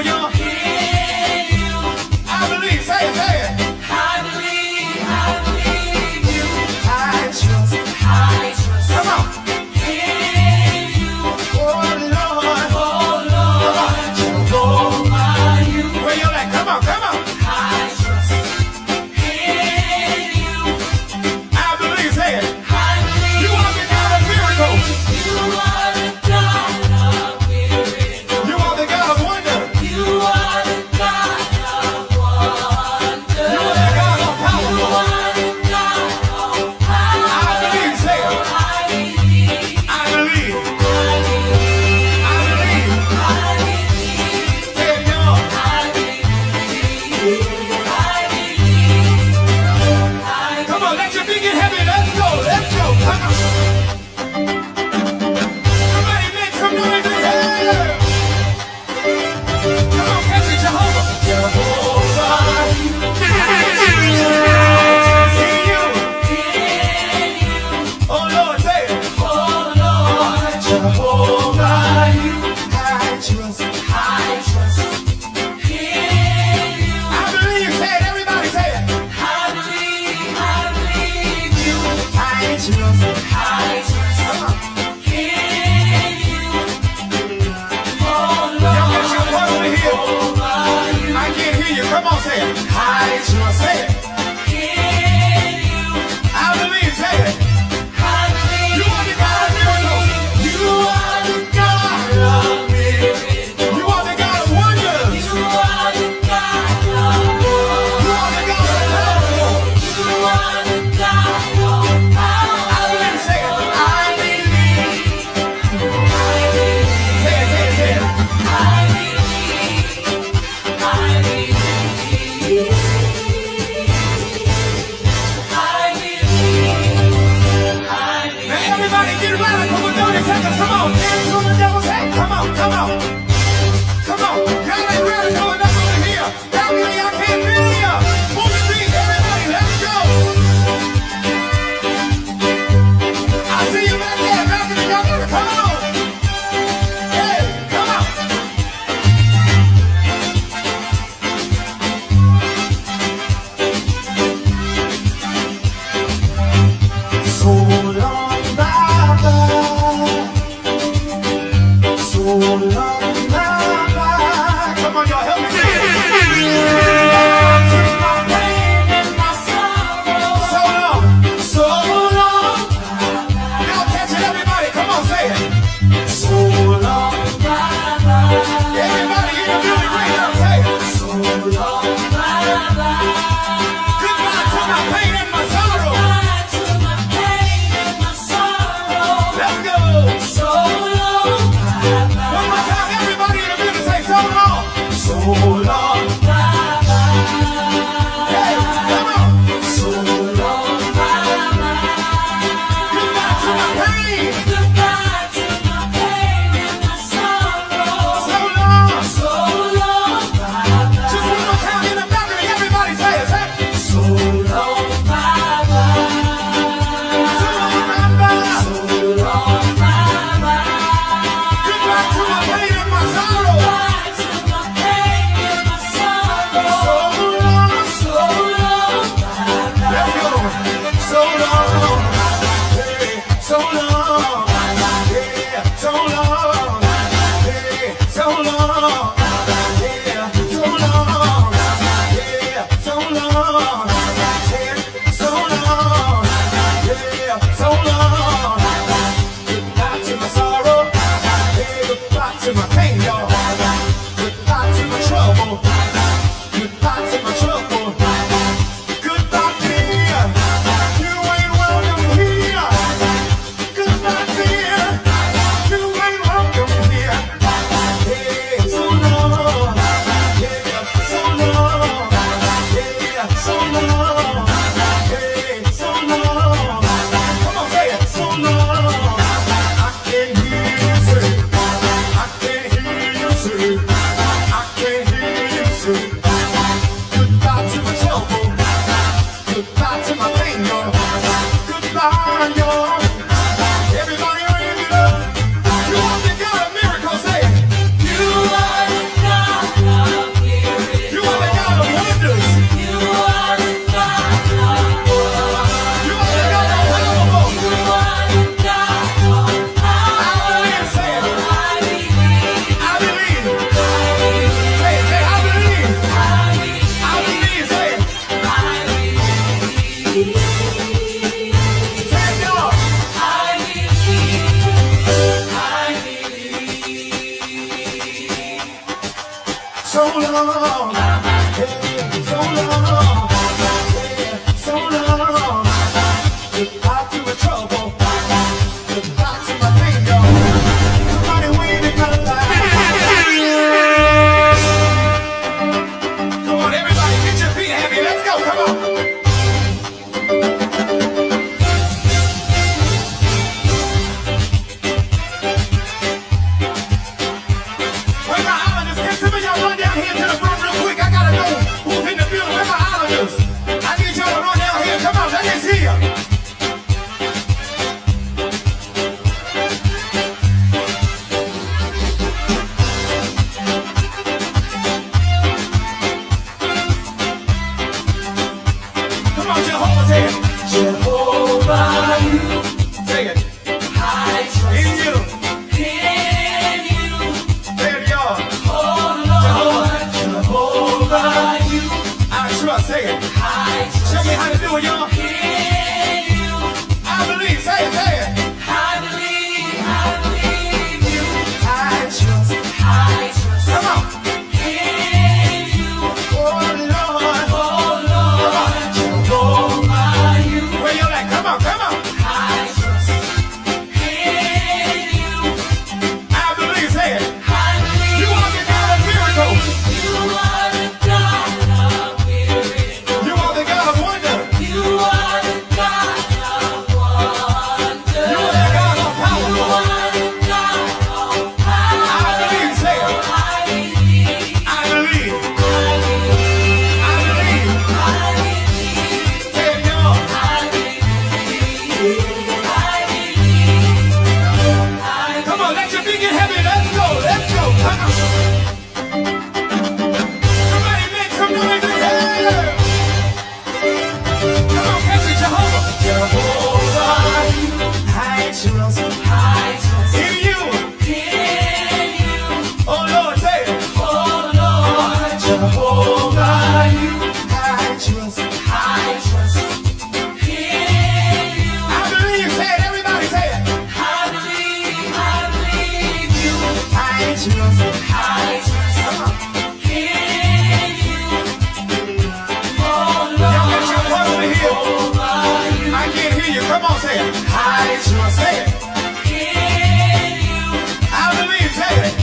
on, y'all. I believe. Say it, say it. I believe you. I trust. I trust. Come on. In you. Oh, Lord. Oh Lord, Jehovah, you. Where you at? Come on, come on. I trust in you. I believe. Say it. I believe You are the God of miracles. you are the God of miracles. You are the God of wonder. You are the God of wonder. You are the God of power. You are the God of power. I believe. Say it. I believe. I believe. I believe. I believe. I believe. Say it, y'all. I believe. I believe. Come on, let your feet get heavy. Let's go. Let's go. Come on. Somebody make some noise in here. Come on, catch it, Jehovah. Jehovah, In you. in you. Oh, Lord, say it. Oh Lord, Jehovah, you. I trust. I trust in you. I believe. Say it. Everybody say it. I believe you. I trust. I trust Come on. in you. Oh Y'all got your Lord, part over here. Jehovah, you. I can't hear you. Come on, say it. I trust. Say it. In you. I believe. Say it. I believe. You are the God of miracles. You are the God of miracles. You are the God of wonders. You are the God of You are the God of power. You are the God of power. I believe. Say it. I believe. I believe. Say it. Say it. Say it. I believe. I believe. I believe. I believe. Now everybody get radical with 30 seconds. Come on. Dance on the devil's head. Come on. Come on. Come on. Y'all ain't radical enough over here. Balcony, I can't feel ya. Move the beat. Everybody, let's go. I see you back there. Balcony, y'all gotta come on. Hey, come on. So long, bye-bye. So long, bye-bye. Come on, y'all, help me sing it. My pain and my sorrow. So long. So long. Y'all catch it, everybody. Come on, say it. So long. Bye-bye. Everybody in the building right now, say it. So long. Bye-bye. Goodbye to my pain and my sorrow. Goodbye to my pain and my sorrow. Let's go. So long. Bye-bye. One more time, everybody in the building say so long. So long. Bye-bye. Hey, come on. So long. Bye-bye. Goodbye to my pain. Goodbye to my pain and my sorrow. So long. So long. Bye-bye. Just one more time in the balcony, everybody say it. Say it. So long. Bye-bye. So long, bye-bye. So long. Bye-bye. Goodbye to my pain and my sorrow. Goodbye to my pain and my sorrow. So long. So long. Bye-bye. Let's go. So long. Hey, so long. Yeah, so long. Hey, so long. Yeah, so long. Yeah, so long. Hey, so long. Yeah, so long. Goodbye to my sorrow. Hey, goodbye to my pain, y'all. Goodbye to my trouble. Goodbye to my trouble. Goodbye, fear. You ain't welcome here. Goodbye, fear. You ain't welcome here. Hey, so long. Yeah, so long. Yeah, so long. Hey, so long. Come on, say it. So long. I can't hear you say. I can't hear you say. I can't hear you long. Yeah, so long. Yeah, so long. Goodbye to the trouble. Goodbye to my bingo. Somebody waving my life. Come on, everybody, get your feet happy. Let's go. Come on. Where my islanders? Can some of y'all run down here to the front real quick? I gotta know who's in the building. Where my islanders? I need y'all to run down here. Come on, let me see ya. Come on, Jehovah, say it. Jehovah, you Say it. I trust In you. in you. Say it, y'all. Oh Lord, Jehovah, you I trust. Say it. I trust Show me how to do it, y'all. in you. I believe. Say it. Say it. I believe you. I trust. Come on. In you. Oh, Lord. Oh Lord, Jehovah, you Where you at? Come on. Come on. I trust in you. I believe. Say it. I believe You are the God of miracles. you are the God of miracles. You are the God of wonder. You are the God of wonder. You are the God of You power. are the God of power. I believe. Say it. I believe. I believe. I believe. I believe. I believe. Say it, y'all. I believe. I believe. Come on. Let your feet get heavy. Let's go. Let's go. Come on. Somebody make some noise in here. Come on. Catch it, Jehovah. Jehovah, I trust I trust in you. in you. Oh, Lord. Say it. Oh Lord, Jehovah, you I trust. I trust in you. I believe. Say it. Everybody say it. I believe you. I trust. I trust Come on. in you. Oh Y'all got your Lord, butt over here. Jehovah, you I can't hear you. Come on, say it. I trust. Say it. in you. I believe. Say it.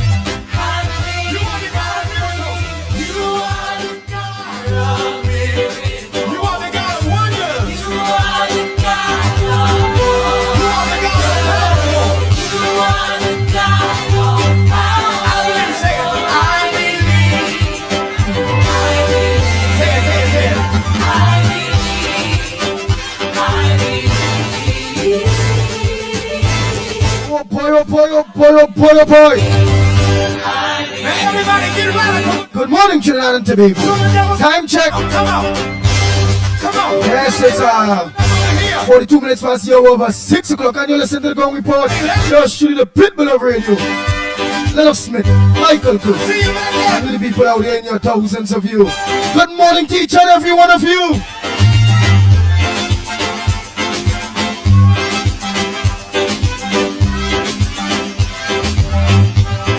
I believe You are the God of miracles. you are the God of miracles. You are the God of wonders. You are the God of You are the God of power. You are the God of power. I believe. Say it. I believe. I believe. Say it. Say it. Say it. I believe. Oh boy, oh boy, oh boy, oh boy, oh boy. Now everybody get radical. Good morning, Trinidad and Tobago. Time check. Come on. Come on. Yes, it's Come on here. 42 minutes past the hour over 6 o'clock, and you listen to the Gong Report. You're shooting the pitbull of radio. Lennox Smith, Michael Cook, See you back and there. to the people out there in your thousands of you. Good morning to each and every one of you.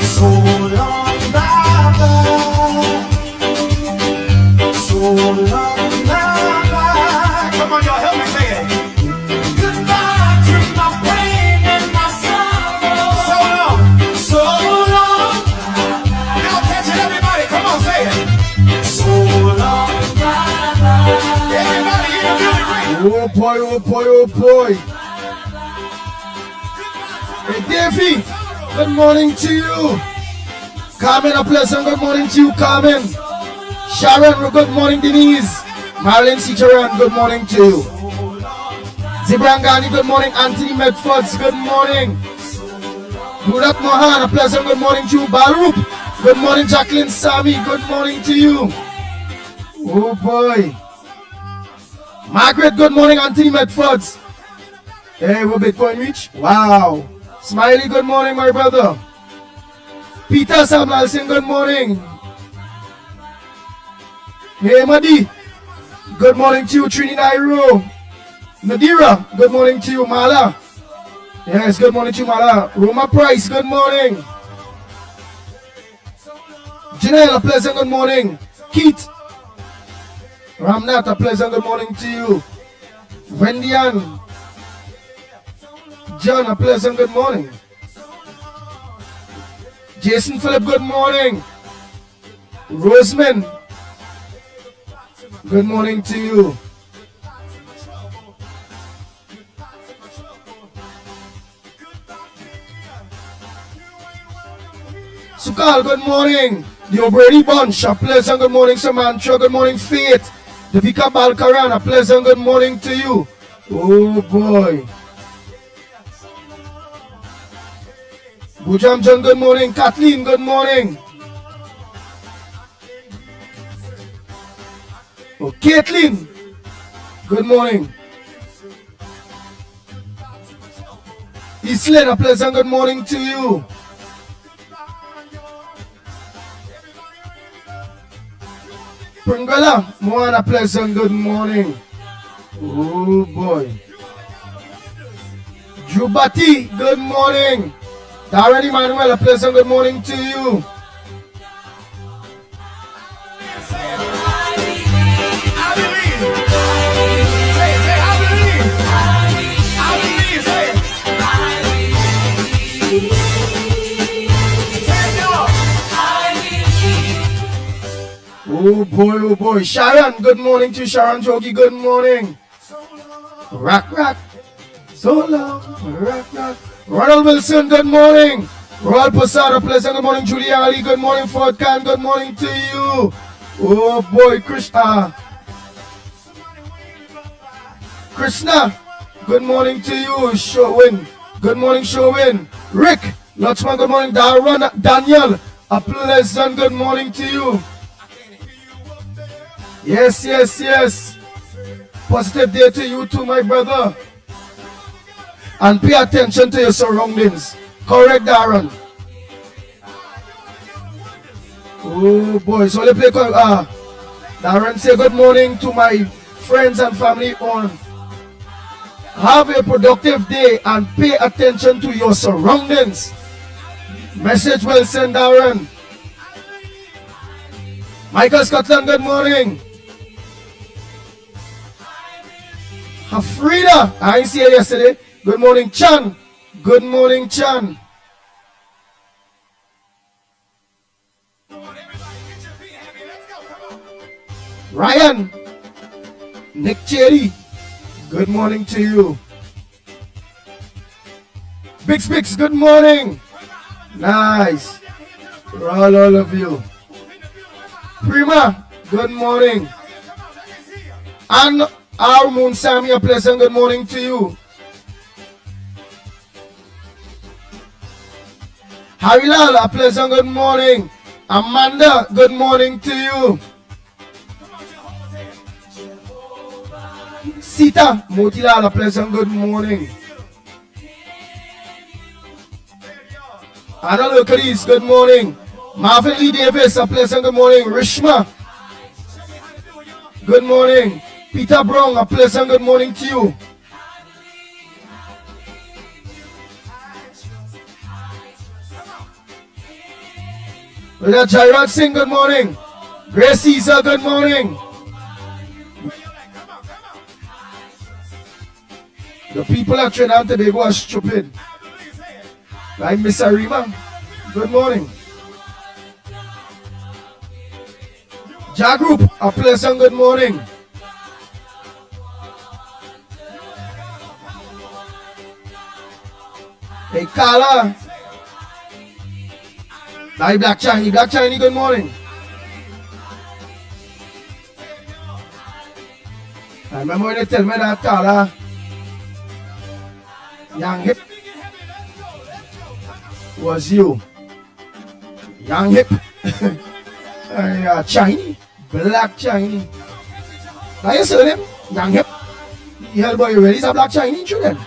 So long, bye-bye. So long, bye-bye. Come on, y'all, help me say it. Goodbye to my pain and my sorrow. So long. So long. Now catch it, everybody. Come on, say it. So long. Bye-bye. Everybody in the building, Oh boy, oh boy, oh boy. Hey Davey, good morning to you. Carmen, a pleasant good morning to you, Carmen. Sharon, good morning, Denise. Marilyn Ciceran, good morning to you. Zibrangani, good morning. Anthony Medfords, good morning. Murat Mohan, a pleasant good morning to you. Baruch, good morning. Jacqueline Sami, good morning to you. Oh boy. Margaret, good morning. Anthony Medfords. Hey, what Bitcoin reach? Wow. Smiley, good morning, my brother. Peter Samlalson, good morning. Hey, Madi. Good morning to you, Trini Nairo. Nadira, good morning to you, Mala. Yes, good morning to you, Mala. Roma Price, good morning. Janelle, a pleasant good morning. Keith. Ramnat, a pleasant good morning to you. Wendy Ann. John, a pleasant good morning. Jason Philip, good morning. Roseman, good morning to you. Sukal, good morning. The O'Brady Bunch, a pleasant good morning. Samantha, good morning. Faith, Devika Balkaran, a pleasant good morning to you. Oh boy. Bujam John, good morning. Kathleen, good morning. Oh, Caitlin, good morning. Eastland, a pleasant good morning to you. Pringala, Moan, a pleasant good morning. Oh boy. Jubati, good morning. Darren Emmanuel, a pleasant good morning to you. Oh boy, oh boy. Sharon, good morning to Sharon Jogi, good morning. Rock, rock. So long. Rock, rock. Ronald Wilson, good morning. Royal Posada, pleasant good morning. Julia Ali, good morning. Ford Khan, good morning to you. Oh boy, Krishna, good morning to you. Showin, good morning, Showin. Rick, Lachman, good morning. Daniel, a pleasant good morning to you. Yes, yes, yes. Positive day to you too, my brother. And pay attention to your surroundings. Correct, Darren. Oh boy, so let's play. Darren say good morning to my friends and family on. Have a productive day and pay attention to your surroundings. Message well sent, Darren. Michael Scotland, good morning. Frida, I didn't see her yesterday. Good morning, Chan. Good morning, Chan. Ryan, Nick Cherry, good morning to you. Big Spix, good morning. Nice. All of you. Prima, good morning. And our Moon Sammy, a pleasant good morning to you. Harilal, a pleasant good morning. Amanda, good morning to you. Sita Motilal, a pleasant good morning. Anna Localise, good morning. Marvin Lee Davis, a pleasant good morning. Rishma, good morning. Peter Brown, a pleasant good morning to you. Brother Jairaj Singh, good morning. Grace Caesar, good morning. The people at Trinidad and Tobago are stupid. Like Miss Arima, good morning. Ja Group, a pleasant good morning. Hey Carla. Hi Black Chinese, good morning. I remember when they tell me that Carla, young hip, was you. Young hip. Chinese, Black Chinese. Now you see him, young hip. Hell boy, you ready? He's a Black Chinese children.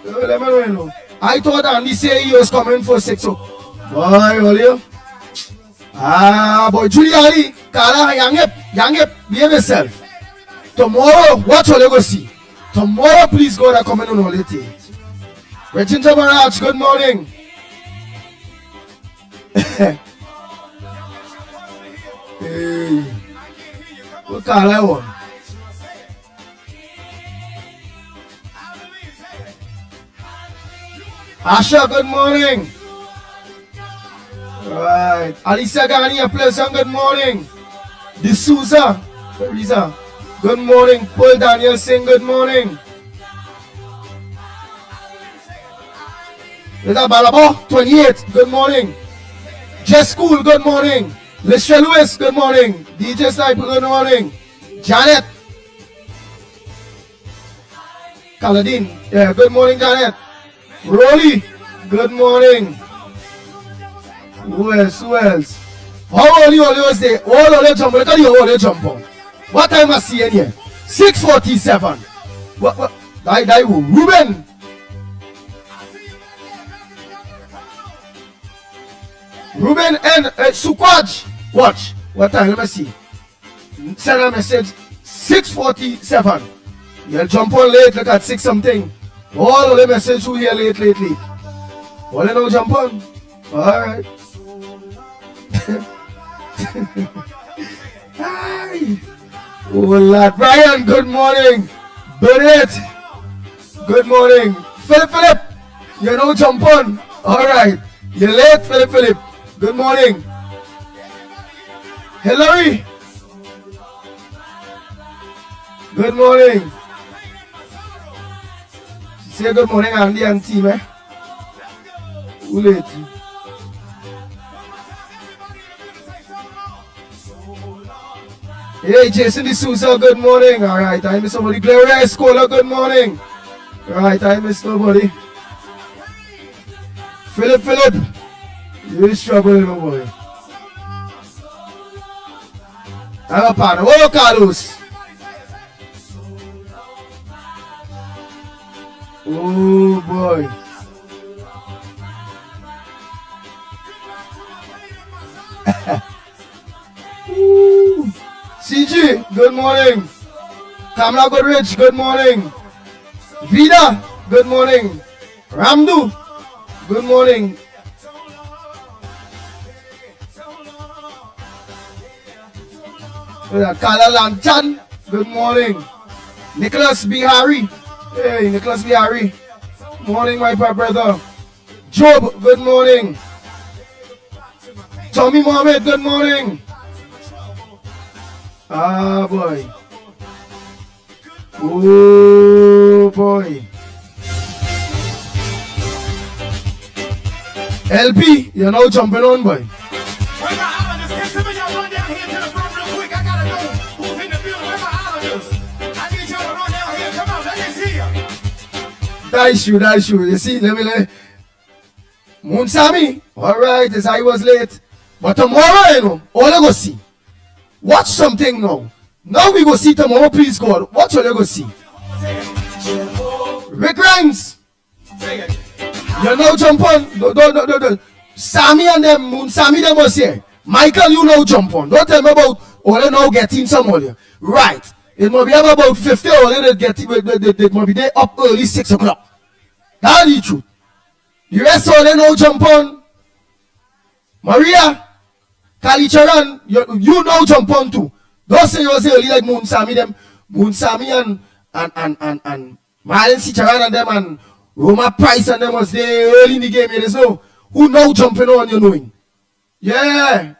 Let me know. I thought Andy say he was coming for 6 o'clock. Boy, all you. Boy, Giuliani, Kala, young hip, behave yourself. Tomorrow, watch what you go see. Tomorrow, please God, I come in on holiday. Regina Barrage, good morning. Hey. What call I want? Asha, good morning. Right. Alicia Gani, a pleasant good morning. D'Souza, where is her? Good morning. Paul Daniel saying good morning. There's a Balabo, 28, good morning. Jess School, good morning. Lisha Lewis, good morning. DJ Sniper, good morning. Janet. Kaladin, yeah, good morning, Janet. Rolly, good morning. Who else? Who else? How early always say? All of them jump. Look at you, all them jump on. What time I see in here? 6:47. What? Die, who? Ruben. Ruben and Sukwaj. Watch. What time? Let me see. Send a message. 6:47. You'll jump on late. Look at 6 something. All of the messages who here late. All of them jump on. All right. Hi. Oh Lord. Brian, good morning. Bernard, good morning. Philip, you know jump on. All right. You're late, Philip. Good morning. Hillary. Good morning. Say good morning, Andy and team, eh? Who late? Hey, Jason D'Souza, good morning. All right, I miss somebody. Gloria Escola, good morning. All right, I miss nobody. Philip, you're struggling, my boy. I'm a partner. Oh, Carlos. Oh, boy. CG, good morning. Kamla Goodrich, good morning. Vida, good morning. Ramdu, good morning. Kala Lanchan, good morning. Nicholas Bihari, hey, Nicholas Bihari. Morning, my brother. Job, good morning. Tommy Mohammed, good morning. Ah, boy. Oh, boy. LP, you're now jumping on, boy. Where my islanders? Can some of y'all run down here to the front real quick? I gotta know who's in the building. Where my islanders? I need y'all to run down here. Come on, let me see ya. That's you. You see, let me. Munsami, all right, as I was late. But tomorrow, you know, all I go see. Watch something now. Now we go see tomorrow, please God. Watch what you go see. Rick Grimes. You know jump on. No. Sammy and them, Sammy them was here. Michael, you know jump on. Don't tell me about all you know getting some earlier. Right. It might be about 50 or they might be there up early 6 o'clock. That's the truth. The rest all they know jump on. Maria, Kalicharan, you know jump on too. Don't say you say early like Moon Sammy and Marlon Sicharan and them and Roma Price and them was there early in the game. There's no who know jumping on, you knowing. Yeah.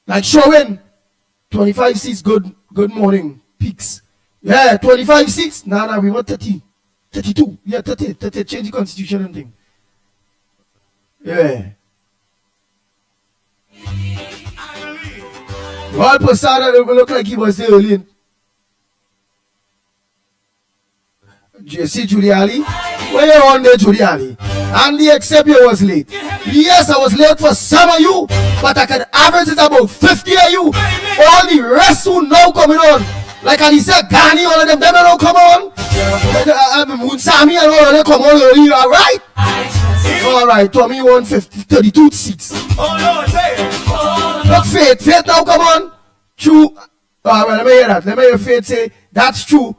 Like showing 25 seats, good morning, peaks. Yeah, 25 seats. Nah, we want 30. 32. Yeah, 30, change the constitution and thing. Yeah. Rod Posada look like he was there early. See Giuliani? Where you on there, Giuliani? Andy, except you was late. Yes, I was late for some of you, but I can average it about 50 of you. All the rest who now coming on. Like Alicia Gani, all of them don't come on. Sammy and all of them come on early, alright? Alright, Tommy won 32 seats. Oh Lord, say it. Look, Faith now come on. True. Well, let me hear that. Let me hear Faith say, that's true.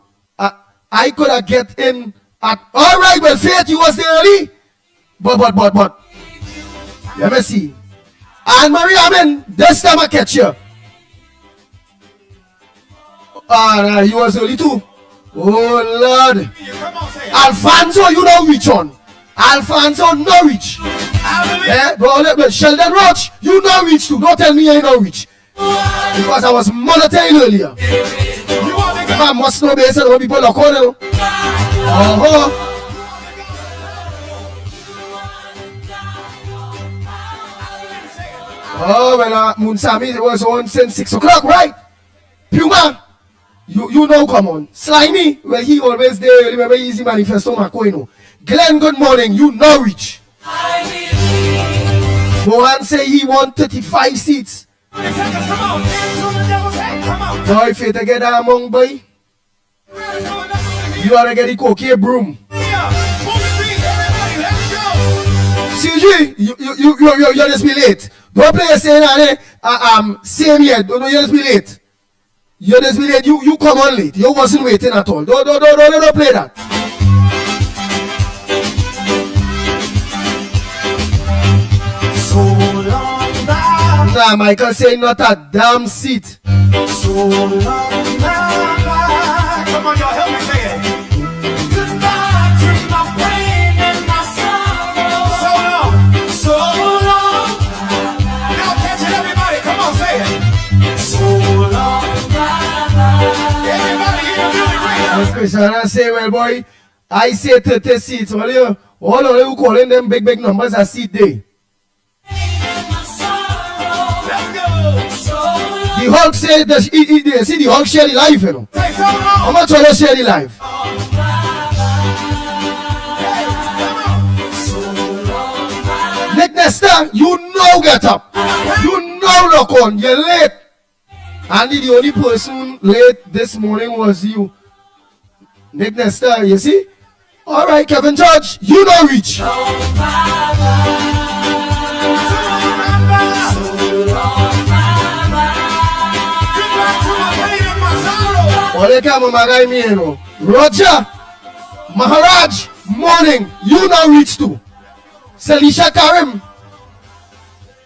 I could have get in at, alright, well, Faith, you was there early. But. Let me see. And Maria, I mean, this time I catch you. Ah, you was only two. Oh, Lord. Come on, say it. Alfonso, you know which one. Alfonso, Norwich. I But Sheldon Roach, you know which too. Don't tell me I know which. Because I was monitoring earlier. believe you want to go. I must know based on what people are calling. Uh-huh. Oh, well, Munsami, it was on since 6 o'clock, right? Puma, you know, come on. Slimy, well, he always there. Remember, easy manifesto, Makoino. Glenn, good morning. You Norwich. Mohan say he want 35 seats. 30 seconds, come on. Dance on the devil's head. Come on. Boy, if you get that among, boy, Everybody going up over here. you ought to get the cocaine broom. Yeah. Move the feet, everybody. Let's go. CG, you just be late. Don't play a saying, same here. Don't you just be late. You just be late. You come on late. You wasn't waiting at all. Don't play that. So long bye. Nah, Michael say not a damn seat. So long bye. Come on, y'all, help me say it. Goodbye to my pain and my sorrow. So long. So long. Now catch it, everybody. Come on, say it. So long. Everybody in the building right now. Yes, Christian, say, well, boy, I say 30 seats. All of you calling them big numbers a seat day. Let's go. The Hulk say, see the Hulk share the life, you know. Say so How long. much other share the life? Nick Nesta, you know get up. You know look on. You're late. And the only person late this morning was you. Nick Nesta, you see? Alright, Kevin George, you know reach. Ole kama magai mi eno. Roger, Maharaj, morning, you know reach too. Selisha Karim,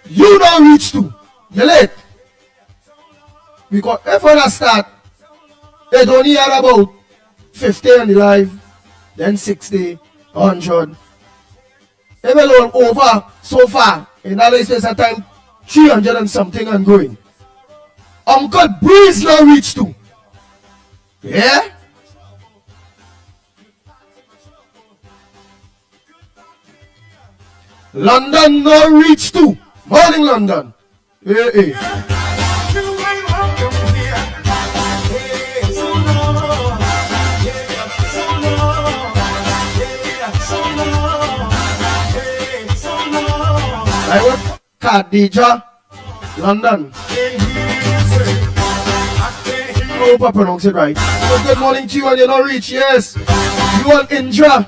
you know reach too. You late. Because if I start, it only had about 50 on the live, then 60, 100. Even over so far, in that space of time, 300 and something and going. Uncle Breeze now reach too. Yeah? London no reach too. Morning London. Hey. I work Khadija, London. I hope I pronounce it right. So good morning to you and you're not rich, yes. You want Indra.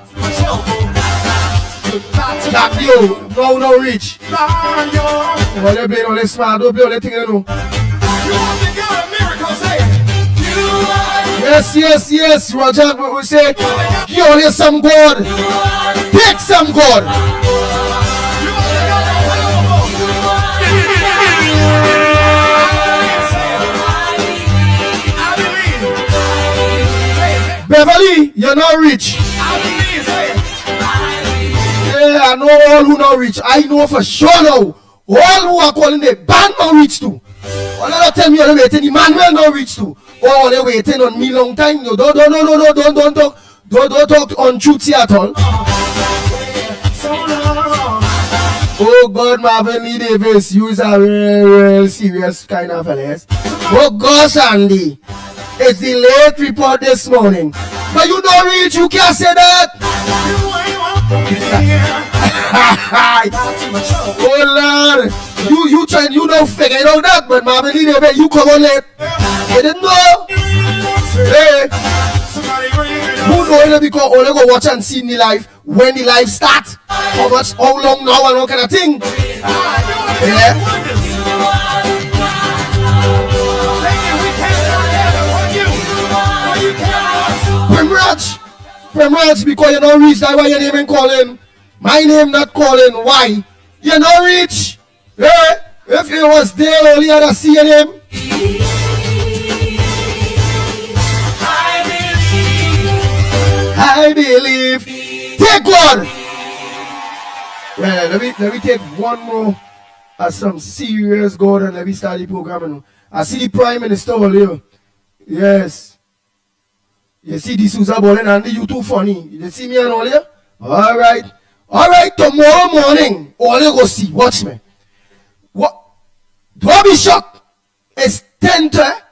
Jack you, no rich. Well, they play all this smart, don't play all that thing you know. Yes, Roger, we say, give only some God. Take some God. Beverly, you're not rich. Yeah, I know all who not rich. I know for sure now. All who are calling the band not rich too. All of tell me you're waiting. Emmanuel not rich too. Oh, they're waiting on me long time. No, don't talk untruth here at all. Oh God, Marvin Lee Davis, you is a real serious kind of fellas. Oh gosh, Andy. It's the late report this morning. But you don't reach, you can't say that. Oh Lord. You trying, you don't figure out that, but Marvin Lee Davis, you come on late. You didn't know. Hey. Who know it because only go watch and see the live when the live start. How long now and what kind of thing. Yeah. Primraj, because you don't reach, that's why your name ain't calling. My name not calling. Why? You don't reach. Yeah. If you was there earlier to see him, I believe. Take one. Yeah, let me take one more as some serious God and let me start the program. I see the Prime Minister all here. Yes. You see the Susan Bolin and you too funny. You see me and all here? Alright. Alright, tomorrow morning, all you go see. Watch me. What? Don't be shocked. It's 10 to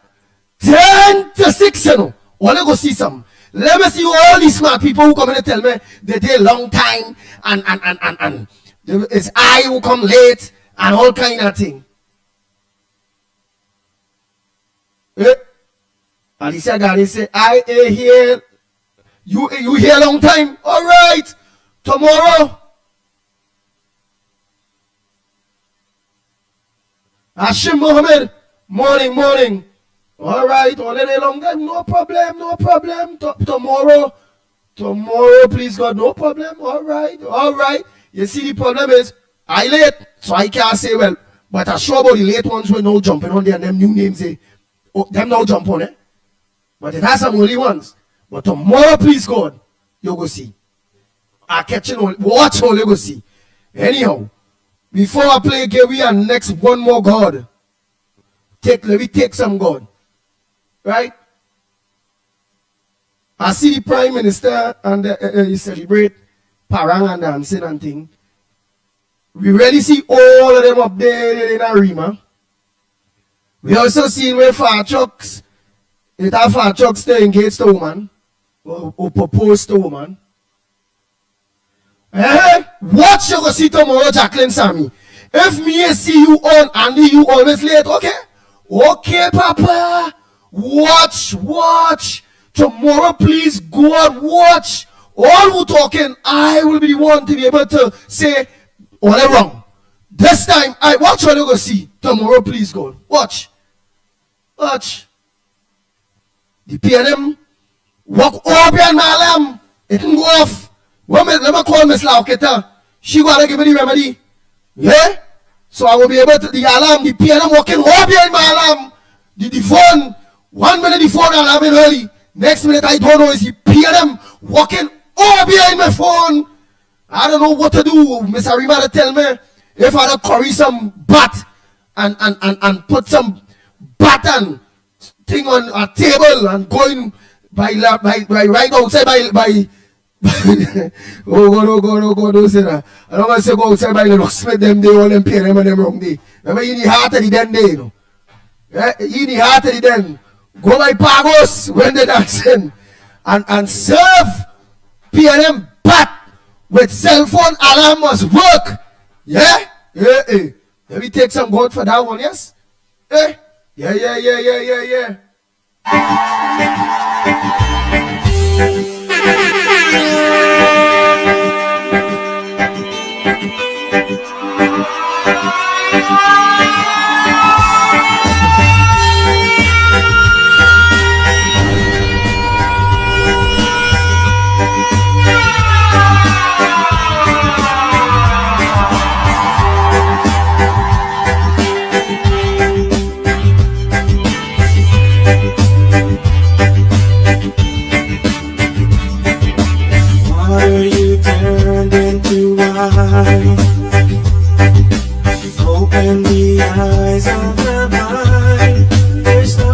6, you know. All you go see some. Let me see all these smart people who come in and tell me they did a long time and it's I who come late and all kind of thing. Alicia Gary say, I here. You here a long time. All right. Tomorrow. Hashim Mohammed. Morning. All right. All day long time. No problem. Tomorrow, please God. No problem. All right. You see, the problem is, I late. So I can't say, well, but I'm sure about the late ones will now jumping on there and them new names, them now jump on it. But it has some only ones. But tomorrow, please God, you go see. I catch it on. Watch all you go see. Anyhow, before I play game, we are next one more God. Let me take some God. Right? I see the Prime Minister and he celebrate parang and dancing and thing. We really see all of them up there in Arima. We also see where fire trucks, it have fire trucks to engage the woman or propose to woman. Watch you go see tomorrow, Jacqueline Sammy. If me see you on Andy, you always late, okay? Okay, Papa. Watch. Tomorrow, please, God, watch. All who talking, I will be the one to be able to say, all is wrong. This time, I watch what you go see. Tomorrow, please, God. Watch. The PNM walk over behind my alarm. It can go off. Let me call Miss Lauketa. She gotta give me the remedy. Yeah? So I will be able to, the alarm, the PNM walking over behind my alarm. The phone, 1 minute the phone alarm in early. Next minute I don't know, is the PNM walking over behind my phone. I don't know what to do. Miss Arima tell me if I don't curry some bat and put some bat and thing on a table and going by right outside by oh God, don't say that. I don't want to say go outside by Lennox Smith them day, all them pay them and them wrong day. Remember in the heart of the den day, you know. Yeah, in the heart of the den. Go by Pagos when they dancing and serve PNM bat with cell phone alarm must work. Yeah? Let me take some God for that one, yes? Yeah. Open the eyes of the blind. There's no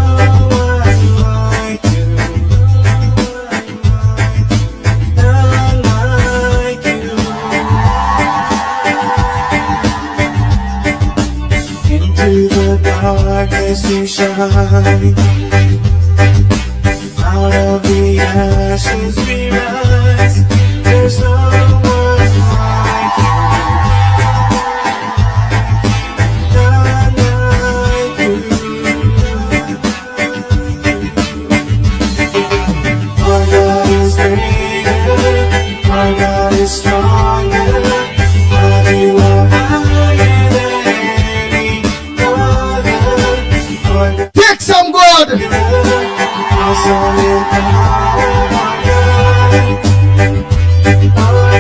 one like you. None like you. Into the darkness you shine. Out of the ashes we rise. There's no one like you. Our God is greater, our God is stronger, but you are higher than any other. Take some God. Awesome in power, our God.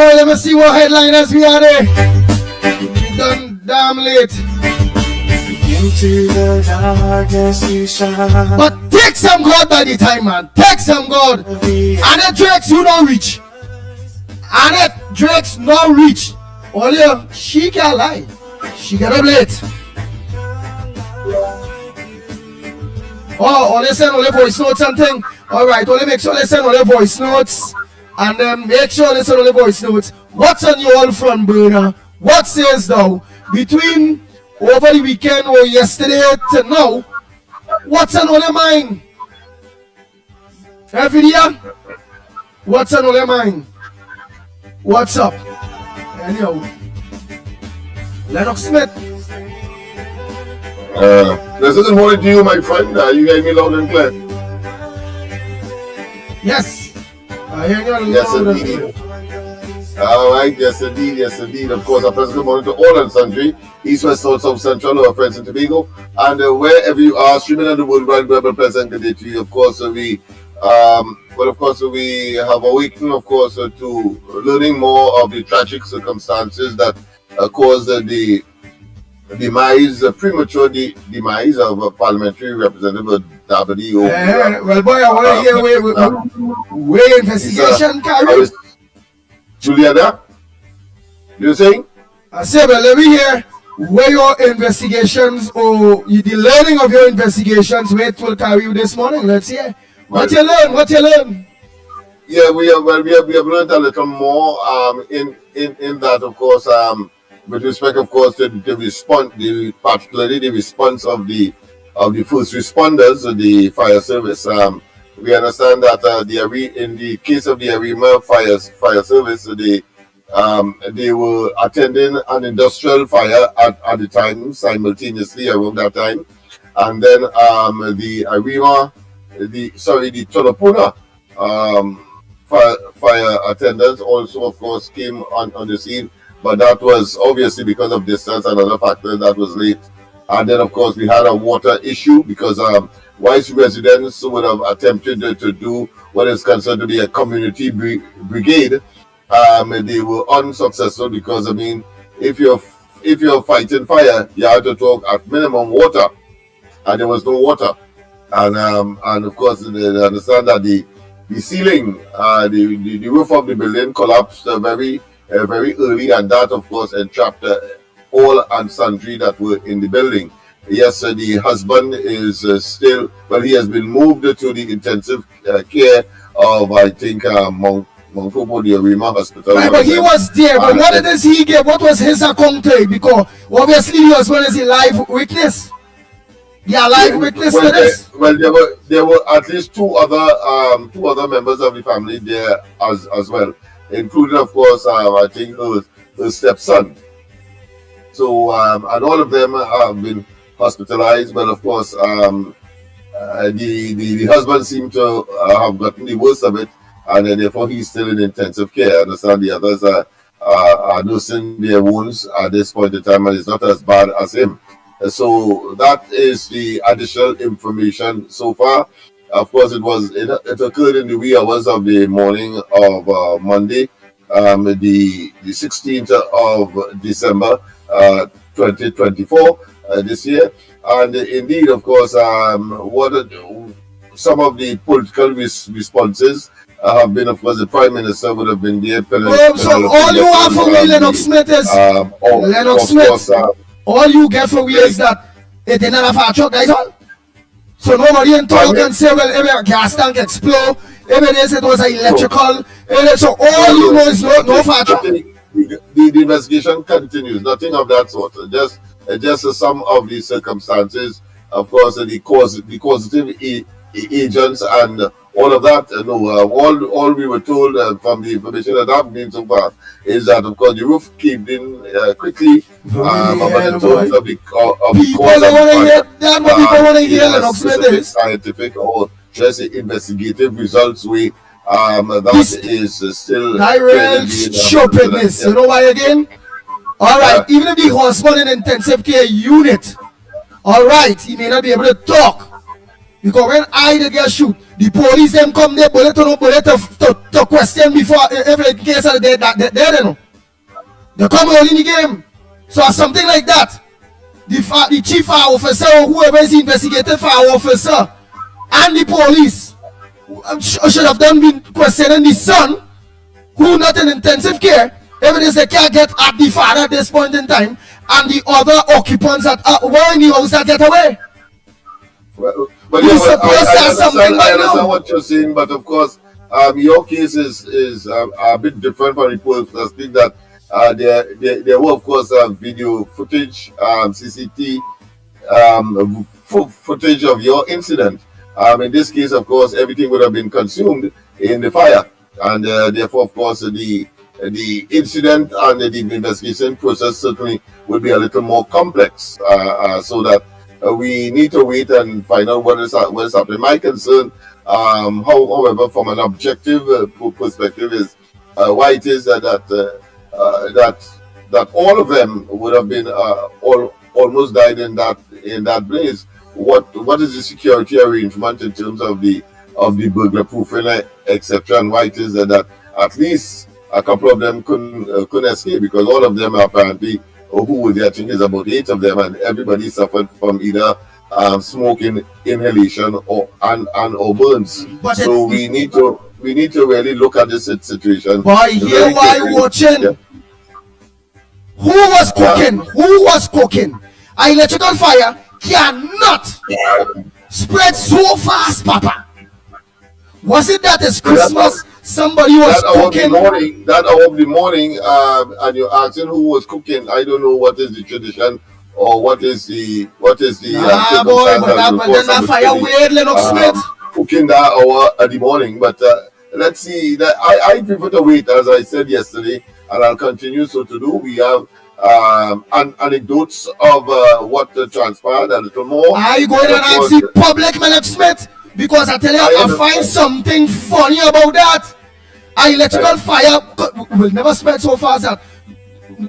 boy, let me see what headliners we are there. We done damn late. Into the darkness you shine. But take some God by the time, man. Take some God. Annette Drakes, you don't reach. Annette Drakes not reach. Only she can't lie. She get up late. Oh, only send only voice notes and thing. Alright, only make sure they send only voice notes. And then make sure they send only voice notes. What's on your old front burner? What says thou? Between over the weekend or yesterday to now, what's on your mind? Every day? What's on your mind? What's up? Anyhow, Lennox Smith. Good morning to you, my friend. You gave me loud and clear. Yes. I hear you Yes, loud and indeed. clear. All right, yes, indeed, yes, indeed. Of course, a pleasant good morning to all and sundry, East, West, North, South, Central, our friends in Tobago, and wherever you are, streaming on the world wide web, a pleasant good day to you. Of course, we have awakened, of course, to learning more of the tragic circumstances that caused the premature demise of Parliamentary Representative Dabadi. Well, boy, I want to hear where investigation carried. Juliana, you saying? I say, well, let me hear where your investigations or the learning of your investigations, where it will carry you this morning. Let's hear. What you learn? Yeah, we have learned a little more in that, of course, with respect, of course, to the response, particularly the response of the first responders, the fire service. We understand that in the case of the Arima fire service, they were attending an industrial fire at the time, simultaneously around that time, and then the Tolopuna fire attendants also, of course, came on the scene, but that was obviously because of distance and other factors that was late. And then, of course, we had a water issue because whilst residents would have attempted to do what is considered to be a community brigade, they were unsuccessful because, I mean, if you're fighting fire, you have to talk at minimum water, and there was no water. And of course, they understand that the ceiling, the roof of the building collapsed very early, and that, of course, entrapped all and sundry that were in the building. Yes, the husband is still, well, he has been moved to the intensive care of, I think, Mount Popo, the Arima Hospital. Right, but he was there, but what does he get? What was his account? Because obviously the husband is a live witness. Yeah, live witness to this. There were at least two other members of the family there as well, including, of course, I think her stepson. So and all of them have been hospitalized, but of course the husband seemed to have gotten the worst of it, and therefore he's still in intensive care. I understand the others are nursing their wounds at this point in time, and it's not as bad as him. So that is the additional information so far. Of course, it occurred in the wee hours of the morning of Monday, the 16th of December, 2024, this year. And indeed, of course, some of the political responses have been, of course, the Prime Minister would have been there. So all you have for me, Lennox Smith, is Lennox Smith. All you get for me is that it didn't have a truck, that's all. So nobody in talk and say, well, if a gas tank explode, if they say it was electrical, so all you know is no fire truck. The investigation continues, nothing of that sort. Just some of the circumstances, of course, the causative agents and all of that. All we were told from the information that I've been so far is that, of course, the roof caved in quickly. But in terms of the cause of the fire, people want to hear Lennox Smith. Scientific or just investigative results that is still Tyrell stupidness. You know why again? Alright, even if the husband in intensive care unit, alright, he may not be able to talk. Because when I get shoot, The police them come there, bullet to question before every case that they know. They come early in the game. So something like that. The chief fire officer or whoever is investigating fire officer and the police should have been questioning the son who not in intensive care. Evidence they can't get at the father at this point in time, and the other occupants that were in the house that get away. Well, but yeah, I understand what you're saying, but of course, your case is a bit different from the police. Speak that there were of course video footage, CCTV footage of your incident. In this case, of course, everything would have been consumed in the fire, and therefore, of course, the incident and the investigation process certainly will be a little more complex. So that we need to wait and find out what is happening. My concern, however, from an objective perspective, is why it is that all of them would have been almost died in that blaze. What is the security arrangement in terms of the burglar proofing, etc., and why it is that at least a couple of them couldn't escape, because all of them apparently, who I think is about 8 of them, and everybody suffered from either smoking, inhalation, or burns. But so we need to really look at this situation. Boy, here why watching? Yeah. Who was cooking? Who was cooking? Electrical fire cannot spread so fast, Papa. Was it that it's Christmas? Somebody was cooking. That hour of the morning, and you're asking who was cooking. I don't know what is the tradition or what is the boy, but then that fire weird, Lennox Smith. Cooking that hour at the morning, but let's see. That I prefer to wait, as I said yesterday, and I'll continue so to do. We have anecdotes of what transpired a little more. Are you going to ask the public, Lennox Smith? Because I tell you, I find something funny about that. Electrical fire will never spread so fast in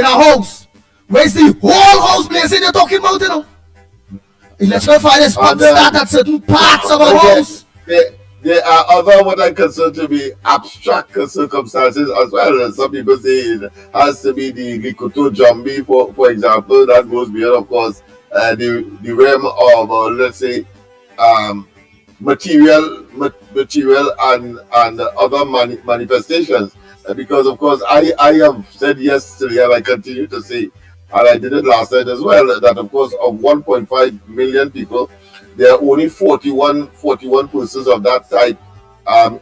a house. Where's the whole house blazing you're talking about, you know? Electrical fire start at certain parts of a house. There are other what I consider to be abstract circumstances as well. Some people say it has to be the Likuto Jambi, for example. That goes beyond, of course, the realm of let's say material and other manifestations, because of course I have said yesterday, and I continue to say, and I did it last night as well, that of course of 1.5 million people, there are only 41 persons of that type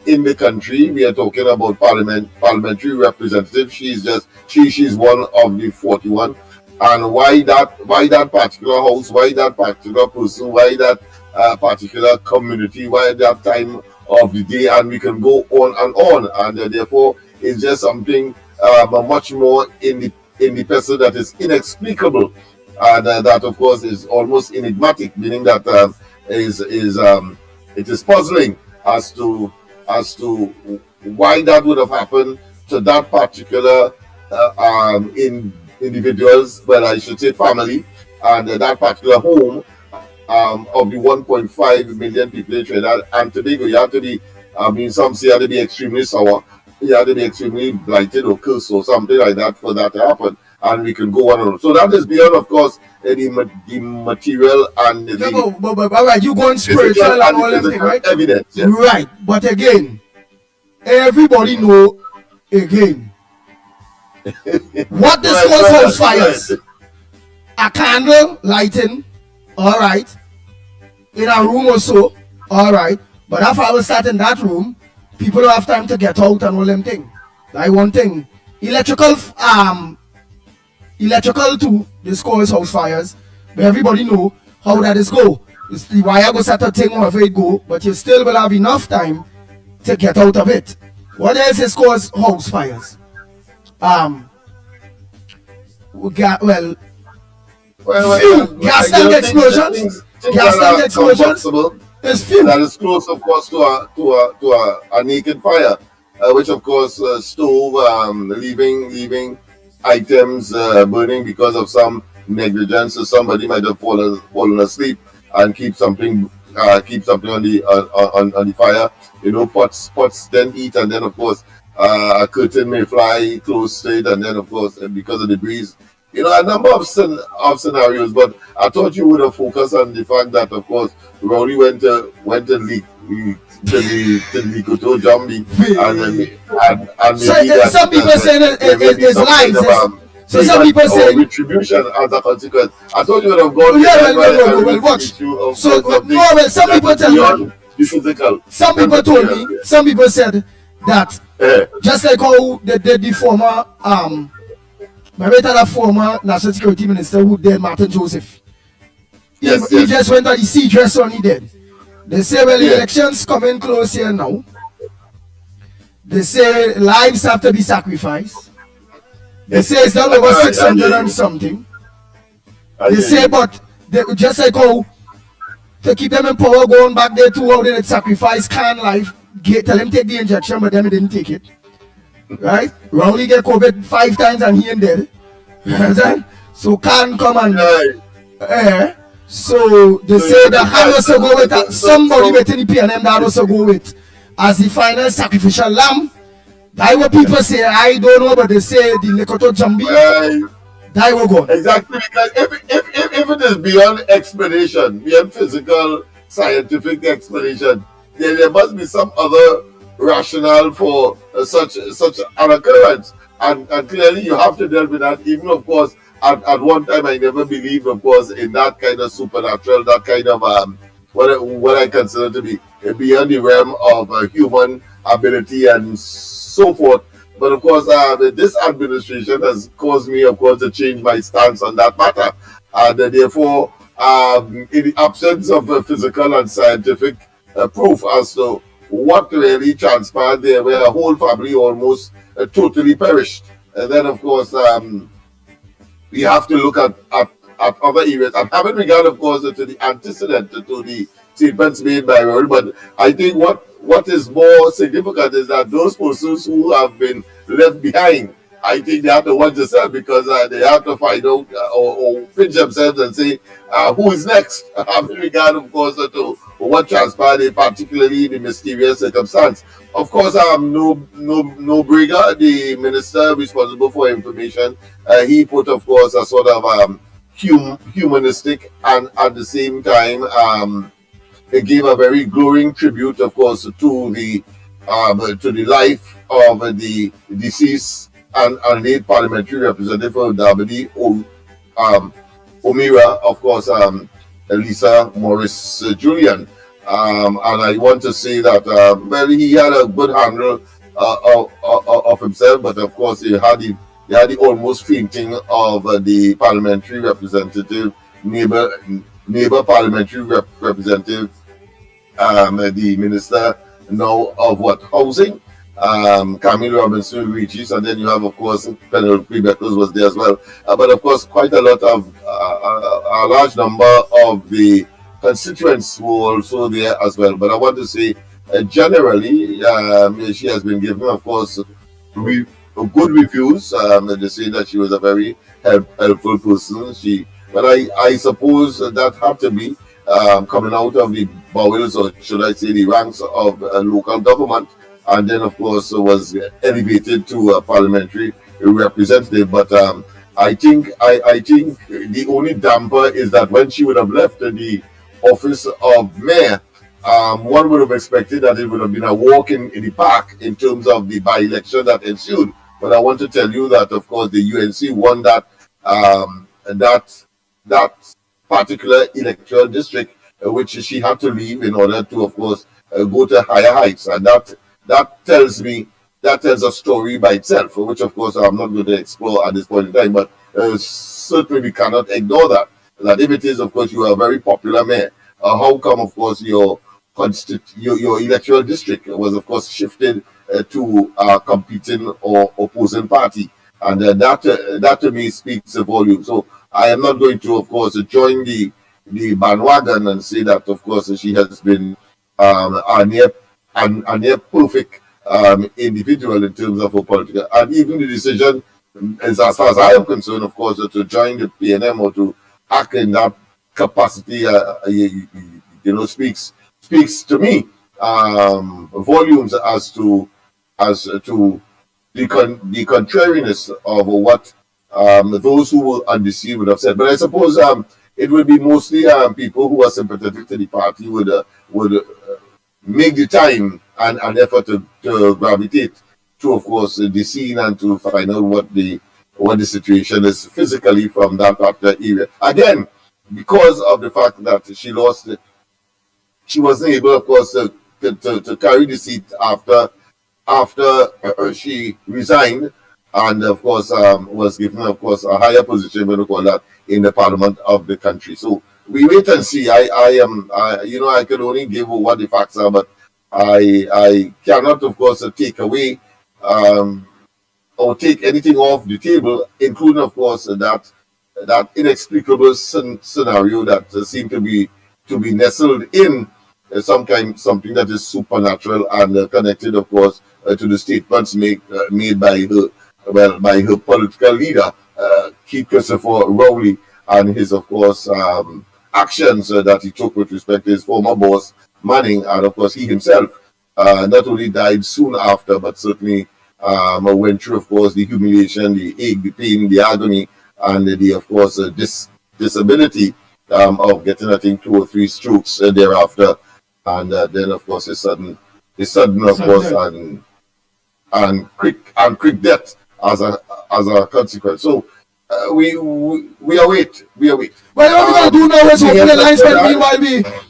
in the country. We are talking about parliamentary representative. She's one of the 41. And why that particular house, why that particular person, why that particular community, why that time of the day, and we can go on, and therefore it's just something much more in the person that is inexplicable, and that of course is almost enigmatic, meaning that it is puzzling as to why that would have happened to that particular individuals, well, I should say family, and that particular home of the 1.5 million people in Trinidad and Tobago. You have to be, some say you have to be extremely sour, you have to be extremely blighted or cursed or something like that for that to happen. And we can go on and on. So that is beyond, of course, the material and the... But all right, you going spiritual and all that, right? Evidence. Yeah. Right, but again, everybody know, again, what this calls house fires. A candle lighting, all right, in a room or so, all right, but if I will start in that room, people don't have time to get out and all them thing. Like one thing, electrical too, this causes house fires, but everybody know how that is go. It's the wire goes at a thing wherever it go, but you still will have enough time to get out of it. What else is cause house fires? Gas tank explosions. Gas tank explosions is few. That is close, of course, to a naked fire, which of course stove leaving items burning because of some negligence. So somebody might have fallen asleep and keep something keep something on the on the fire. Pots then eat, and then of course a curtain may fly close to it, and then of course because of the breeze. A number of scenarios, but I thought you would have focused on the fact that, of course, Rowley went to the Koto Jambi, and So maybe that, some people say that there may be it's some kind lies. of, So some people say, retribution as a consequence. I thought you would have gone. well, watch. So some people tell me, the physical. some people told me, some people said that just like how they did the former former National Security Minister who did Martin Joseph. He just went on the sea dress on he did. They say, well, the elections coming close here now. They say lives have to be sacrificed. They say it's not over 600 and something. They say, but they just like how to keep them in power going back there to how they sacrifice can life, tell them take the injection, but them didn't take it. Right? Rowley get COVID 5 times and he ain't dead. So can't come and so they say the hand also go with somebody within the PNM that also go with as the final sacrificial lamb. That's what people say. I don't know, but they say the Lekoto Jambi. That will go. Exactly, because if it is beyond explanation, beyond physical, scientific explanation, then there must be some other rationale for such an occurrence, and clearly you have to deal with that. Even of course, at one time I never believed, of course, in that kind of supernatural, that kind of what I consider to be beyond the realm of human ability and so forth. But of course, this administration has caused me, of course, to change my stance on that matter, and therefore, in the absence of physical and scientific proof as to what really transpired there, where a whole family almost totally perished. And then, of course, we have to look at other areas. And having regard, of course, to the antecedent, to the statements made by Rory. But I think what is more significant is that those persons who have been left behind, I think they have to watch themselves, because they have to find out or pinch themselves and say, who is next? Having regard, of course, to what transpired, particularly in the mysterious circumstance. Of course, no Briga, the minister responsible for information, he put, of course, a sort of humanistic and at the same time he gave a very glowing tribute, of course, to the life of the deceased and late parliamentary representative of Dabadi, Omira, of course, Lisa Morris Julian. And I want to say that, well, he had a good handle of himself, but of course, he had the almost fainting of the parliamentary representative, neighbor parliamentary representative, the minister now of housing, Camille Robinson Regis, and then you have, of course, Penelope Beckles was there as well. But of course, quite a large number of the constituents were also there as well. But I want to say, generally, she has been given, of course, good reviews. They say that she was a very helpful person. But I suppose that had to be coming out of the bowels, or should I say, the ranks of local government, and then, of course, was elevated to a parliamentary representative. But I think the only damper is that when she would have left the office of mayor, one would have expected that it would have been a walk in the park in terms of the by-election that ensued. But I want to tell you that, of course, the UNC won that particular electoral district, which she had to leave in order to, of course, go to higher heights. And that tells a story by itself, which, of course, I'm not going to explore at this point in time. But certainly we cannot ignore that if it is, of course, you are a very popular mayor, how come, of course, your electoral district was, of course, shifted to a competing or opposing party? And that to me speaks a volume. So I am not going to, of course, join the bandwagon and say that, of course, she has been a near perfect individual in terms of her political. And even the decision, as far as I am concerned, of course, to join the PNM or to act in that capacity, speaks to me volumes as to the contrariness of what those who were undeceived would have said. But I suppose it would be mostly people who are sympathetic to the party would make the time and effort to gravitate to, of course, the scene and to find out what the situation is physically from that particular area. Again, because of the fact that she lost it, she wasn't able, of course, to carry the seat after she resigned, and of course was given, of course, a higher position, when we call that, in the parliament of the country. So we wait and see. I can only give what the facts are, but I cannot, of course, take away or take anything off the table, including, of course, that inexplicable scenario that seemed to be nestled in something that is supernatural and connected, of course, to the statements made by her political leader, Keith Christopher Rowley, and his, of course, actions that he took with respect to his former boss, Manning, and of course he himself not only died soon after, but certainly went through, of course, the humiliation, the ache, the pain, the agony, and the, of course, disability of getting, I think, 2 or 3 strokes thereafter, and then, of course, his sudden, of course, and quick death as a consequence. So we await. Well, what we're going to do now is open the lines, but meanwhile,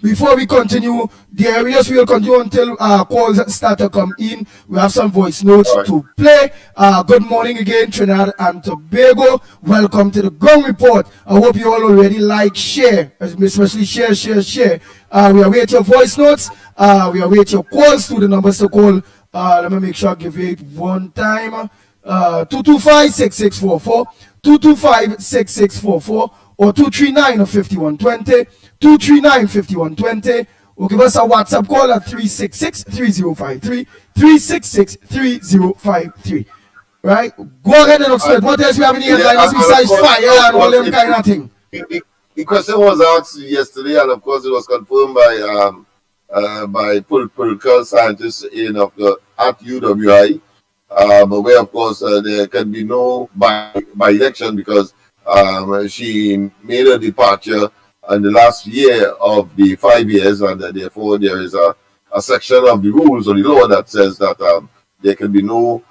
before we continue, the areas we will continue until calls start to come in. We have some voice notes to play. Good morning again, Trinidad and Tobago. Welcome to the Gong Report. I hope you all already like, share, especially share. We await your voice notes. We await your calls to the numbers to call. Let me make sure I give it one time. 225-6644, 225-6644, or 239-5120, 239-5120, or give us a WhatsApp call at 366-3053, 366-3053. Right? Go ahead and explain. What else we have in the headlines besides fire and all them kind of thing? The question was asked yesterday, and of course it was confirmed by political scientists at UWI. Where, of course, there can be no by-election because she made a departure in the last year of the 5 years, and therefore there is a section of the rules or the law that says that there can be no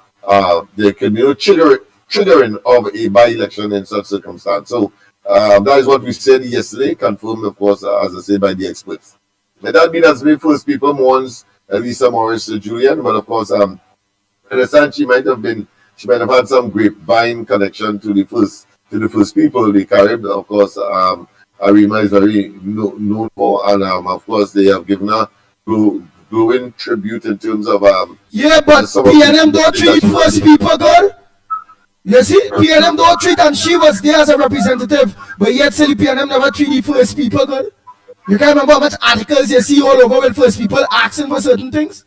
triggering of a by-election in such circumstance. So that is what we said yesterday, confirmed, of course, as I say, by the experts. That means as the first people mourns Lisa Morris Julian, but of course, in a sense, she might have had some grapevine connection to the first people, the Carib. Of course, Arima is very known for, and of course, they have given her glowing tribute in terms of but PNM don't treat first people good. You see, PNM don't treat, and she was there as a representative, but yet still PNM never treat the first people good. You can't remember how much articles you see all over with first people asking for certain things.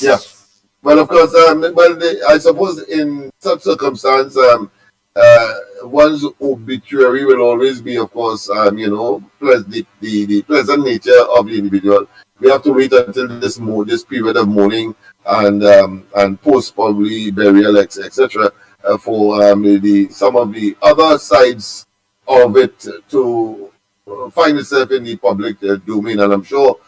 Yeah. Well, of course, I suppose in such circumstance, one's obituary will always be, of course, the pleasant nature of the individual. We have to wait until this period of mourning and post probably burial, etc., for some of the other sides of it to find itself in the public domain, and I'm sure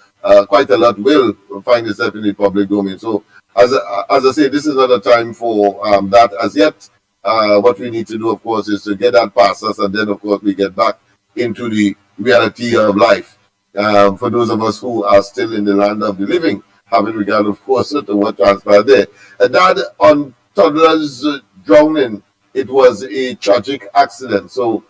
quite a lot will find itself in the public domain. So, as I say, this is not a time for that as yet. What we need to do, of course, is to get that past us, and then, of course, we get back into the reality of life. For those of us who are still in the land of the living, having regard, of course, to what transpired there. That on toddler's drowning, it was a tragic accident. So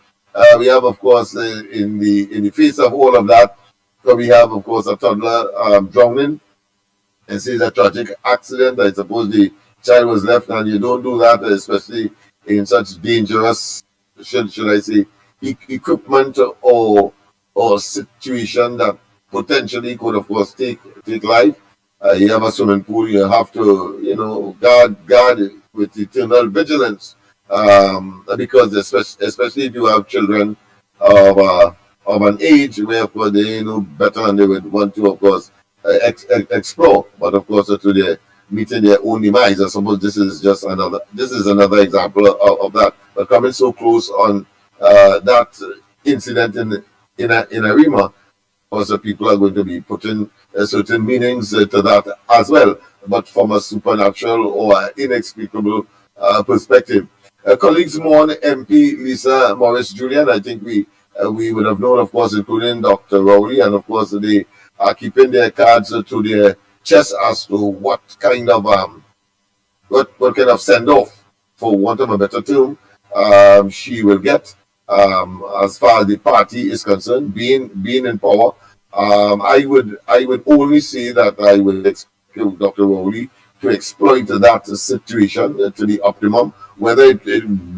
we have, of course, in the face of all of that, so we have, of course, a toddler drowning. This is a tragic accident. I suppose the child was left, and you don't do that, especially in such dangerous, should I say, equipment or situation that potentially could, of course, take life. You have a swimming pool. You have to, guard with eternal vigilance, because especially if you have children of of an age where, of course, they know better and they would want to, of course, explore. But of course, to their meeting their own demise. I suppose this is another example of that. But coming so close on that incident in Arima, also people are going to be putting certain meanings to that as well, but from a supernatural or inexplicable perspective. Colleagues mourn MP Lisa Morris Julian. I think we would have known, of course, including Dr. Rowley, and of course they are keeping their cards to their chest as to what kind of send off, for want of a better term, she will get as far as the party is concerned, being in power. I would only say that I would expect Dr. Rowley to exploit that situation to the optimum. Whether it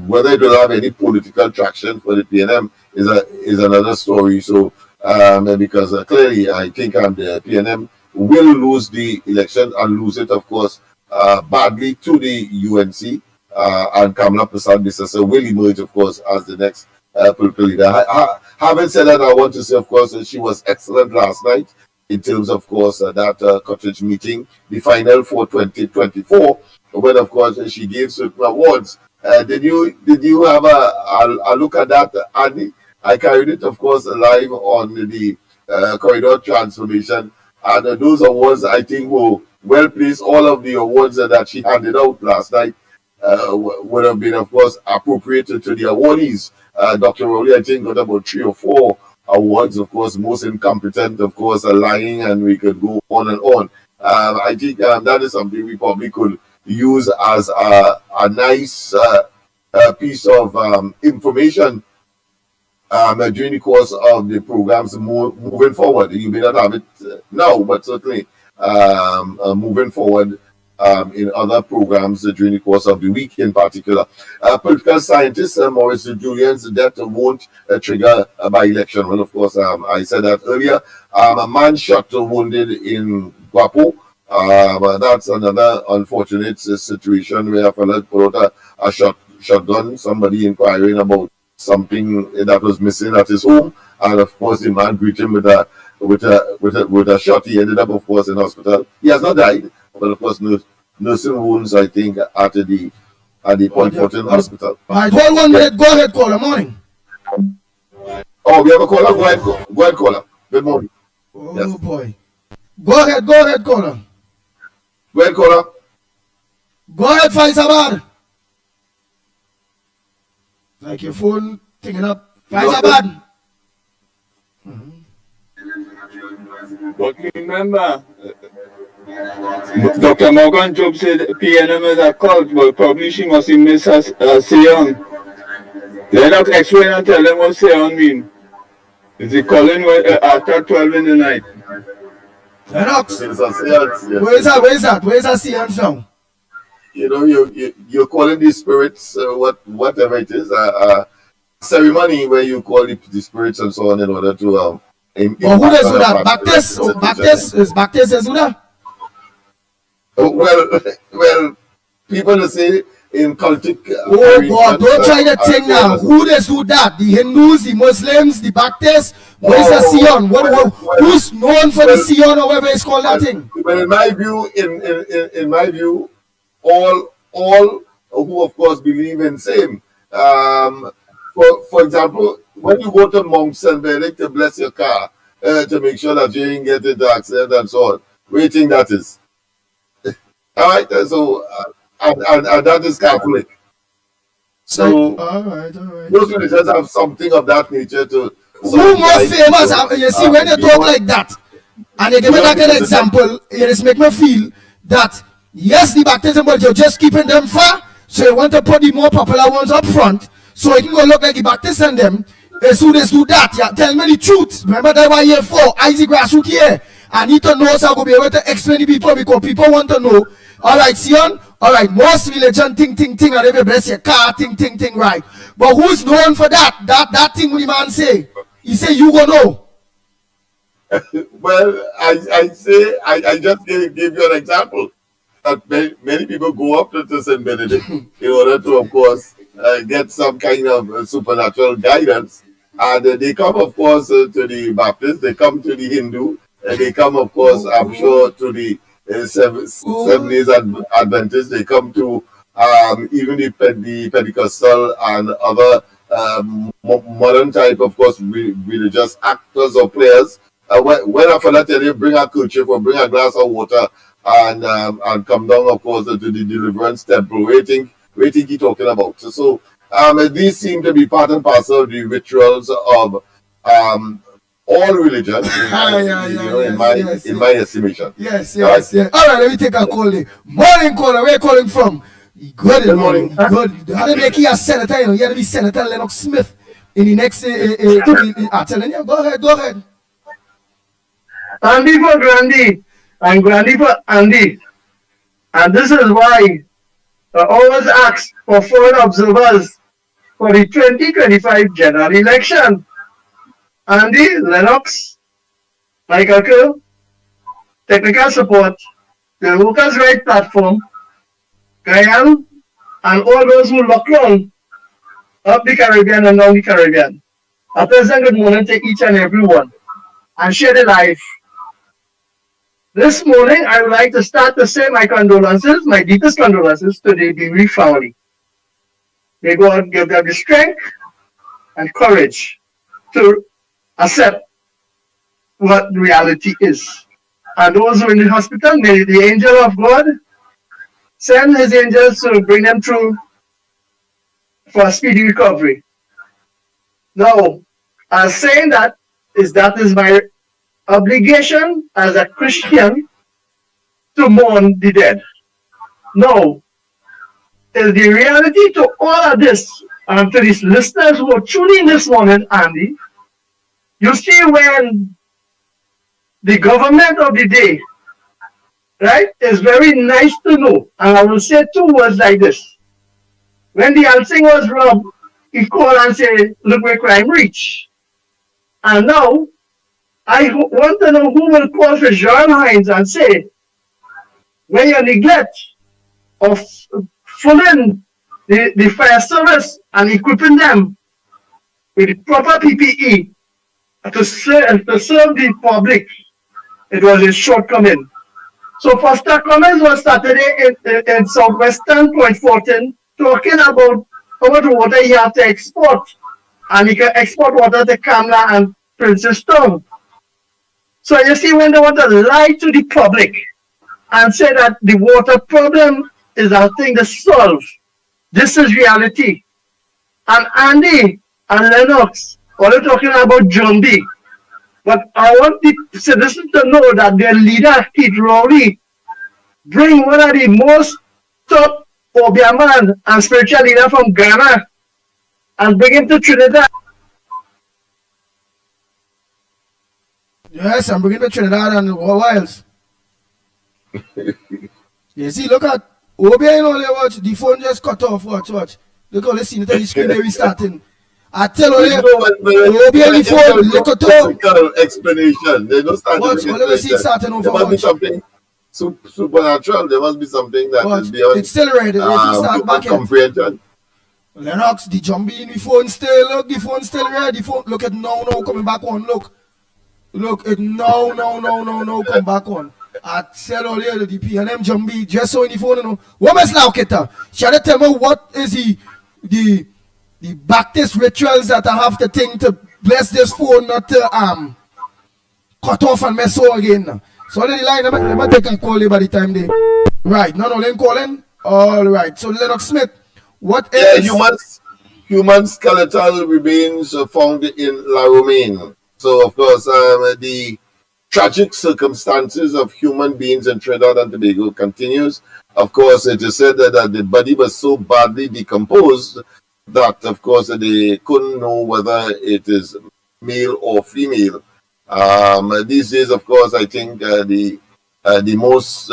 will have any political traction for the PNM is another story. So because clearly I think the PNM will lose the election and lose it, of course, badly to the UNC, and Kamala Prasad-Bissessar will emerge, of course, as the next political leader. Having said that, I want to say, of course, that she was excellent last night in terms, of course, that cottage meeting, the final for 2024, when, of course, she gave certain awards. Did you have a look at that, Andy? I carried it, of course, live on the corridor transformation. And those awards, I think, were well placed. All of the awards that she handed out last night would have been, of course, appropriated to the awardees. Dr. Rowley, I think, got about 3 or 4 awards, of course, most incompetent, of course, lying, and we could go on and on. I think that is something we probably could use as a nice piece of information during the course of the programs moving forward. You may not have it now, but certainly moving forward in other programs during the course of the week in particular. Political scientist Maurice Julian's death won't trigger a by-election. Well, of course, I said that earlier. A man shot wounded in Guapo. That's another unfortunate situation where a fellow put out a shotgun, somebody inquiring about something that was missing at his home, and of course the man greeted him with a shot. He ended up, of course, in hospital. He has not died, but of course nursing wounds, I think, at the Point Fortin Hospital. All right, hold 1 minute. Go ahead, caller. Morning. Oh, we have a caller. Go ahead, caller. Good morning. Oh yes. Boy. Go ahead, caller. Go ahead, caller. Go ahead, Faisabad. Like your phone picking up. Faisabad. But remember, Dr. Morgan Job said PNM is a cult, but probably she must have missed her Sion. Lennox explain and tell them what Sion mean. Is it calling after 12 in the night? Lennox. It's a seance, yes. Where is that? Where is that seance now? You know, you're calling the spirits, whatever it is, a ceremony where you call the spirits and so on in order to who does do that? Baptist is that? Well, people say in cultic. Oh God! Don't try the thing now. Who does do that? The Hindus, the Muslims, the Baptists. Where's the Sion? Who's known for the Sion or whatever it's called that thing? But in my view, all who of course believe in same. For example, when you go to Mount St. Benedict to bless your car to make sure that you didn't get into accident and so on, what do you think that is? All right, so and that is Catholic. So all right. those religions have something of that nature to. Who more famous? You see, when you talk like that, and you give me that kind of example, it just make me feel that yes, the baptism, but you're just keeping them far. So you want to put the more popular ones up front, so it can go look like the Baptists and them. As soon as do that, yeah, tell me the truth. Remember that why here for Isaac Grassroot here. I need to know so I will be able to explain to people because people want to know. All right, Sion. All right, most religion ting, and every bless your car ting, right. But who's known for that? That thing when the man say, he say you go know. Well, I just gave you an example. That many people go up to St. Benedict in order to, of course, get some kind of supernatural guidance. And they come, of course, to the Baptist, they come to the Hindu, and they come, of course, I'm sure, to the seven days Adventists. They come to even the Pentecostal and other modern type, of course, religious actors or players. When a fella tell you bring a kerchief or bring a glass of water and come down, of course, to the deliverance temple, what do you think he talking about? So these seem to be part and parcel of the rituals of all religions, in my estimation. Yes. All right, let me take a call. Morning caller, where you calling from? Good morning. Good. How do Mikey a senator? You have to be Senator Lennox Smith in the next. I'm telling you, go ahead. Andy for Grandy and Grandy for Andy. And this is why I always ask for foreign observers for the 2025 general election. Andy, Lennox, Michael, technical support, the Workers' Right Platform, Guyana, and all those who lock on up the Caribbean and down the Caribbean. A pleasant good morning to each and every one and share the life. This morning, I would like to start to say my condolences, my deepest condolences to the bereaved family. May God give them the strength and courage to accept what reality is. And those who are in the hospital, may the angel of God send his angels to bring them through for a speedy recovery. Now, as saying that is my obligation as a Christian to mourn the dead. Now, is the reality to all of this, and to these listeners who are tuning in this morning, Andy, you see when the government of the day, right, is very nice to know, and I will say two words like this. When the Alsing was robbed, he called and said, look where crime reached. And now, I want to know who will call for John Hines and say, when you neglect of filling the fire service and equipping them with the proper PPE to serve the public, it was a shortcoming. So first comments was Saturday in Southwestern Point 14 talking about how much water you have to export, and you can export water to Kamla and Princess Town. So you see, when they want to lie to the public and say that the water problem is a thing to solve, this is reality. And Andy and Lennox, all are talking about Jumbie. But I want the citizens to know that their leader, Keith Rowley, bring one of the most top Obia man and spiritual leader from Ghana and bring him to Trinidad. Yes, I'm bringing to Trinidad and what else? You see, look at Obia, you know, watch the phone just cut off. Watch. Look how they see it on the screen. They restarting. I tell you, Obia the phone. Look at the explanation. They don't start. Watch. Whatever see starting over. There must be something supernatural. There must be something that is beyond. It's still ready. Start back comprehension. Lennox, the Jumbie in the phone still. Look, the phone still ready. The phone. Look at now coming back on. Look, it no, come back on. I tell all you the PNM Jumbie just so in the phone, you know. What must now, Keta? Shall I tell me what is the Baptist rituals that I have to think to bless this phone not to cut off and mess up again? So let the line, let me take a call by the time they. Right, no, then calling. All right. So Lennox Smith, what is human skeletal remains found in La Romaine. So, of course, the tragic circumstances of human beings in Trinidad and Tobago continues. Of course, it is said that the body was so badly decomposed that, of course, they couldn't know whether it is male or female. These days, of course, I think the most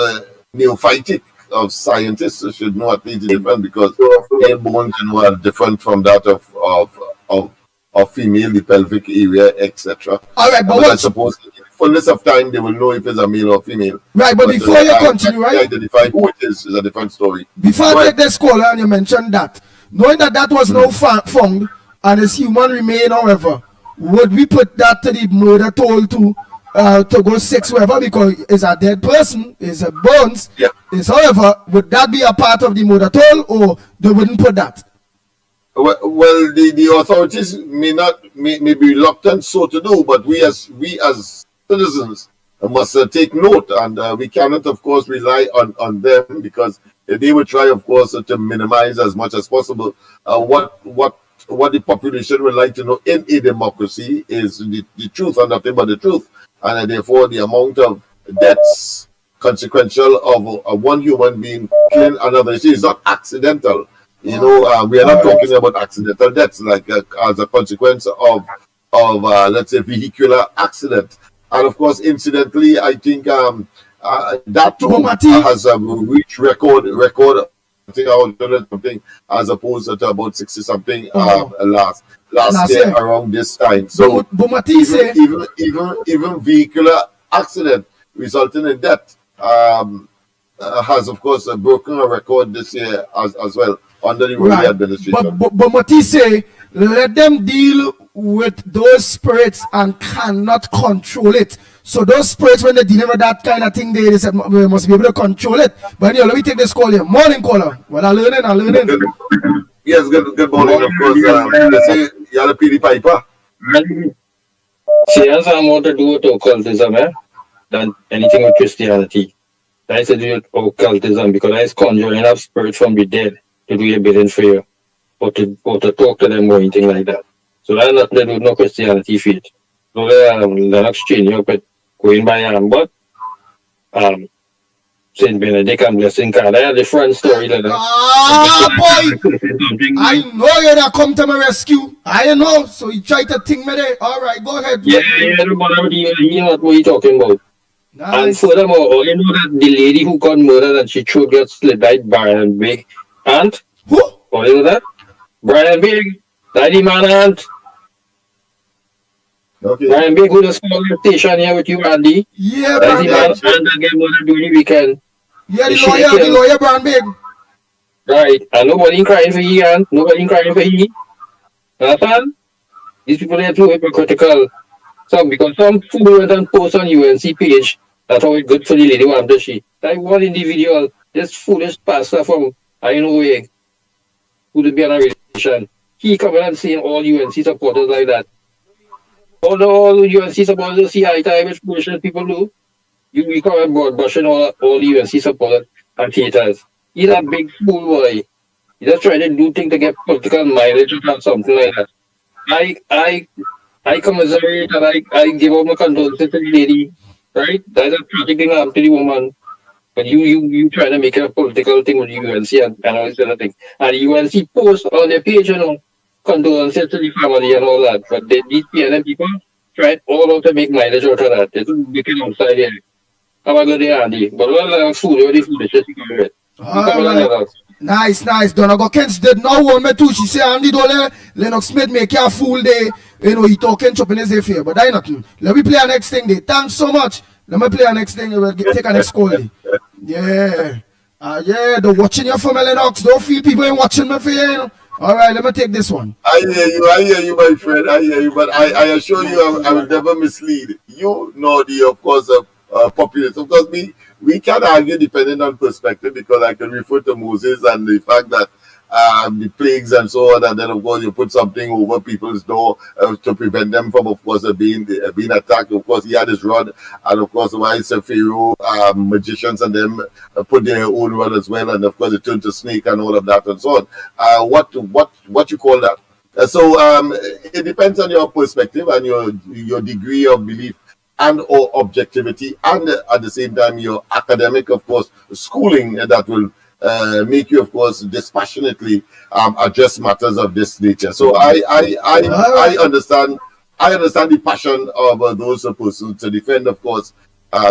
neophytic of scientists should know at least different, because their bones are different from that of female, the pelvic area, etc. All right, but I suppose in the fullness of time they will know if it's a male or female. Right, but before you continue, right? Identify who it is a different story. Before I take this caller and you mentioned that, knowing that was now found and it's human remain, however, would we put that to the murder toll to go 6 whatever, because it's a dead person, it's a bones, Yeah. is however, would that be a part of the murder toll, or they wouldn't put that? Well, the authorities may be reluctant so to do, but we as citizens must take note, and we cannot, of course, rely on them, because they will try, of course, to minimize as much as possible. What the population would like to know in a democracy is the truth and nothing but the truth, and therefore the amount of deaths consequential of one human being killing another. It's not accidental. We are not talking about accidental deaths, like as a consequence of let's say vehicular accident. And of course, incidentally, I think that too has reached record. I think I was doing something as opposed to about 60 something last year around this time. So even vehicular accident resulting in death has of course broken a record this year as well under the Road administration. But Mati say, let them deal with those spirits and cannot control it. So those spirits, when they deal with that kind of thing, they said we must be able to control it. But let me take this call here. Morning caller. Well, I'm learning. Yes, good morning, of course. Let's say you're a PD Piper. See, has more to do with occultism than anything with Christianity. I said do with occultism because I is conjuring up spirits from the dead to do a bidding for you, or to talk to them or anything like that. So that's not to do with no Christianity faith. So Lennox change up with going by but Saint Benedict and Blessing card. I had a different story than that. Boy! I know you're not come to my rescue. I know. So you try to think me there. All right, go ahead. Yeah, you know what you're talking about. Nice. And furthermore, you know that the lady who got murdered and she throat got slit by Brian Big aunt? Who? Oh, you know that? Brian Big, daddy man aunt. Okay. Brian Big, who just called the station here with you, Andy. Yeah, Daddy man Brian. aunt that get murdered during the weekend. Yeah, the lawyer, Brian Big. Right, and nobody crying for he, and nobody crying for he. Understand? These people are too hypocritical. Because some fool went and post on UNC page, that's how it's good for the lady who after she. Like one individual, this foolish pastor from I know where, who would be on a relation. He coming and saying all UNC supporters like that. All UNC supporters see eye to eye which bullshit people do. You come and broad brushing all UNC supporters and theaters. He's a big fool boy. He just trying to do things to get political mileage or something like that. I commiserate and I give up my condolences to the lady, right? That's a tragic thing happened to the woman. But you trying to make it a political thing with UNC and all this other thing. And UNC post on their page, condolences to the family and all that. But these PNM people tried all out to make mileage out of that. They don't make it outside here. Have a good day, Andy. But all food, all the food, it's just good. Nice. Donago Kent did not want me too. She said, Andy Dole, Lennox Smith make you a fool day. He talking, chopping his fair. But I nothing. Let me play our next thing day. Thanks so much. Let me play our next thing. We'll take our next call day. Yeah. They're watching you for me, Lennox. Don't feel people ain't watching me for you, All right, let me take this one. I hear you, my friend. I hear you. But I assure you, I will never mislead you, nor the, of course, populace. Of course, we can argue depending on perspective, because I can refer to Moses and the fact that the plagues and so on, and then of course you put something over people's door to prevent them from, of course, being attacked. Of course, he had his rod, and of course, why Pharaoh magicians and them put their own rod as well, and of course it turned to snake and all of that and so on. What you call that? So it depends on your perspective and your degree of belief and or objectivity, and at the same time your academic, of course, schooling that will make you, of course, dispassionately address matters of this nature. So I understand the passion of those persons to defend, of course,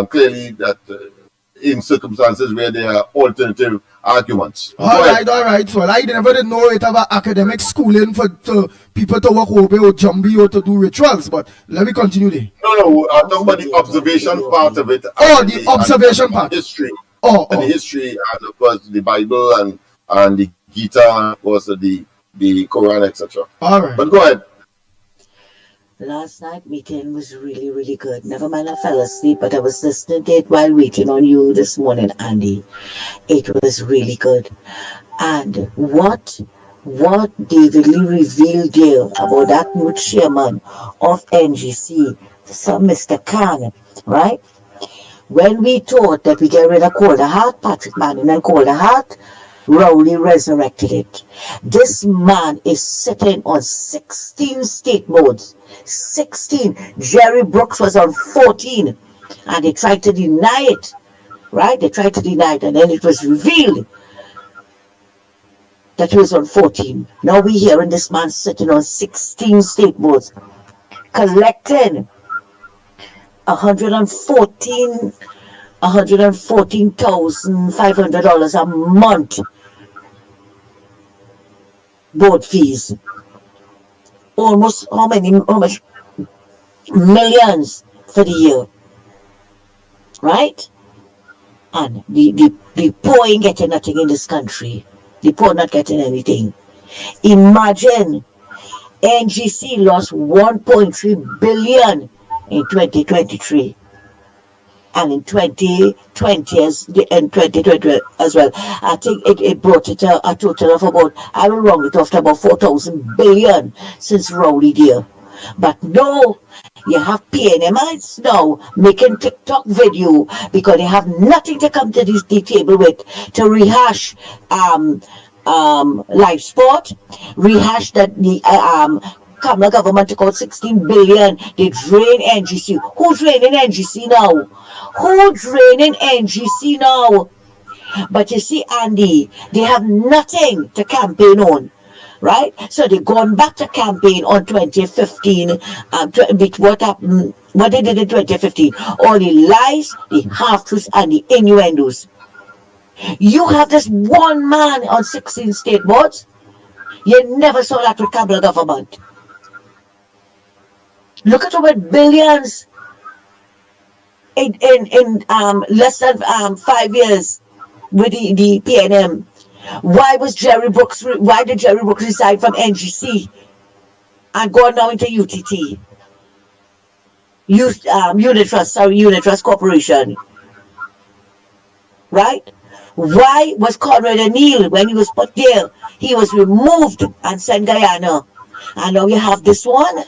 clearly that in circumstances where there are alternative arguments. All right. Well, I never did know it about academic schooling for people to walk over or jumbie or to do rituals, but let me continue there. No, I'm talking about the observation part of it. The observation part. History. The history, and of course the Bible and the Gita, and of course the Quran, etc. All right. But go ahead. Last night meeting was really, really good. Never mind, I fell asleep, but I was listening to it while waiting on you this morning, Andy. It was really good. And what David Lee revealed there about that new chairman of NGC, some Mr. Khan, right? When we thought that we get rid of Calder Hart, Patrick Manning and Calder Hart, Rowley resurrected it. This man is sitting on 16 state modes. 16. Jerry Brooks was on 14. And they tried to deny it. Right? They tried to deny it. And then it was revealed that he was on 14. Now we're hearing this man sitting on 16 state boards, collecting $114,500 a month board fees. Almost how much millions for the year, right? And the poor ain't getting nothing in this country. The poor not getting anything. Imagine NGC lost 1.3 billion in 2023. And in 2020 as well. I think it brought it a total of about, I will round it off to about 4,000 billion since Rowley there. But no, you have PNMites now making TikTok video because they have nothing to come to the table with to rehash live sport, rehash that the Kamala government took out 16 billion. They drain NGC. Who's draining NGC now? Who's draining NGC now? But you see, Andy, they have nothing to campaign on. Right? So they've gone back to campaign on 2015. What happened? What they did in 2015? All the lies, the half-truths, and the innuendos. You have this one man on 16 state boards. You never saw that with Kamala government. Look at over billions in less than 5 years with the PNM. Why did Jerry Brooks resign from NGC and go now into UTT? Unitrust Corporation. Right? Why was Conrad O'Neill, when he was put there, he was removed and sent Guyana? And now you have this one.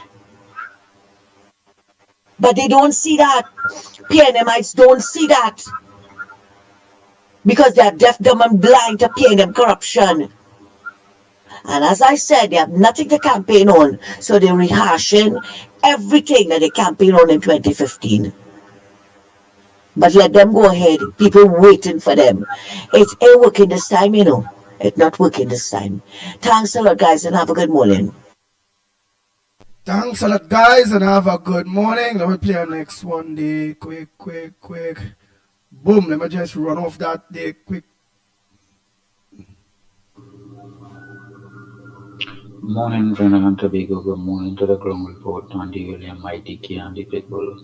But they don't see that. PNMites don't see that. Because they are deaf, dumb, and blind to PNM corruption. And as I said, they have nothing to campaign on. So they're rehashing everything that they campaigned on in 2015. But let them go ahead. People waiting for them. It ain't working this time, you know. It's not working this time. Thanks a lot, guys, and have a good morning. Thanks a lot, guys, and have a good morning. Let me play our next one day. Quick. Boom, let me just run off that day quick. Morning, Trinidad and Tobago. Good morning to the ground report. Andy Williams, Mikey, and the Pitbull.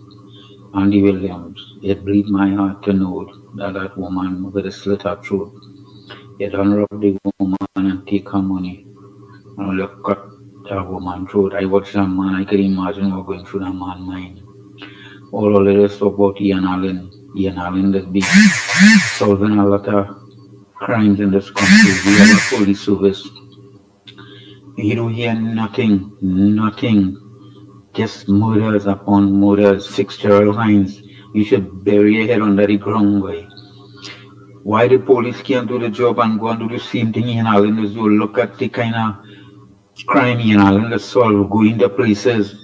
Andy Williams, it bleeds my heart to know that woman with a slit her throat. You done rob the woman and take her money. And look at that woman's throat. I watched that man, I can imagine what going through that man's mind. All of this talk about Ian Allen. Ian Allen has been solving a lot of crimes in this country. We have a police service. You don't hear nothing. Just murders upon murders, fixtural lines. You should bury your head under the ground, boy. Why the police can't do the job and go and do the same thing Ian Allen does? You look at the kind of crime Ian Allen does solve, go into places,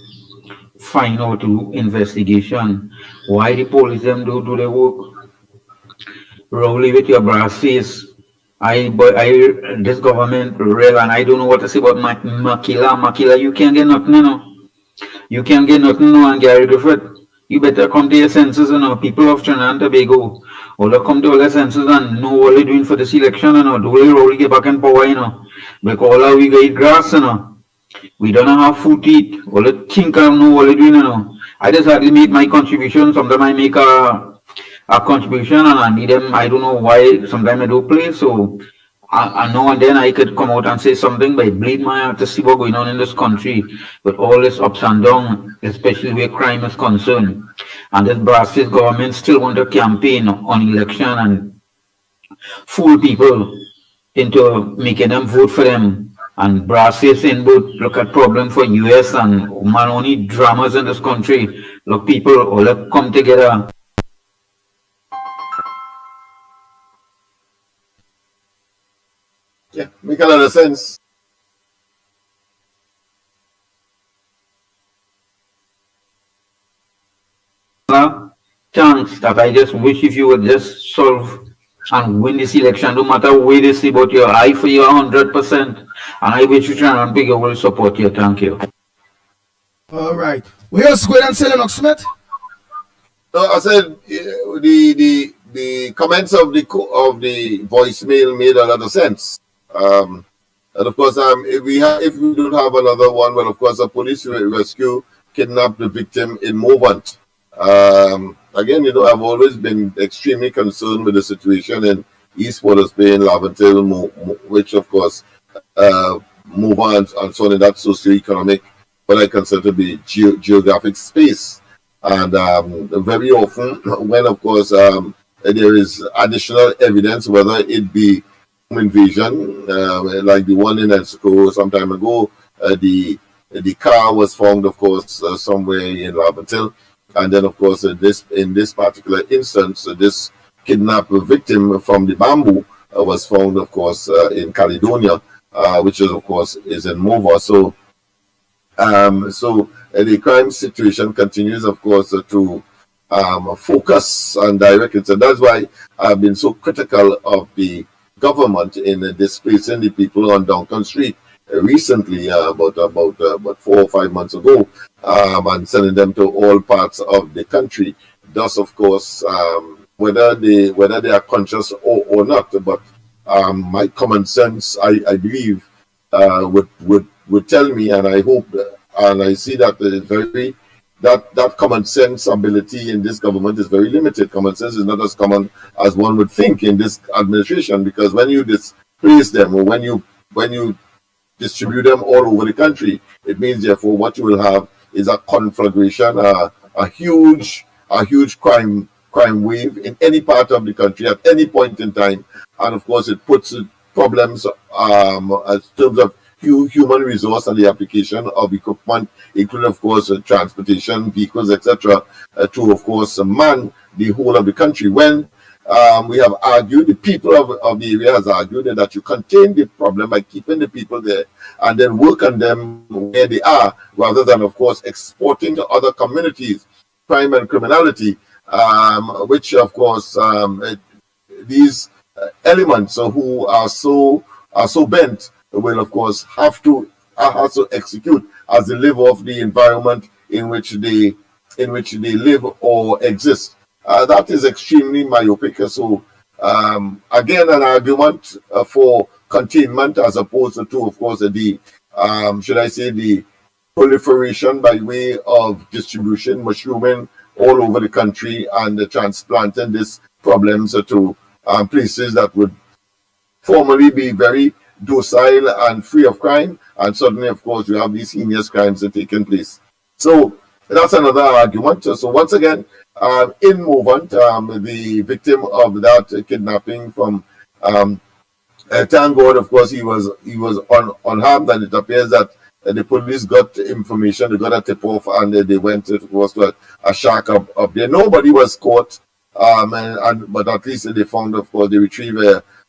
find out, do investigation. Why the police them do the work? Rowley with your brass face. This government real, and I don't know what to say about Makila. You can't get nothing, you know. You can't get nothing now and get rid of it. You better come to your senses, you know. People of Trinidad and Tobago, all come to all their senses and know what they're doing for this election, you know. Do they really get back in power, you know? Because all we get grass, you know. We don't have food to eat. All the think I know what they're doing, you know. I just hardly make my contribution. Sometimes I make a contribution and I need them. I don't know why. Sometimes I don't play. So I now and then I could come out and say something, but it bleed my heart to see what's going on in this country with all this ups and downs, especially where crime is concerned. And this Brazil government still want to campaign on election and fool people into making them vote for them. And Brazil saying, but look at problem for US and man only dramas in this country. Look, people all come together. Yeah, make a lot of sense. Chance that I just wish if you would just solve and win this election, no matter where they say about your eye for you 100%. And I wish you try and bigger will support you. Thank you. All right. We also go ahead and say Lennox Smith. No, I said the comments of the voicemail made a lot of sense. And of course, if we don't have another one, well, of course, a police rescue kidnapped the victim in Movant. Again, I've always been extremely concerned with the situation in East Waters Bay in Laventille, which, of course, Movant and so on in that socioeconomic, what I consider to be geographic space. And very often, when, of course, there is additional evidence, whether it be home invasion, like the one in Mexico some time ago, the car was found, of course, somewhere in Laventille. And then, of course, in this particular instance, this kidnapped victim from the bamboo was found, of course, in Caledonia, which is, of course, is in Mova. So the crime situation continues, of course, to focus and direct it. So that's why I've been so critical of the government in displacing the people on Duncan Street recently, about 4 or 5 months ago, and sending them to all parts of the country. Thus, of course, whether they are conscious or not, but my common sense, I believe, would tell me, and I hope, and I see that that common sense ability in this government is very limited. Common sense is not as common as one would think in this administration, because when you displace them, or when you distribute them all over the country, it means therefore what you will have is a conflagration, a huge crime wave in any part of the country at any point in time. And of course it puts problems in terms of human resource and the application of equipment, including, of course, transportation, vehicles, etc., to, of course, man the whole of the country. When we have argued, the people of the area has argued that you contain the problem by keeping the people there and then work on them where they are, rather than, of course, exporting to other communities crime and criminality, which, of course, these elements who are so bent will, of course, have to also execute as they live off the environment in which they live or exist. That is extremely myopic. So again, an argument for containment as opposed to, of course, the should I say, the proliferation by way of distribution, mushrooming all over the country, and transplanting these problems to places that would formerly be very docile and free of crime, and suddenly, of course, you have these heinous crimes taking place. So that's another argument. So once again, in Movant, the victim of that kidnapping from thank God, of course, he was unharmed, and it appears that the police got information, they got a tip off, and they went to a shack up there. Nobody was caught, but at least they found, of course, they retrieved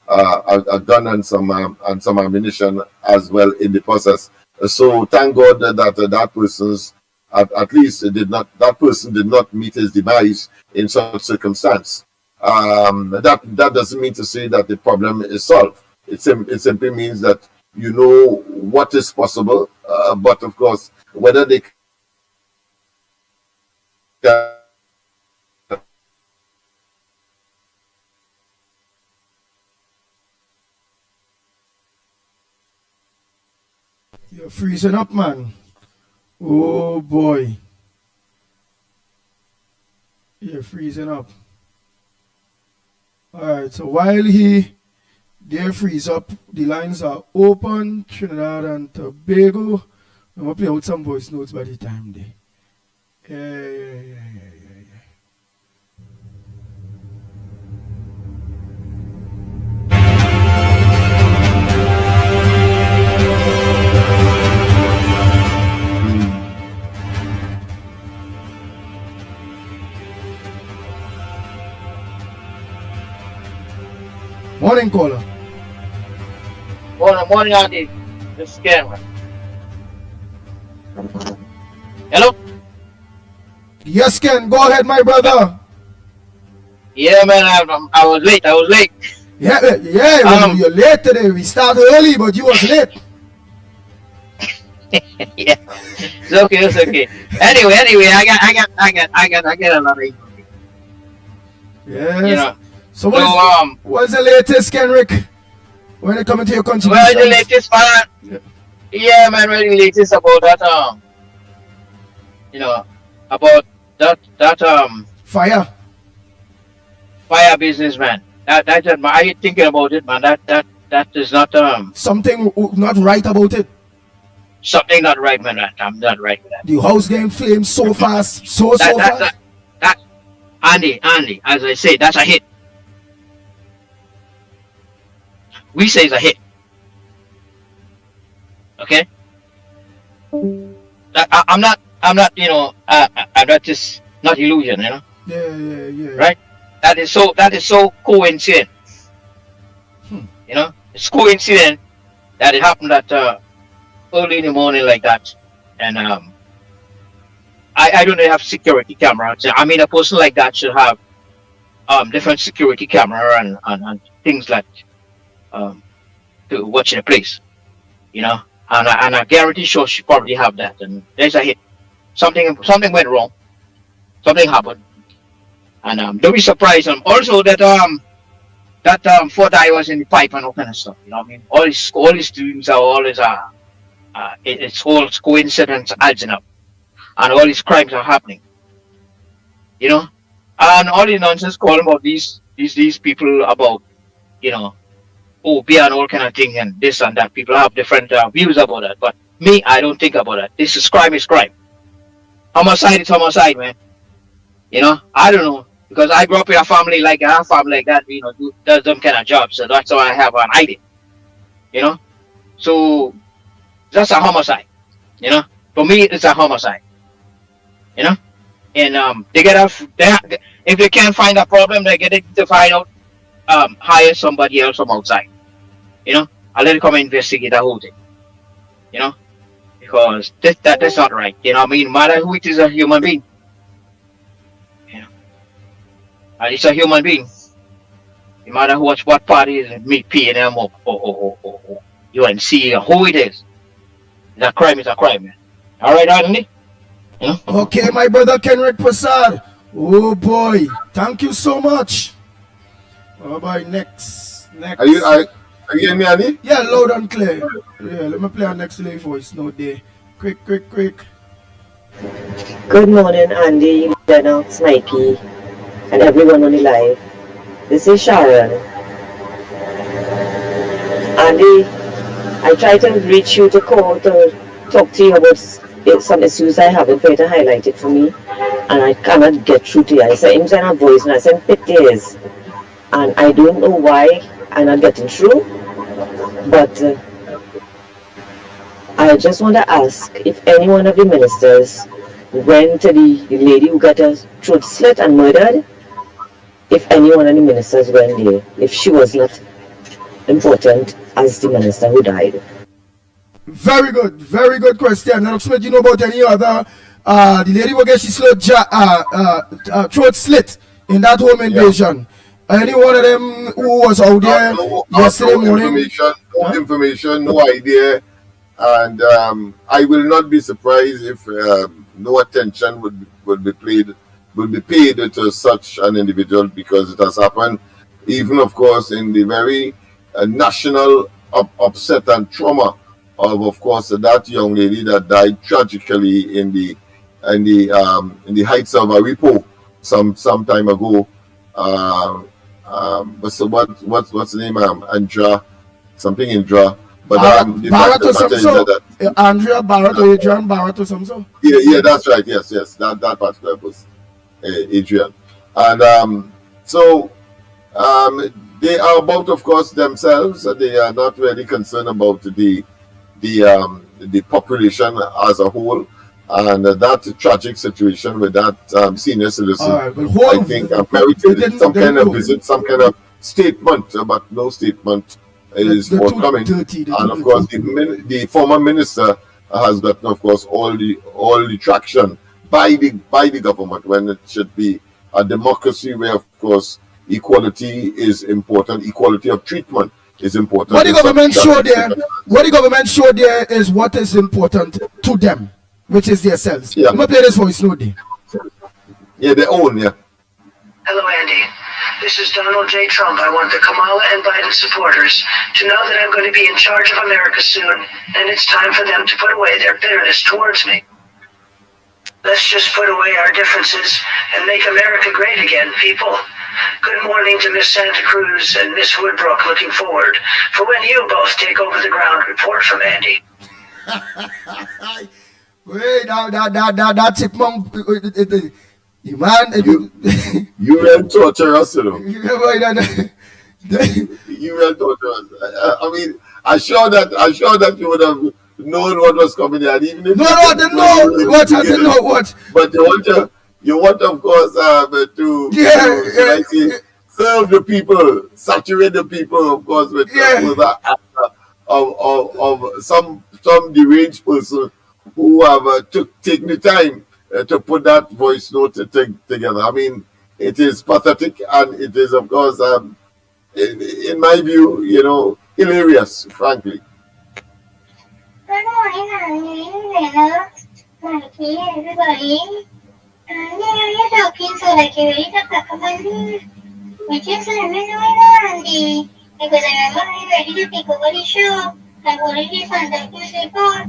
a gun and some ammunition as well in the process. So thank God that person's at least that person did not meet his demise in such circumstance. That doesn't mean to say that the problem is solved. It simply means that you know what is possible, but of course whether they can. You're freezing up, man. Oh boy. You're freezing up. Alright, so while he They freeze up. The lines are open. Trinidad and Tobago. I'm gonna play out some voice notes by the time they. Yeah. Morning, caller. Morning, Andy. This is Cameron. Hello? Yes, Ken. Go ahead, my brother. Yeah, man, I was late. Yeah. You're late today. We started early, but you was late. Yeah. It's okay. Anyway, I got a lot of information. Yes. You know. So what's the latest, Kenrick? When it comes to your contribution? Well, the latest, man. Yeah, man. Well, the latest about that. About that fire business, man. That I ain't thinking about it, man. That is not something not right about it. Something not right, man. I'm not right with that. The house getting flamed so fast, so fast. That Andy, as I say, that's a hit. We say it's a hit. Okay? I'm not, I'm not just not illusion, you know? Yeah. Right? That is so coincident. You know? It's coincident that it happened at early in the morning like that. And I don't have security cameras. I mean, a person like that should have different security camera and things like to watch the place, you know, and I guarantee sure she probably have that. And there's a hit. Something went wrong. Something happened, and don't be surprised. Also that Fort I was in the pipe and all kind of stuff. You know what I mean? All these dreams are always it's all coincidence adding up, and all these crimes are happening. You know, and all the nonsense calling about these people about, you know, OP and all kind of thing and this and that. People have different views about that, but me, I don't think about that. This is crime. Homicide is homicide, man. You know, I don't know, because I grew up in a family like that. You know, does them kind of jobs, so that's why I have an idea. You know, so that's a homicide. You know, for me, it's a homicide. You know, and if they can't find a problem, they get it to find out. Hire somebody else from outside. You know, I'll let it come and investigate the whole thing. You know, because that's not right. You know what I mean? No matter who it is, a human being. You know, and it's a human being. No matter what party is, me, PNM or UNC or who it is. A crime is a crime, man. All right, Andy? You know? Okay, my brother Kenrick Prasad. Oh boy, thank you so much. All right, next. Are you hearing me, Andy? Yeah, loud and clear. Yeah, let me play our next delay voice. No day. Quick. Good morning, Andy, Lennox, Mikey, and everyone on the live. This is Sharon. Andy, I tried to reach you to call to talk to you about some issues I have and for you to highlight it for me, and I cannot get through to you. I sent him a voice and I sent pictures, and I don't know why I'm not getting through, but I just want to ask if any one of the ministers went to the lady who got her throat slit and murdered, if any one of the ministers went there, if she was not important as the minister who died. Very good question. Now, Smith, you know about any other, the lady who get she throat slit in that home invasion? Any one of them who was out there yesterday morning? No information, no idea. And I will not be surprised if no attention would be paid to such an individual, because it has happened, even of course in the very national upset and trauma of course that young lady that died tragically in the heights of Aripo some time ago. But so what's the name? Andra, something Indra. But the Barrett fact or of the matter is something. that Andrea Barrett or Adrian Barrett or something. yeah, that's right. Yes, that particular was Adrian, and so they are about, of course, themselves. They are not really concerned about the population as a whole, and that tragic situation with that senior citizen. All right, but I think merited some kind of visit, some kind of statement, but no statement is forthcoming. And of course, the former minister has gotten, of course, all the traction by the government, when it should be a democracy where, of course, equality is important, equality of treatment is important. What the government showed there is what is important to them, which is themselves. Yeah. I'm gonna play this voice note there. Yeah, their own, yeah. Hello, Andy. This is Donald J. Trump. I want the Kamala and Biden supporters to know that I'm going to be in charge of America soon, and it's time for them to put away their bitterness towards me. Let's just put away our differences and make America great again, people. Good morning to Miss Santa Cruz and Miss Woodbrook. Looking forward for when you both take over the ground report from Andy. Wait, that chipmunk, man, You will torture us, you know. you You will torture us. I mean, I'm sure that you would have known what was coming, and even if I didn't know what. But you want, of course, to should I say, serve the people, saturate the people, of course, with that of some deranged person who have taken the time to put that voice note together. I mean, it is pathetic, and it is, of course, in my view, hilarious, frankly. Good morning, Lennox, Mikey, everybody. You're talking so like you're ready to talk about me. But just let me know, Andy, because I'm ready to take over the show. I've already sent out this report.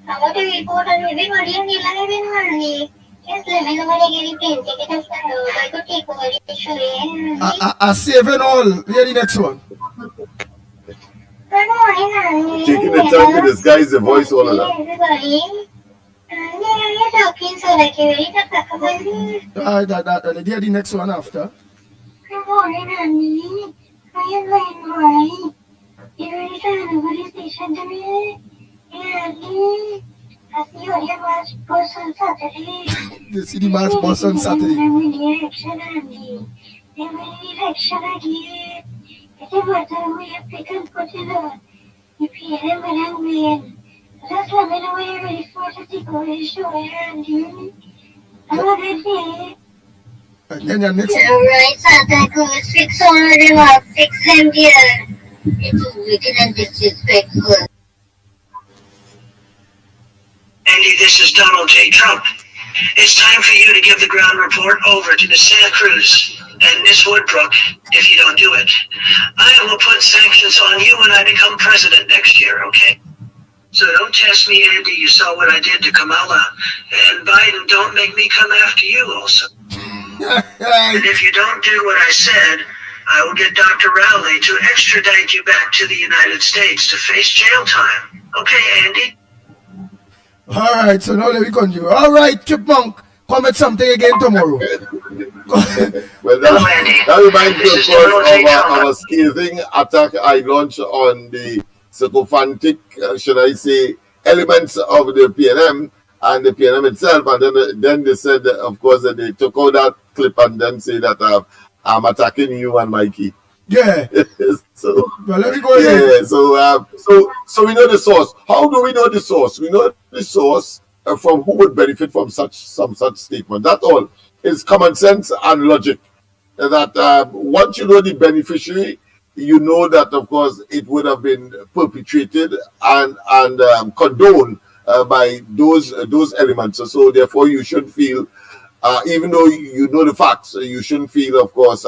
I want to report on everybody in the live in Andy. Just let me know when I get a plane ticket and fly over. I could take over the show, Andy. I save it all. Hear the next one. Good morning, Andy. Taking the time to disguise the voice all of that. Everybody. You're talking so like you're ready to talk about me. Hear the next one after. Good morning, Andy. How you doing, boy? You ready to hand over the station to me? Yeah, Andy. I see you on your match bus on Saturday. The city match bus on Saturday. I'm in the election, Andy. I'm in the election again. It doesn't matter who you pick and put it on. You pay them when I'm win. Just let me know when you're ready for to take over the show, Andy. Have a good day. And then your next Alright, Santa Cruz, fix all of them up. Fix them, dear. It's wicked and disrespectful. Andy, this is Donald J. Trump. It's time for you to give the ground report over to Miss Santa Cruz and Miss Woodbrook if you don't do it. I will put sanctions on you when I become president next year, okay? So don't test me, Andy. You saw what I did to Kamala. And Biden, don't make me come after you also. And if you don't do what I said, I will get Dr. Rowley to extradite you back to the United States to face jail time. Okay, Andy? All right, so now let me continue. All right, Chipmunk, come with something again tomorrow. Well, that reminds me, of course, of a scathing attack I launched on the sycophantic, should I say, elements of the PNM and the PNM itself. And then they said, of course, that they took out that clip and then say that I'm attacking you and Mikey. Yeah. So, well, let me go yeah, so we know the source. How do we know the source? We know the source from who would benefit from some such statement. That all is common sense and logic. That once you know the beneficiary, you know that, of course, it would have been perpetrated and condoned by those elements. So therefore, you should feel, even though you know the facts, you shouldn't feel, of course,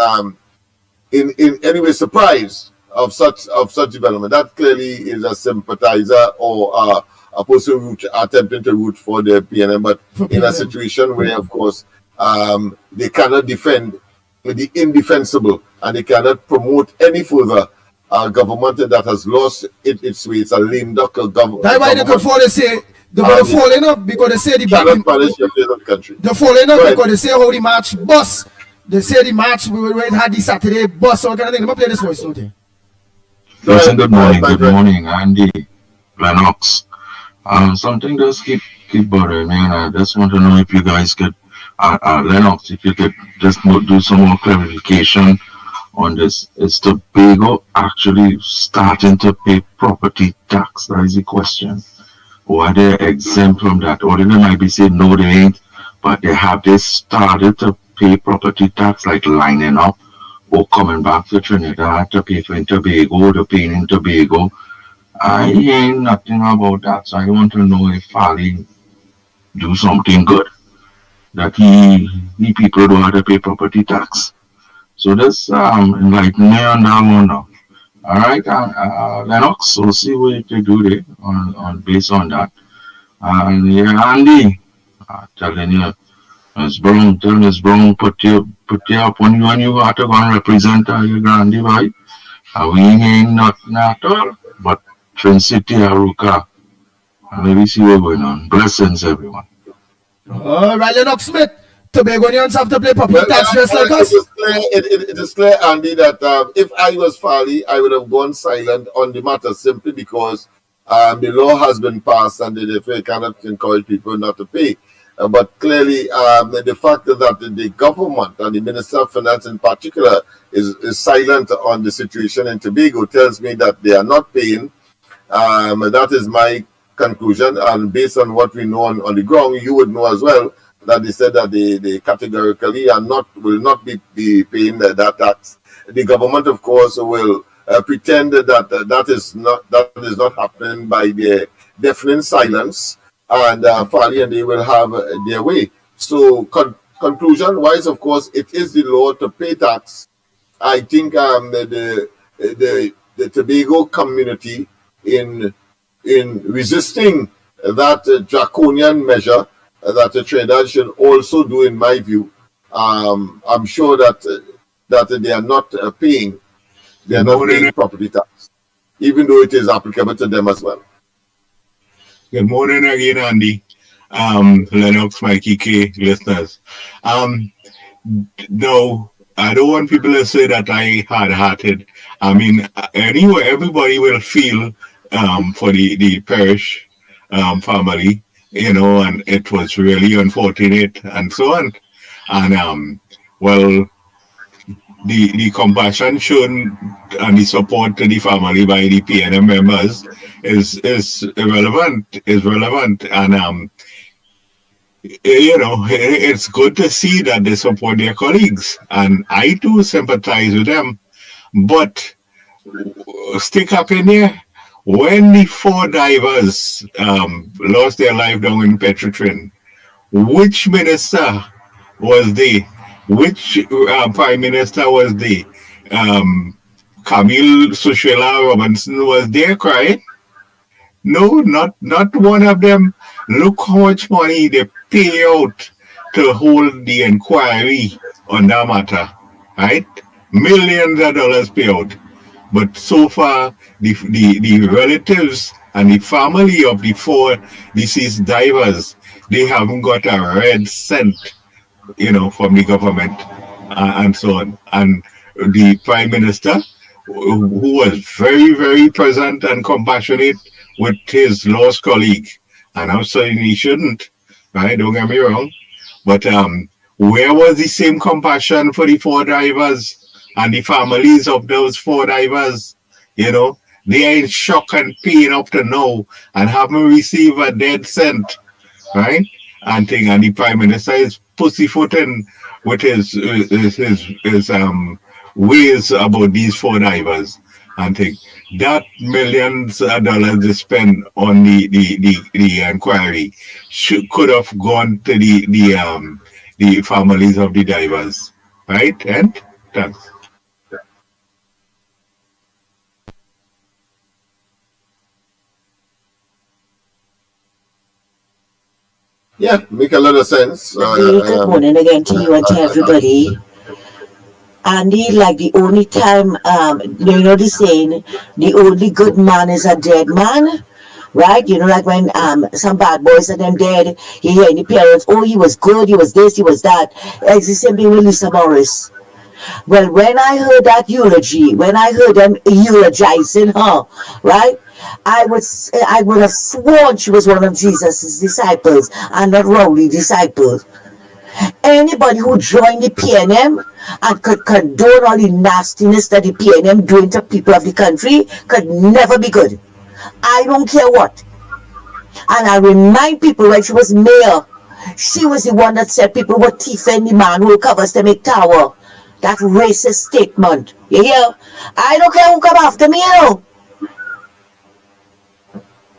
in any way surprised of such development. That clearly is a sympathizer or a person attempting to root for the PNM, but in a situation where, of course, they cannot defend the indefensible, and they cannot promote any further government that has lost its way. It's a lame duck government. That's why they could fall, they say, they're going to fall in up because they say the cannot manage the affairs of the country. They're falling up because they say how the match bus. They say the match we had the Saturday bus, all kind of thing. Let me play this voice, don't they? Listen, good morning, Andy, Lennox. Something does keep bothering me, and I just want to know if you guys could, Lennox, if you could just do some more clarification on this. Is Tobago actually starting to pay property tax? That is the question. Or are they exempt from that? Or they might be saying no, they ain't, but they started to pay property tax, like lining up or coming back to Trinidad to pay for in Tobago, to pay in Tobago. I ain't nothing about that, so I want to know if Fali do something good, that he people don't have to pay property tax. So that's enlighten me on that one now. All right, Lennox, we'll see what you do there on based on that. And yeah, Andy, telling you, Miss Brown, tell Miss Brown, put you up when you have to go and represent your grandy, right? We ain't nothing at all, but Twin City, Aruka. And maybe see what's going on. Blessings, everyone. All right, Lennox Smith. Tobagonians have to play property tax just like us. It is clear, Andy, that if I was Farley, I would have gone silent on the matter simply because the law has been passed and they cannot encourage people not to pay. But clearly, the fact that the government and the Minister of Finance in particular is silent on the situation in Tobago tells me that they are not paying. That is my conclusion. And based on what we know on the ground, you would know as well that they said that they categorically will not be paying that tax. The government, of course, will pretend that is not happening by their deafening silence, and Farley and they will have their way. So conclusion-wise, of course, it is the law to pay tax. I think the Tobago community in resisting that draconian measure that the Trinidad should also do, in my view. I'm sure that they are not paying. They are not paying property tax, even though it is applicable to them as well. Good morning again, Andy. Lennox, Mikey, K, listeners. No, I don't want people to say that I hard-hearted. I mean, anyway, everybody will feel for the parish family, you know, and it was really unfortunate and so on. And well, the compassion shown and the support to the family by the PNM members is relevant, and you know, it's good to see that they support their colleagues, and I too sympathize with them. But stick up in here. When the 4 divers lost their life down in Petrotrin, which minister was they? Which prime minister was they? Camille Sushila Robinson was there crying? No, not one of them. Look how much money they pay out to hold the inquiry on that matter, right? Millions of dollars pay out. But so far, the relatives and the family of the 4 deceased divers, they haven't got a red cent, you know, from the government and so on. And the Prime Minister, who was very, very present and compassionate with his lost colleague, and I'm saying he shouldn't, right? Don't get me wrong. But where was the same compassion for the 4 divers? And the families of those 4 divers, you know, they are in shock and pain up to now and haven't received a dead cent, right? And the Prime Minister is pussyfooting with his ways about these 4 divers. And that millions of dollars they spend on the inquiry could have gone to the families of the divers, right? And thanks. Yeah, make a lot of sense. Good morning again to you and to everybody. Andy, like the only time, you know the saying, the only good man is a dead man, right? You know, like when some bad boys and them dead, you hear the parents, oh, he was good, he was this, he was that. It's the same thing with Lisa Morris. Well, when I heard that eulogy, when I heard them eulogizing her, right? I would have sworn she was one of Jesus' disciples and not Rowley disciples. Anybody who joined the PNM and could condone all the nastiness that the PNM doing to people of the country could never be good. I don't care what. And I remind people when she was mayor, she was the one that said people were thieving the man who covers the make tower. That racist statement. You hear? I don't care who come after me, you know.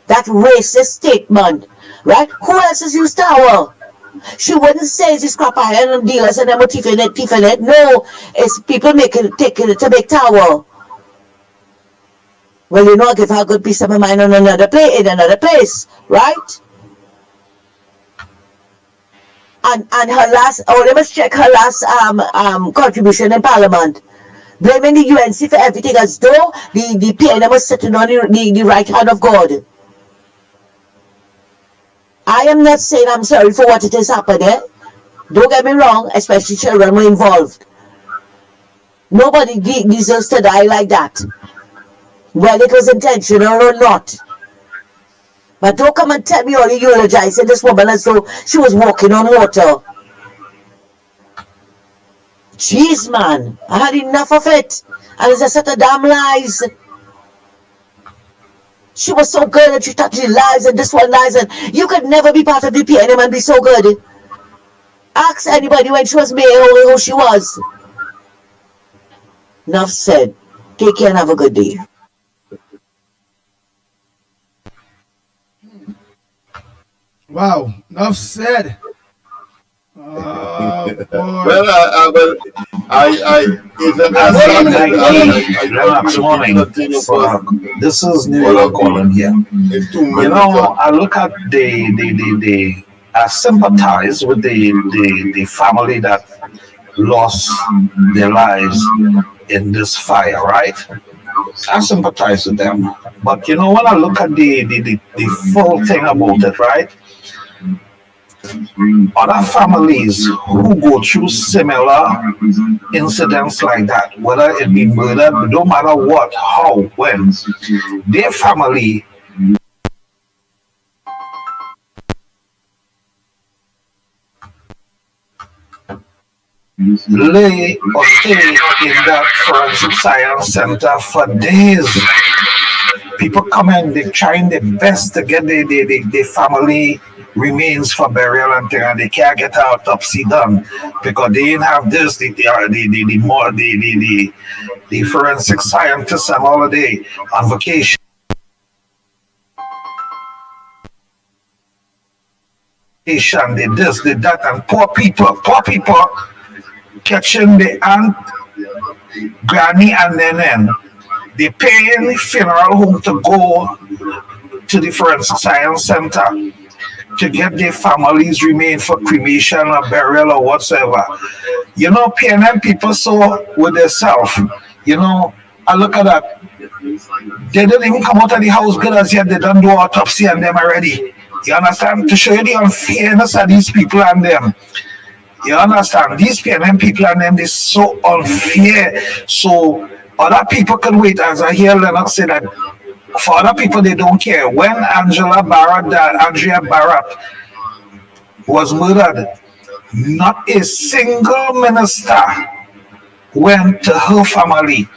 That racist statement. Right? Who else is used tower? She wouldn't say it's scrap iron and dealers and them were thieving it. No, it's people taking it to make tower. Well, you know, I give her a good piece of my mind on another place, right? And her last, let us check her last contribution in Parliament. Blaming the UNC for everything as though the PNM was sitting on the right hand of God. I am not saying I'm sorry for what it is happening. Don't get me wrong, especially children were involved. Nobody deserves to die like that, whether it was intentional or not. But don't come and tell me all you eulogizing this woman as though she was walking on water. Jeez, man, I had enough of it. And it's a set of damn lies. She was so good and she touched the lives and this one lies, and you could never be part of the PNM and be so good. Ask anybody when she was mayor who she was. Enough said. Take care and have a good day. Wow, enough said. Oh, boy. Well, Lennox morning. This is New York calling here. You know, I look at I sympathize with the family that lost their lives in this fire, right? I sympathize with them. But you know, when I look at the full thing about it, right? Other families who go through similar incidents like that, whether it be murder, no matter what, how, when, their family lay or stay in that forensic science center for days. People come in, they trying their best to get the family remains for burial and thing, and they can't get an autopsy done because they didn't have this, the forensic scientists and all of day on vacation. They this, they that, and poor people catching the aunt, granny, and then they paying funeral home to go to the forensic science center to get their families remain for cremation or burial or whatsoever. You know, PNM people so with themselves. You know, I look at that. They didn't even come out of the house good as yet. They done do autopsy on them already. You understand? To show you the unfairness of these people and them. You understand? These PNM people and them, they're so unfair. So other people can wait, as I hear Lennox say that. For other people, they don't care. When Andrea Barrett was murdered, not a single minister went to her family.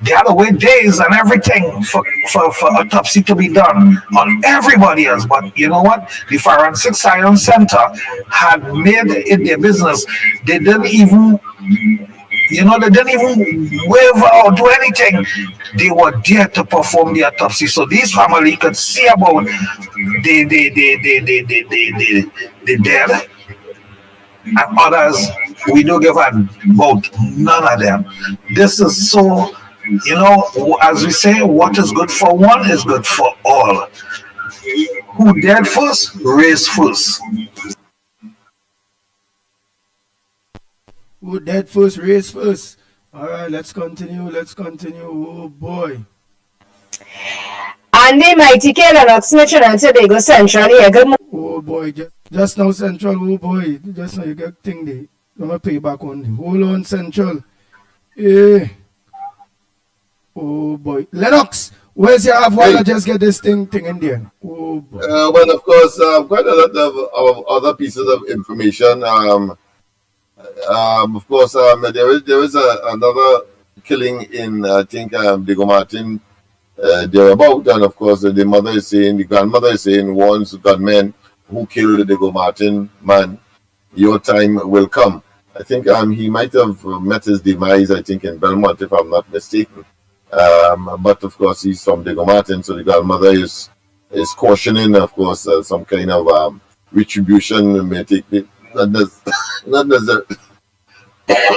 They had to wait days and everything for autopsy to be done on everybody else. But you know what? The Forensic Science Center had made it their business. They didn't even waiver or do anything. They were there to perform the autopsy, so these family could see about the dead, and others we don't give a vote. None of them. This is so, you know, as we say, what is good for one is good for all. Who dead first, raise first. Who dead first, raise first. All right, let's continue. Let's continue. Oh boy. Andy, Mighty K, Lennox, Mitchell, and Tobago Central here. Good morning. Oh boy. Just now, Central. Oh boy. Just now, you get thing there. I'm going to pay back on you. Hold on, Central. Eh. Oh boy. Lennox, where's your half while I just get this thing in there? Oh boy. Well, of course, quite a lot of other pieces of information. Of course, there is another killing in, I think, Diego Martin thereabout, and of course, the grandmother is saying, once gunmen who killed the Diego Martin man, your time will come. I think he might have met his demise, I think, in Belmont, if I'm not mistaken. But of course, he's from Diego Martin, so the grandmother is cautioning, of course, some kind of retribution may take place. Not necessarily,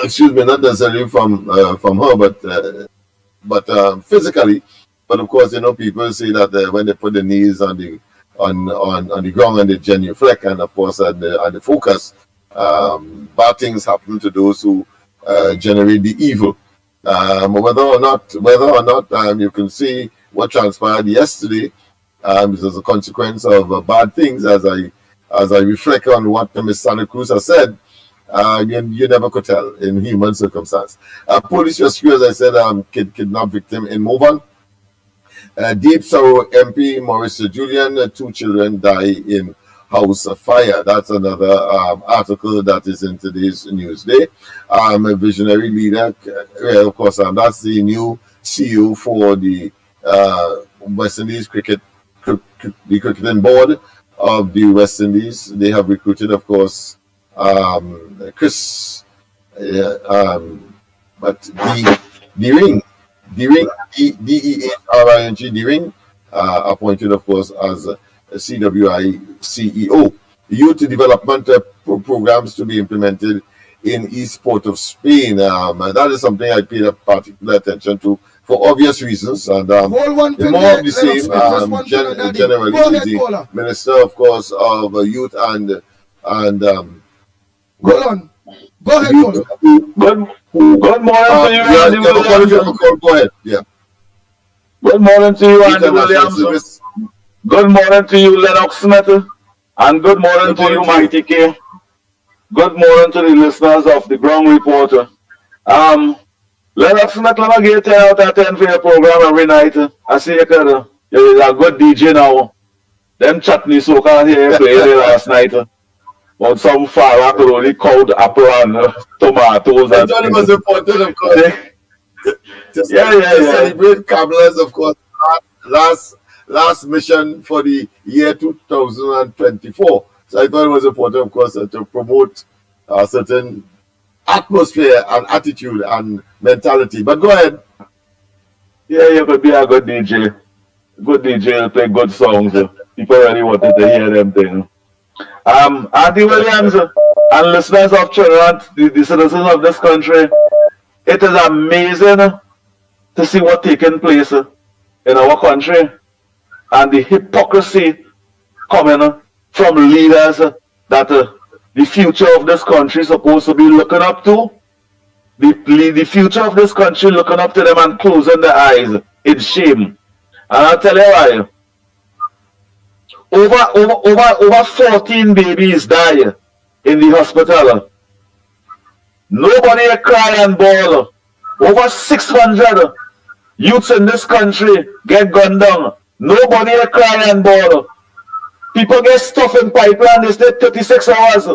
excuse me, not necessarily from her, but physically. But of course, people say that when they put the knees on the ground and they genuflect, and of course, on the focus, bad things happen to those who generate the evil. Whether or not you can see what transpired yesterday is as a consequence of bad things. As I reflect on what Ms. Santa Cruz has said, you never could tell in human circumstance. Police rescue, as I said, kidnapped victim in Movan. Deep Sorrow MP Maurice Julian, 2 children die in house fire. That's another article that is in today's Newsday. A visionary leader, of course, that's the new CEO for the West Indies the cricketing board of the West Indies. They have recruited, of course, Chris, but D-Ring, D-E-A-R-I-N-G, D-Ring, appointed, of course, as a CWI CEO. Youth development programs to be implemented in East Port of Spain. That is something I paid particular attention to for obvious reasons. And more of the same, generally, the Minister, of course, of Youth and Go on. Go ahead, Good morning to you, Andy Williams. Go ahead. Yeah. Good morning to you, Andy Williams. Good morning to you, Lennox Smith. And good morning to you, Mighty K. Good morning to the listeners of the Ground Reporter. Lennox Smith, let me get 10 out of 10 for your program every night. I see you're a good DJ now. Them chutney soca here you played last night. But some farah could only called apple and tomatoes. I thought it was important, of course. to celebrate Kabbalah's, of course, last mission for the year 2024. So I thought it was important, of course, to promote a certain atmosphere and attitude and mentality. But go ahead. Yeah, you could be a good DJ. Good DJ, play good songs. People really wanted to hear them things. Andy Williams and listeners of Trinidad, the citizens of this country, it is amazing to see what's taking place in our country and the hypocrisy coming from leaders that the future of this country is supposed to be looking up to. The future of this country looking up to them and closing their eyes in shame. And I'll tell you why. Over 14 babies die in the hospital. Nobody cry and bawl. Over 600 youths in this country get gunned down. Nobody cry and bawl. People get stuff in pipeline, they stay 36 hours.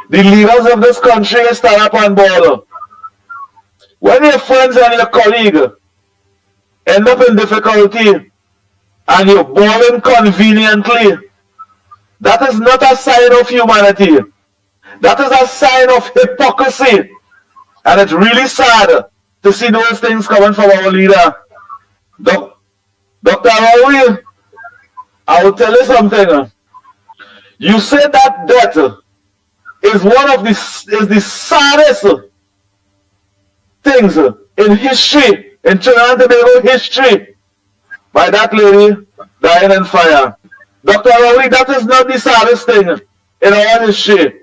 The leaders of this country stand up and bawl. When your friends and your colleague end up in difficulty and you're bawling conveniently, that is not a sign of humanity. That is a sign of hypocrisy. And it's really sad to see those things coming from our leader. Dr. Raoul, I will tell you something. You said that death is one of the saddest things in history, in Trinidad and Tobago history, by that lady dying in fire. Dr. Raoul, that is not the saddest thing in our history.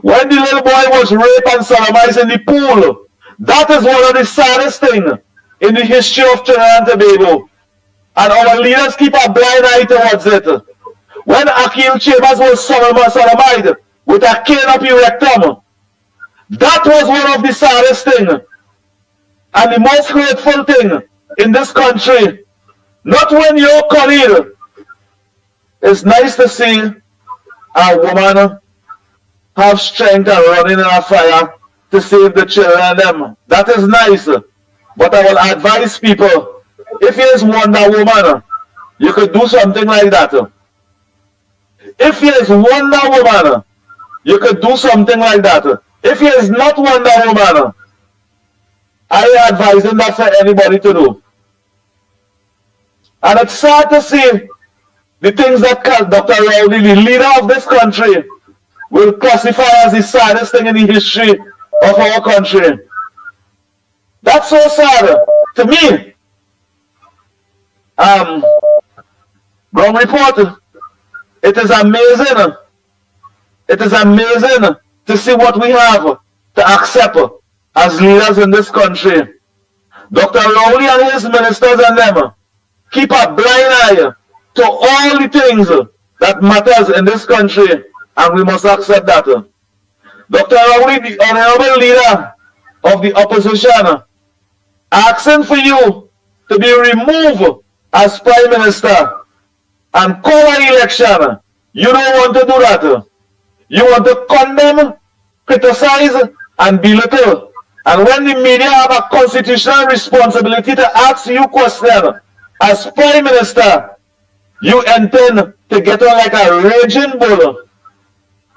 When the little boy was raped and sodomized in the pool, That is one of the saddest things in the history of Trinidad and Tobago. And our leaders keep a blind eye towards it. When Akil Chambers was sodomized with a cane up your rectum, that was one of the saddest things and the most hurtful thing in this country. Not when you're colleague. It's nice to see a woman have strength and running in a fire to save the children and them. That is nice. But I will advise people, if you is Wonder Woman, you could do something like that. If you is Wonder Woman, you could do something like that. If you is not Wonder Woman, I advise that for anybody to do. And it's sad to see the things that Dr. Rowley, the leader of this country, will classify as the saddest thing in the history of our country. That's so sad. To me, Brown Report, it is amazing. It is amazing to see what we have to accept as leaders in this country. Dr. Rowley and his ministers and them keep a blind eye to all the things that matters in this country, and we must accept that. Dr. Rowley, the honorable leader of the opposition, asking for you to be removed as Prime Minister and call an election. You don't want to do that. You want to condemn, criticize, and belittle. And when the media have a constitutional responsibility to ask you questions as Prime Minister, you intend to get on like a raging bull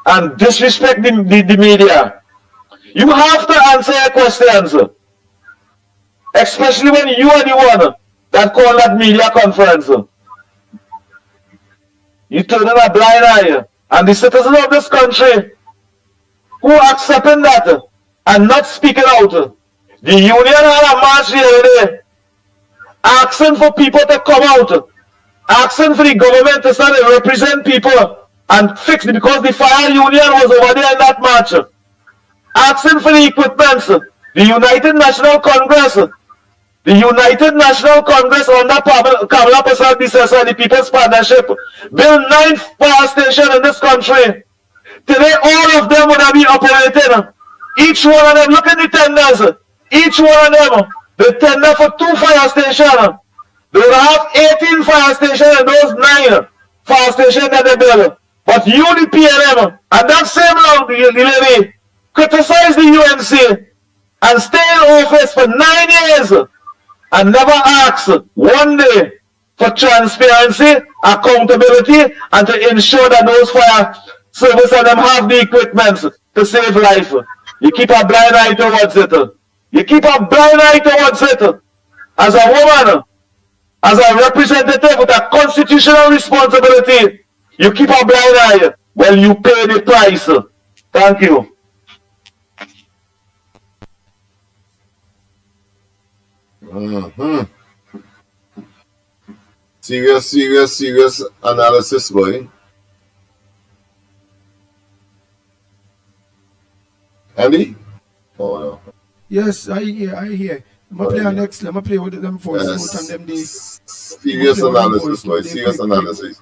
and disrespect the media. You have to answer your questions, especially when you are the one that called that media conference. You turn a blind eye, and the citizens of this country who are accepting that and not speaking out. The union had a march the other day asking for people to come out, asking for the government to start to represent people and fix it, because the fire union was over there in that march, asking for the equipments. The United National Congress under Kamala Prasad Bisesa, the People's Partnership, built 9 fire stations in this country. Today, all of them would have been operating. Each one of them, look at the tenders. Each one of them, the tender for 2 fire stations. They would have 18 fire stations in those 9 fire stations that they built. But you, the PNM, and that same long, the lady, criticized the UNC and stay in office for 9 years and never ask one day for transparency, accountability, and to ensure that those fire service and them have the equipment to save life. You keep a blind eye towards it. You keep a blind eye towards it. As a woman, as a representative with a constitutional responsibility, you keep a blind eye. Well, you pay the price. Thank you. Serious analysis, boy. Andy? Oh no. Yes, I hear. Let me play our next. Let me play with them voice note and them the serious analysis, boy. Serious analysis.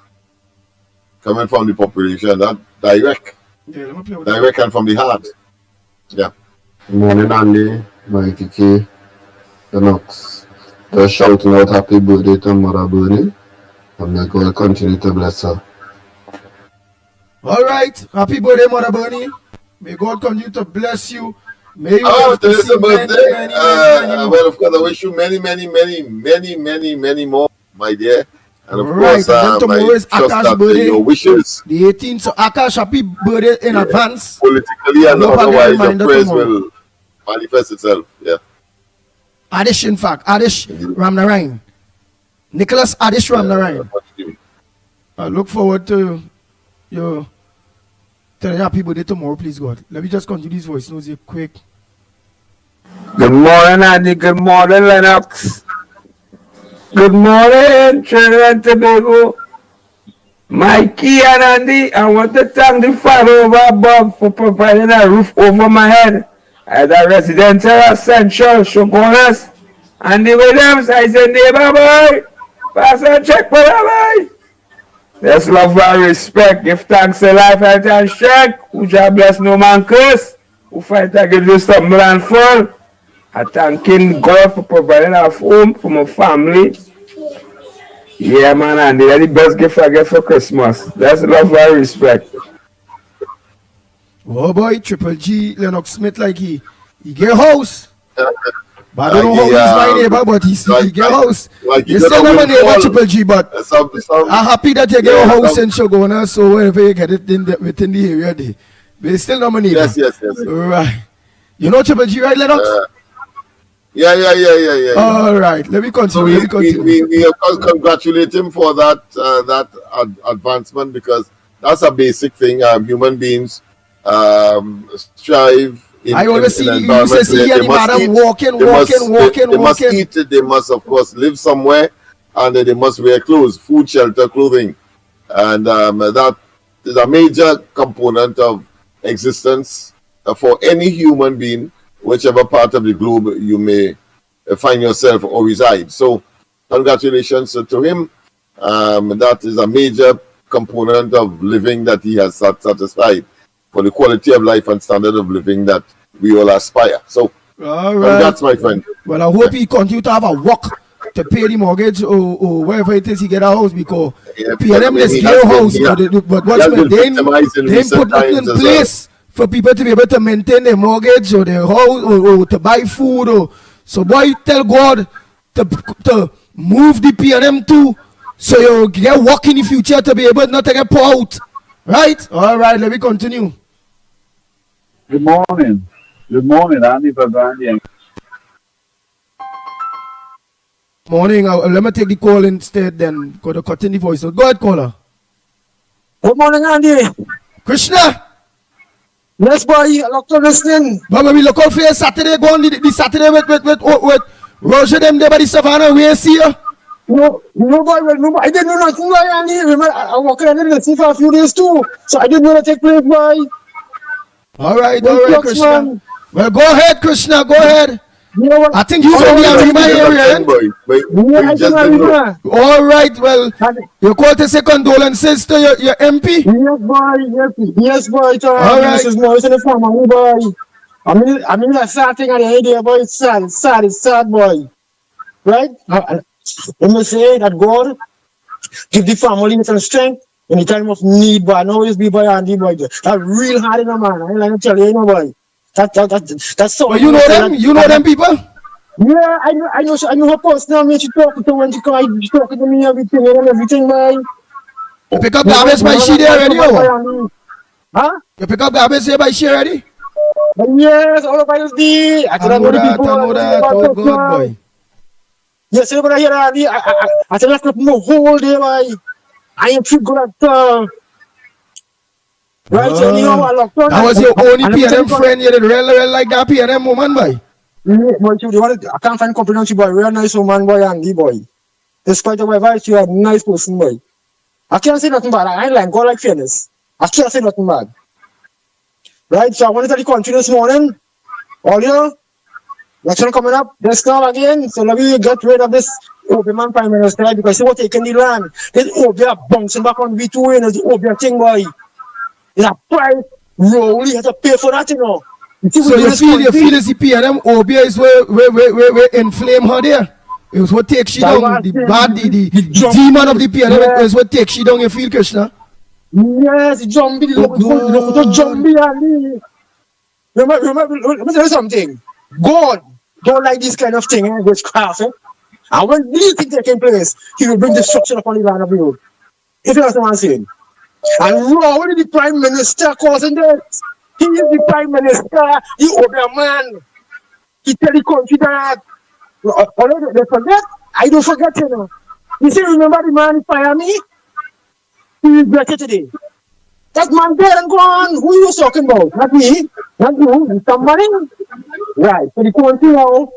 Coming from the population, that direct. Yeah, let me play with direct and from the heart. Yeah. Good morning, Andy, Mikey, Lennox. They're shouting out happy birthday to Mother Bernie, and may God continue to bless her. All right, happy birthday, Mother Bernie. May God continue to bless you. May you have to see many, well, of course, I wish you many more, my dear. And of course, tomorrow is Akash's birthday. Your wishes, the 18th. So Akash, happy birthday in advance. Politically and otherwise, your prayers will manifest itself. Yeah. Adish, in fact, Adish Ramnarayan. Nicholas Adish Ramnarayan. I look forward to your telling happy birthday tomorrow, please God. Let me just continue this voice notes here quick. Good morning, Andy. Good morning, Lennox. Good morning, Trinidad and Tobago. Mikey and Andy, I want to thank the Father over above for providing a roof over my head At a residential central, Shogunas, and the Williams, I said, neighbor boy, pass and check for boy. Let's love and respect, give thanks to life, health and strength, who shall bless no man curse, who fight against the stumble and fall. I thanking God for providing a home for my family. Yeah, man, and they're the best gift I get for Christmas. That's love and respect. Oh boy, Triple G, Lennox Smith, like he get a house. But I don't know how he's my neighbor, but he get a house. You still not my neighbor, Triple G, but I'm happy that you get a house in Shogona, so wherever you get it within the area there. But it's still not my neighbor. Yes. Right. You know Triple G, right, Lennox? Yeah. All right, let me continue. We of course congratulate him for that advancement, because that's a basic thing. Human beings strive. I always see you see the madam walking. They must eat. They must, of course, live somewhere, and they must wear clothes, food, shelter, clothing, and that is a major component of existence for any human being, whichever part of the globe you may find yourself or reside. So, congratulations to him. That is a major component of living that he has satisfied for the quality of life and standard of living that we all aspire. So, all right. That's my friend. Well, I hope he continue to have a work to pay the mortgage or wherever it is he get a house, because PNM is a house, but watchmen, they put nothing in place for people to be able to maintain their mortgage or their house or to buy food. Or so, boy, tell God to move the PNM too, so you get work in the future to be able not to get poor out. Right? All right, let me continue. Good morning, Andy Pagandi. Morning. Let me take the call instead, then go to cut in the voice. So go ahead, caller. Good morning, Andy. Krishna. Yes, boy. I look to listening. But we look out for Saturday. Go on the Saturday with Roger them there by the Savannah. We see you. No, boy. No, I didn't know nothing, boy, Andy. Remember, I walked around in the sea for a few days too, so I didn't know that take place, boy. All right, Krishna. Man. Well, go ahead, Krishna. Go ahead. Yeah, I think you from the Arima area. All right, well, you call to say condolences to your MP? Yes, boy. All right. This is Morris in the family, boy. I mean, that's sad thing at the idea, boy. It's sad, boy. Right? Let me say that God give the family some strength in the time of need, boy. I know it's be boy Andy, boy. That's real hard in a man. I ain't like to tell you, boy. That's so. But you know them? You know them people? Yeah, I know her personally. She talking to when she come, she talking to me everything, boy. You pick up garbage by she there already, or? Huh? You pick up garbage there by she already? Yes, all of us did. I know that. Oh, good, boy. Yes, but I hear Andy. I tell you, no whole day, boy. I am too good at. Right, that was your only PNM friend. You did real like that PNM woman, boy. I can't find compliment you, boy. Real nice woman, boy, Andy, boy. Despite the way you are a nice person, boy. I can't say nothing bad. I ain't like God like fairness. I can't say nothing bad. Right, so I want to tell the country this morning. All you know, election coming up, this now again. So let me get rid of this Obi-Man Prime Minister, because they were taking the land. This Obi are bouncing back on V2 and the Obi thing, boy. It's a price. Rowley has to pay for that, you know. So you feel as the PNM Obi is where inflame her there? It was what takes she down. The demon of the PNM is what takes she down. You feel, Krishna? Yes, Jumbie, look to Jumbie, Andy. Remember, let me tell you something. God don't like this kind of thing, witchcraft. And when these things taking place, he will bring destruction upon the land of the earth. If you understand what I'm saying. And Rowley, the Prime Minister, causing this. He is the Prime Minister, the Obi man. He tell the country that. They forget. I don't forget, you know. You see, remember the man in Miami? He is better today. That man there and gone. Who are you talking about? Not me. Not you. Somebody. Right. So the country now.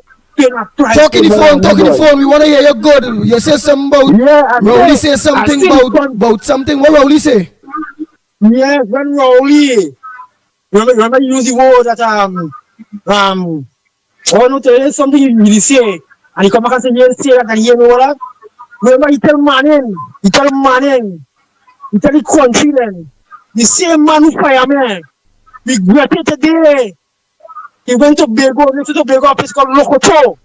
Talking the phone. We want to hear you good. You say something about Rowley say something about something. What Rowley say? Yes, when Rowley. Remember you use the word that I want to tell you something you really say, and you come back and say, you say that, and you know that. Remember, you tell Manning, you tell the country then, the same man who fire me, regretted today. He went to Bego, a place called Lokoto.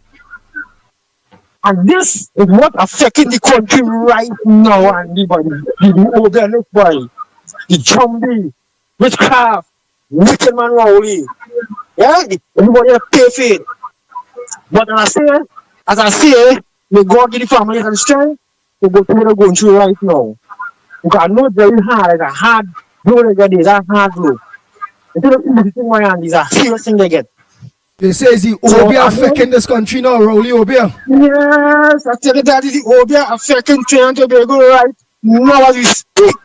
And this is what affecting the country right now, and the older look boy, the zombie, witchcraft, wicked man Rowley. Yeah, everybody have pay for it. But as I say, may God give the family and strength to go through what they're going through right now. Because I know it's very hard, it's a hard blow they get, it's a hard blow. Instead of easy thing, my hand, it's a serious thing they get. They say it's the Obia affecting this country now, Rowley Obia. Yes, I tell you that the Obia affecting Trinidad and Tobago right now as we speak.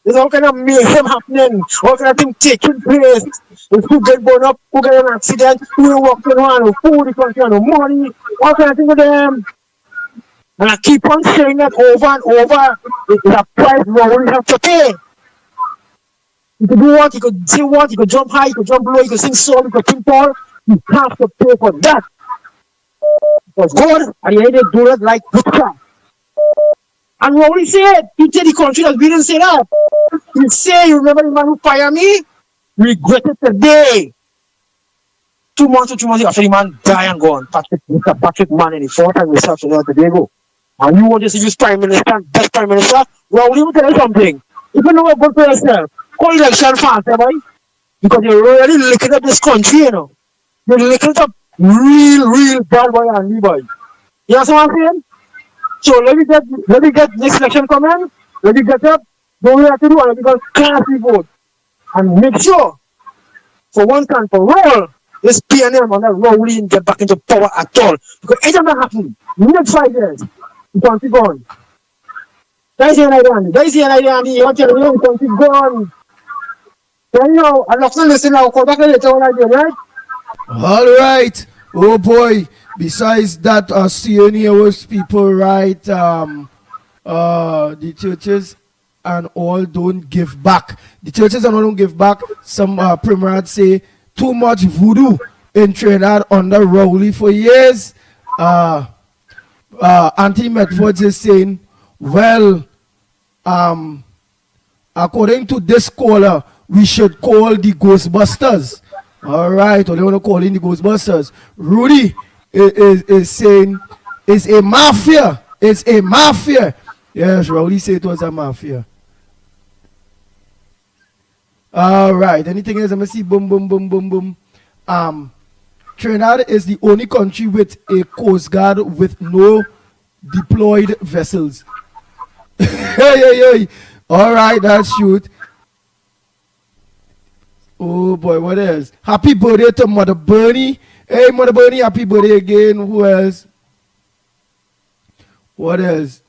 There's all kind of mayhem happening, all kind of things taking place. If who get blown up, who get an accident, who walk around, who food, the country, no money, all kind of things with them. And I keep on saying that over and over. It's a price Rowley have to pay. You could do what, you could say what, you could jump high, you could jump low, you could sing song, you could sing tall. You have to pay for that. Because God, at the end, they do it like witchcraft. And Rowley said, he tell the country that we didn't say that. He say, you remember the man who fired me? Regretted today. 2 months after the man died and gone. Patrick Man in the 4th time himself to Tobago. And you want to see use Prime Minister, best Prime Minister? Rowley will tell you something. If you know what good for yourself, call election fast, boy. Because you're really licking up this country, you know. You're licking up real bad boy and me boy. You know what I'm saying? So let me get next election coming. Let me get up. Don't we have to do it because classy vote. And make sure, for one time for all, this PNM and that Rowley get back into power at all. Because it doesn't happen. Next 5 years, the country gone. That's the idea, Andy. You want to tell me the country gone. So, you know, I'm not going to listen now. Call back later on again, right? All right. Oh boy. Besides that, seeing here was people, right? The churches and all don't give back. The churches and all don't give back. Some primrad say too much voodoo in Trinidad under Rowley for years. Auntie Medford is saying, well, according to this caller, we should call the Ghostbusters. All right, or they want to call in the Ghostbusters. Rudy is saying it's a mafia. It's a mafia. Yes, Rowley said it was a mafia. All right. Anything else? I'm gonna see. Boom. Trinidad is the only country with a coast guard with no deployed vessels. Hey. All right, that's shoot. Oh boy, what else? Happy birthday to Mother Bernie. Hey, Mother Bernie, happy birthday again. Who else? What else?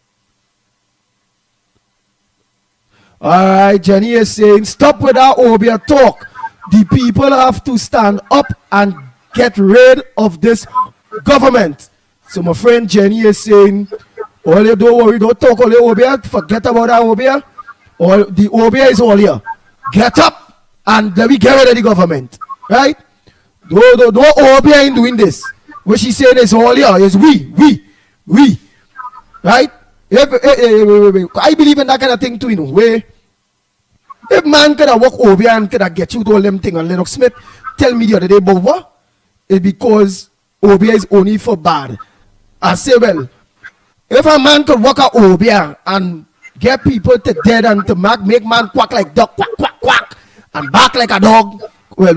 All right, Jenny is saying, stop with that Obia talk. The people have to stand up and get rid of this government. So my friend Jenny is saying, all you don't worry, don't talk all the Obia, forget about that Obia. All the Obia is all here. Get up and let me get rid of the government. Right? No Obia in doing this. What she saying is all here, is we. Right? I believe in that kind of thing too, you know. Where if man could have walk over and could have get you to all them thing on Lennox Smith, tell me the other day, but what? It's because Obia is only for bad. I say, well, if a man could walk out Obia and get people to dead and to make man quack like dog, quack, and bark like a dog, well,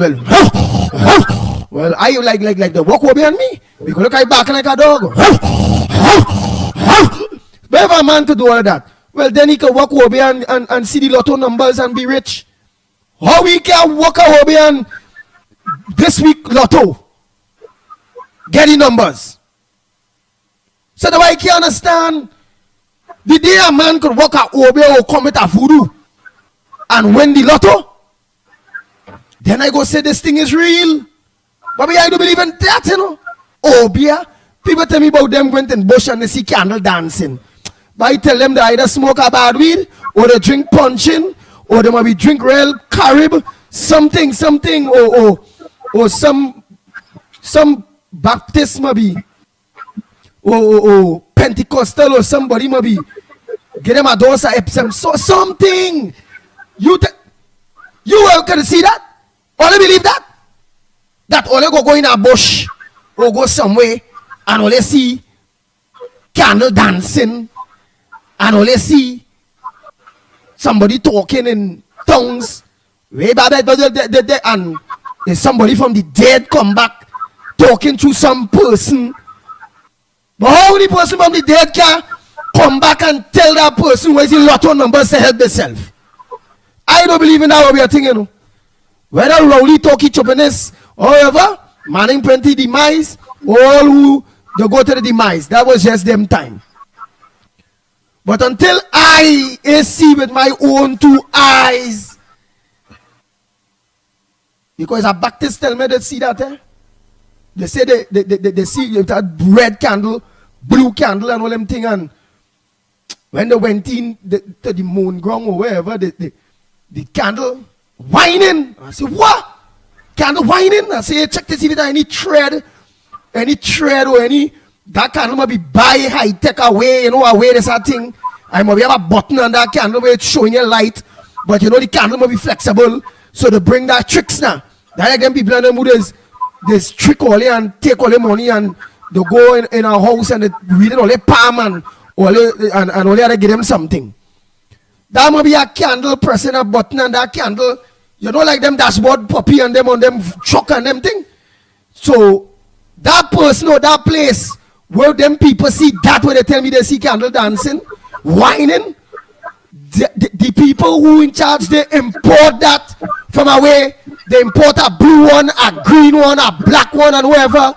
I like the walk Obia and me, because look, I barking like a dog. But if a man to do all that, well, then he can walk over and see the lotto numbers and be rich. How we can walk over and this week lotto get the numbers? So that I can understand the day a man could walk over or commit a voodoo and win the lotto, then I go say this thing is real. But I do believe in that, you know. Obia, people tell me about them went in bush and they see candle dancing. But I tell them they either smoke a bad weed, or they drink punching, or they maybe drink real Carib, something, or some some Baptist maybe, or Pentecostal or somebody maybe, get them a dose of Epsom, so something. You can see that? Only believe that? That only go in a bush or go somewhere and only see candle dancing and only see somebody talking in tongues way back and there's somebody from the dead come back talking to some person. But how the person from the dead can come back and tell that person where's the lotto numbers to help themselves? I don't believe in that way of thinking. Whether Rowley talk each openness, however, Manning Plenty demise, all who they go to the demise. That was just them time. But until I see with my own two eyes, because a Baptist tell me they see that, they say they see that red candle, blue candle, and all them thing. And when they went in to the moon ground or wherever, the candle whining. I say, what? Candle whining? I say, check to see if there any thread or any. That candle might be buy high tech away, away this thing. I might have a button on that candle where it's showing you light, but the candle might be flexible, so they bring that tricks now. That like them people in the mood is trick all and take all the money and they go in a house and they read all the palm and all they give them something. That might be a candle pressing a button and that candle, like them dashboard puppy and them on them truck and them thing. So that person or that place where them people see that where they tell me they see candle dancing, whining, the people who in charge, they import that from away. They import a blue one, a green one, a black one, and whatever.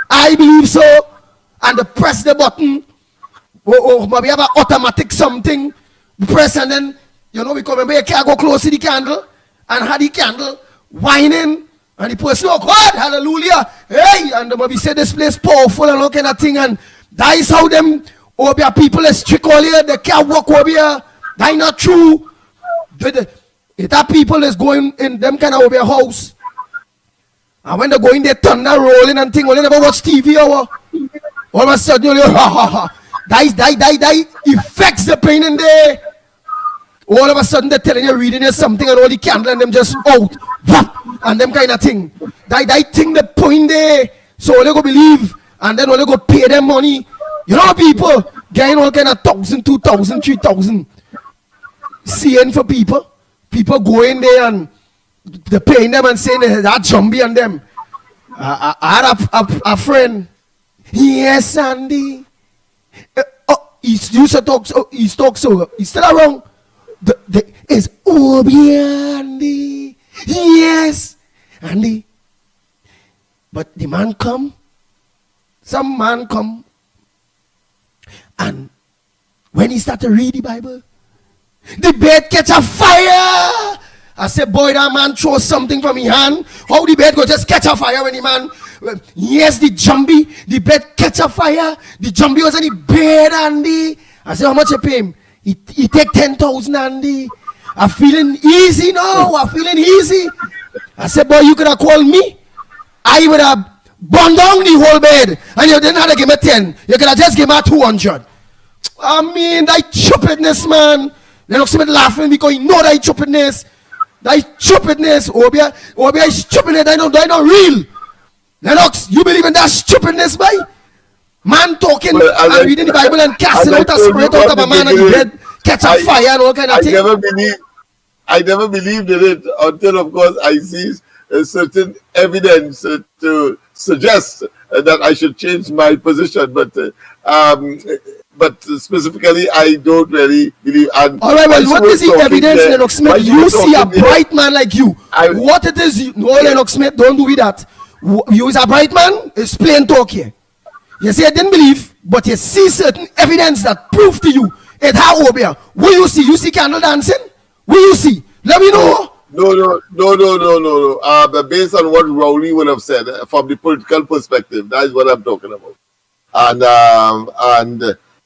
I believe so. And they press the button, or maybe have an automatic something. Press and then, we come and you can't go close to the candle and have the candle whining. And the person, oh God, hallelujah, hey, and they maybe say this place powerful and all kind of thing. And that is how them Obia people is strict all here. They can't walk over here. That is not true. If that people is going in them kind of over house, and when they go in there, thunder rolling and thing, they never watch TV or all of a sudden, you that affects the pain in there. All of a sudden, they're telling you, reading you something, and all the candle and them just out, and them kind of thing. That thing they point there, so they go believe, and then all they go pay them money. People getting all kind of 1,000, 2,000, 3,000. Seeing for people. People go in there and they're paying them and saying that zombie on them. I had a friend. Yes, Andy. He used to talk so. He's still around. It's Obi Andy. Yes, Andy. But the man come. Some man come. And when he started to read the Bible, the bed catch a fire. I said, boy, that man throw something from his hand. How the bed go just catch a fire when the man, yes, the bed catch a fire. The jumbie was on the bed, Andy. I said, how much you pay him? He take 10,000, Andy. I'm feeling easy now. I'm feeling easy. I said, boy, you could have called me. I would have burned down the whole bed. And you didn't have to give me 10. You could have just give me 200. I mean, that stupidness, man. Lennox laughing because he know that stupidness. That stupidness. Obia is stupidness. That not real. Lennox, you believe in that stupidness, boy? Man talking and reading the Bible and casting out a spirit out of a man and the bed catch a fire and all kind of thing. I never believed in it until, of course, I see a certain evidence to suggest that I should change my position. But specifically, I don't really believe. And all right, well, what is the evidence, Lennox Smith? You see a bright man like you. What it is, no, Lennox Smith, don't do with that. You is a bright man, it's plain talk here. You say I didn't believe, but you see certain evidence that prove to you it how Obia. Will you see? You see candle dancing? Will you see? Let me know. No. But based on what Rowley would have said, from the political perspective, that is what I'm talking about. And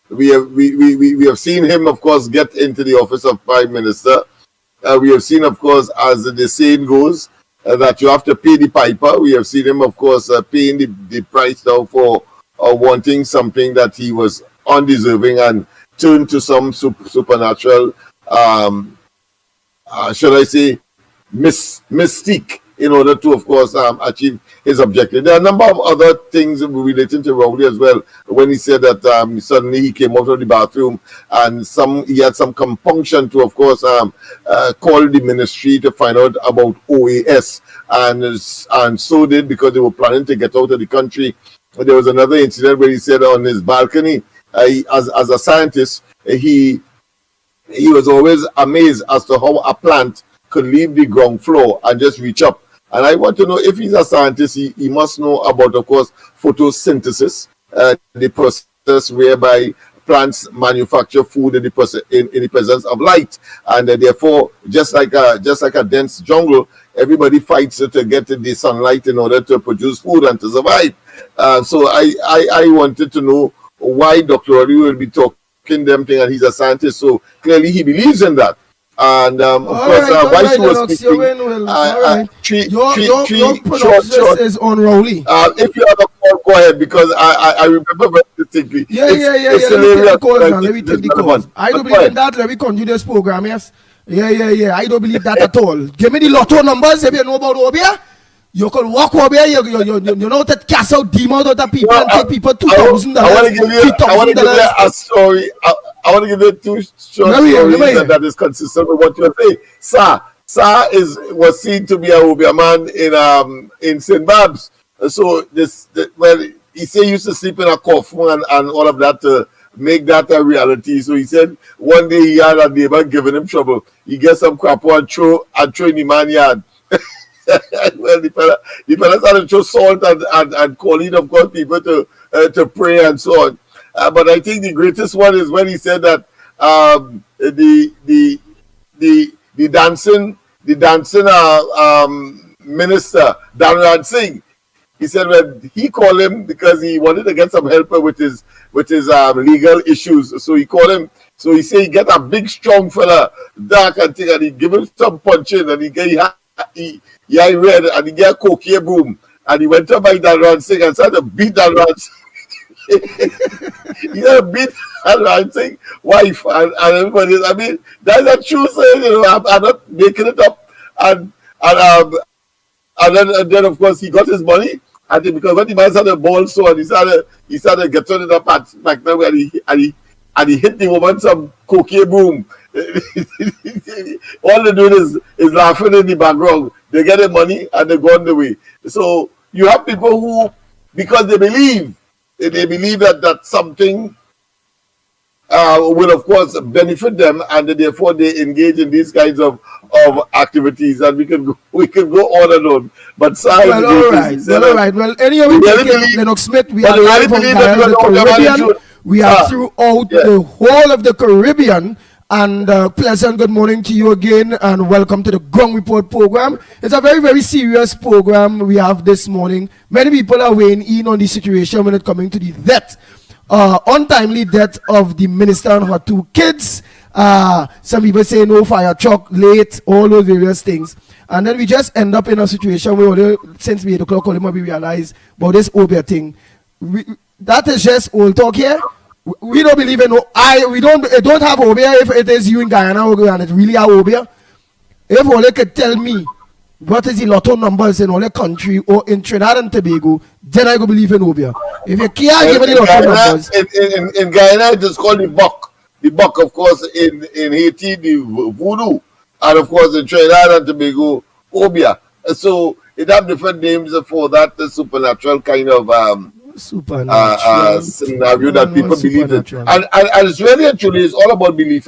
we have seen him, of course, get into the office of Prime Minister. We have seen, of course, as the saying goes, that you have to pay the piper. We have seen him, of course, paying the price now for wanting something that he was undeserving and turned to some supernatural, should I say, mystique in order to, of course, achieve his objective. There are a number of other things relating to Rowley as well. When he said that suddenly he came out of the bathroom and he had some compunction to, of course, call the ministry to find out about OAS, and so did, because they were planning to get out of the country. There was another incident where he said on his balcony, as a scientist, he was always amazed as to how a plant could leave the ground floor and just reach up. And I want to know, if he's a scientist, he must know about, of course, photosynthesis, the process whereby plants manufacture food in the presence of light, and therefore, just like a dense jungle, everybody fights to get the sunlight in order to produce food and to survive. So I wanted to know why Dr. Roddy will be talking them thing, and he's a scientist, so clearly he believes in that. And of course, why she was speaking, your pronunciation is on Rowley. If you have a call, go ahead, because I remember very distinctly. Yeah. Let me take the calls. I don't believe in that. Let me continue this program. Yes. Yeah. I don't believe that at all. Give me the lotto numbers if you know about Obia. You can walk over here, you know that cash out demon out of people and take people $2,000. I want to give you a story. I want to give you two short stories that is consistent with what you're saying. Sa was seen to be a Obia man in St. Babs. So he said he used to sleep in a coffin and all of that to make that a reality. So he said one day he had a neighbor giving him trouble. He gets some crap and throw in the man yard. Well, the fella started to throw salt and calling, of course, people to pray and so on. But I think the greatest one is when he said that the dancing minister, Dhanraj Singh, he said when he called him because he wanted to get some help with his legal issues. So he called him. So he said he get a big strong fella, dark and thing, and he give him some punching, and he read, and he get a cocaine broom, and he went up by Dhanraj Singh and started to beat Dhanraj. He had to beat Dhanraj Singh's wife and everybody. I mean, that's a true saying. I'm not making it up. And then of course he got his money. And because when the man started ball so, and he started getting it up back then, and he hit the woman some cocaine broom. All they do is laughing in the background. They get the money and they go on the way. So you have people who, because they believe that something will, of course, benefit them, and therefore they engage in these kinds of activities, and we can go on and on. But all right. Well, anyway, we take Lennox Smith. We are live from the Caribbean. We are throughout the whole of the Caribbean. And pleasant good morning to you again, and welcome to the Ground Report program. It's a very, very serious program we have this morning. Many people are weighing in on the situation when it coming to the untimely death of the minister and her two kids. Some people say no fire truck, late, all those various things. And then we just end up in a situation where since 8 o'clock, we realize about this Obia thing. That is just old talk here. We don't believe in we don't have Obia if it is you in Guyana and it's really a Obia. If Ole could tell me what is the lotto numbers in all the country or in Trinidad and Tobago, then I go believe in Obia. If you can't give me the lotto numbers. In Guyana it is called the buck. The buck, of course, in Haiti, the voodoo, and of course in Trinidad and Tobago, Obia. So it have different names for that supernatural kind of scenario that people believe in. And it's really and truly, it's all about belief.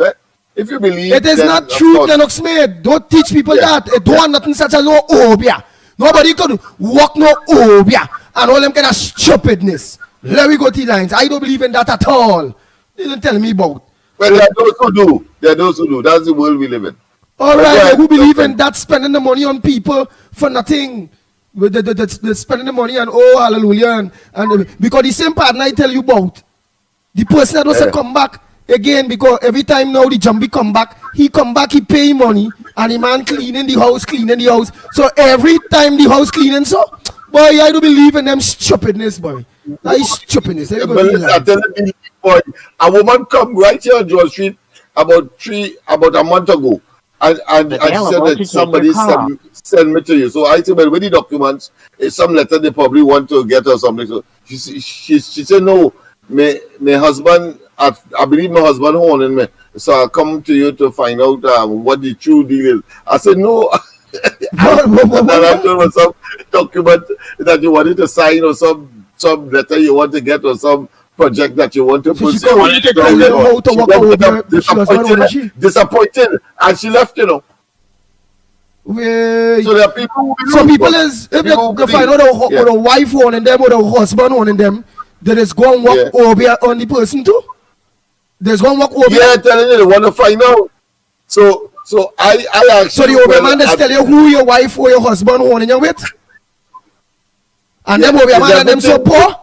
If you believe, it is not true, Lennox Smith. Don't teach people that. It don't have nothing such as no Obia. Nobody could walk no Obia and all them kind of stupidness. Let me go to the lines. I don't believe in that at all. They don't tell me about. Well, there are those who do. There are those who do. That's the world we live in. All right, who believe in that, spending the money on people for nothing? With the spending the money and hallelujah and because the same partner I tell you about, the person that doesn't come back again, because every time now the jumpy come back, he pay money, and the man cleaning the house. So every time the house cleaning, so boy, I don't believe in them stupidness, boy. That is stupidness. But I tell you, boy, a woman come right here on George Street about a month ago, and she said that somebody send me to you. So I said, well, with the documents, it's some letter they probably want to get or something. So she said, no, my husband, I believe my husband holding me. So I come to you to find out what the true deal is. I said, no. And then I told her some document that you wanted to sign or some letter you want to get or some project that you want to pursue. Disappointed, and she left, you know. Wait. So there are people. So people is if they find out the wife wanting them or the husband wanting them, they just go and walk over on the person too. They just go and walk over. Yeah, telling you they want to find out. So I actually. So the over man just tell you who your wife or your husband wanting you with, and them over man and them so poor.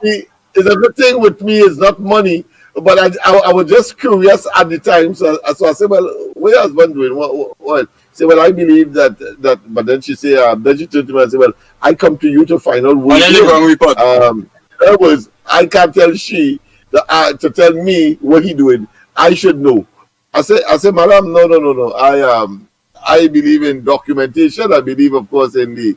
Is everything with me is not money, but I was just curious at the time. So I said, well, what your husband doing? What? Say, well, I believe that, but then she say, then she turned to me and said, well, I come to you to find out what the wrong report. I can't tell she to tell me what he doing. I should know. I said, madam, no. I believe in documentation. I believe, of course, in the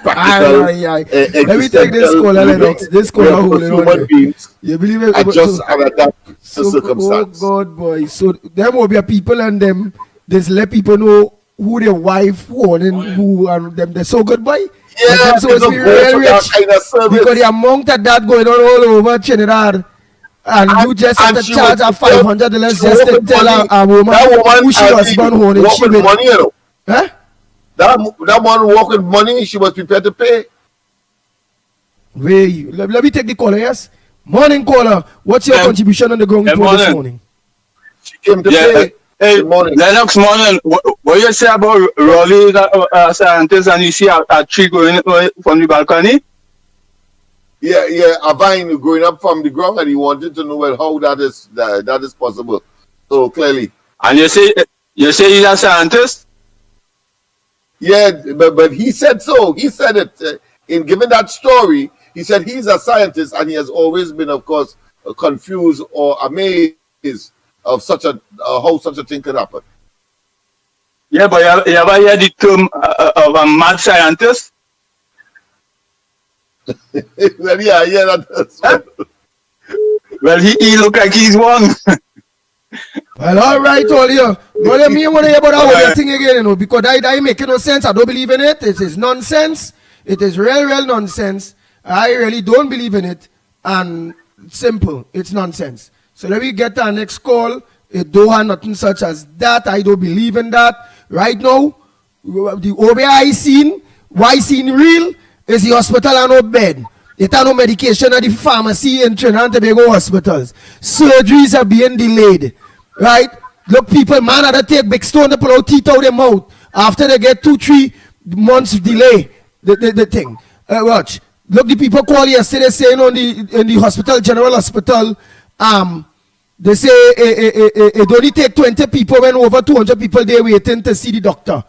practical. Let me take this caller, Lennox. This caller human beings. You believe it? Adjust and adapt to circumstances. Oh God, boy. So there will be a people and them. Just let people know who their wife wanting, who and them. They're so good, boy. Yeah, so it's real rich kind of service. because the amount of that going on all over Trinidad. And you just have to charge her $500 just to tell a woman who she husband wanting. She with money, you know. Huh? That one walk with money, she was prepared to pay. Wait, let me take the caller, yes? Morning, caller. What's your contribution on the ground report this morning? She came to pay. Hey, morning. Lennox, morning. What you say about Raleigh scientists and you see a tree going from the balcony? Yeah, a vine growing up from the ground, and he wanted to know well how that is possible. So clearly. And you say he's a scientist? Yeah, but he said so. He said it in giving that story. He said he's a scientist, and he has always been, of course, confused or amazed of how such a thing could happen. Yeah, but you ever heard the term of a mad scientist? Well, yeah, that well, he look like he's one. Well, all right, all you. But let me want to hear about that whole thing again, you know, because that make no sense. I don't believe in it. It is nonsense. It is real nonsense. I really don't believe in it. And simple, it's nonsense. So let me get our next call. It don't have nothing such as that. I don't believe in that. Right now, the OBI I seen, why seen real, is the hospital and no bed. It has no medication at the pharmacy in Trinidad and Tobago hospitals. Surgeries are being delayed. Right? Look, people, man, had to take big stone to pull out teeth out of their mouth after they get 2-3 months delay. The thing. Watch. Look, the people call yesterday saying in the hospital, General Hospital, they say it only take 20 people when over 200 people they waiting to see the doctor.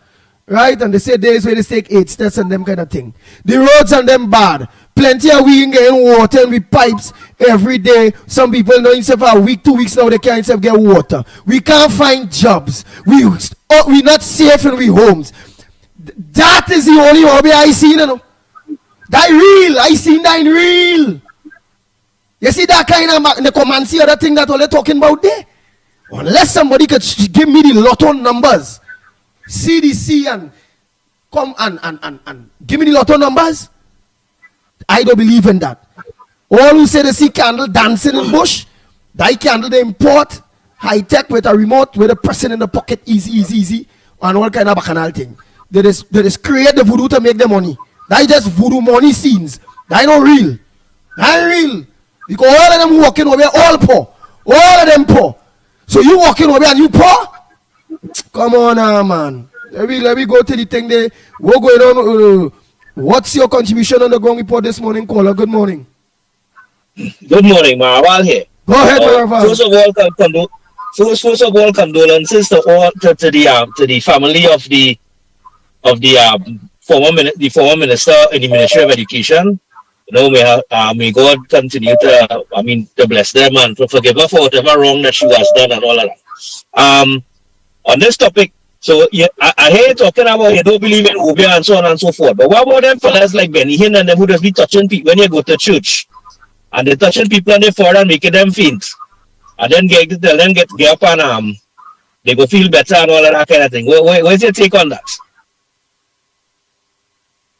Right? And they say days where they take 8 steps and them kind of thing. The roads and them bad. Plenty of we getting water with pipes every day. Some people know instead for a week, 2 weeks now they can't even get water. We can't find jobs. We not safe in we homes. That is the only hobby I seen, you know. That real. I seen that in real. You see that kind of the command see other thing that all they're talking about there? Unless somebody could give me the lotto numbers. CDC and come and give me the lotto numbers. I don't believe in that. All who say they see candle dancing in bush, that candle they import high tech with a remote with a person in the pocket, easy, and all kind of bacchanal thing. They just create the voodoo to make the money. That is just voodoo money scenes. That is not real. That ain't real. Because all of them walking over here, all poor. All of them poor. So you walking over here and you poor? Come on now, man. Let me go to the thing there. What going on? What's your contribution on the ground report this morning, caller? Good morning. Good morning, Marval here. Go ahead, Marval. First of all, condolences to the family of the former minister in the Ministry of Education. May God continue to bless them and to forgive her for whatever wrong that she has done and all of that. On this topic, so I hear you talking about you don't believe in Obia and so on and so forth. But what about them fellas like Benny Hinn and them who just be touching people when you go to church? And they're touching people on the floor and making them faint. And then get up and they go feel better and all of that kind of thing. What's your take on that?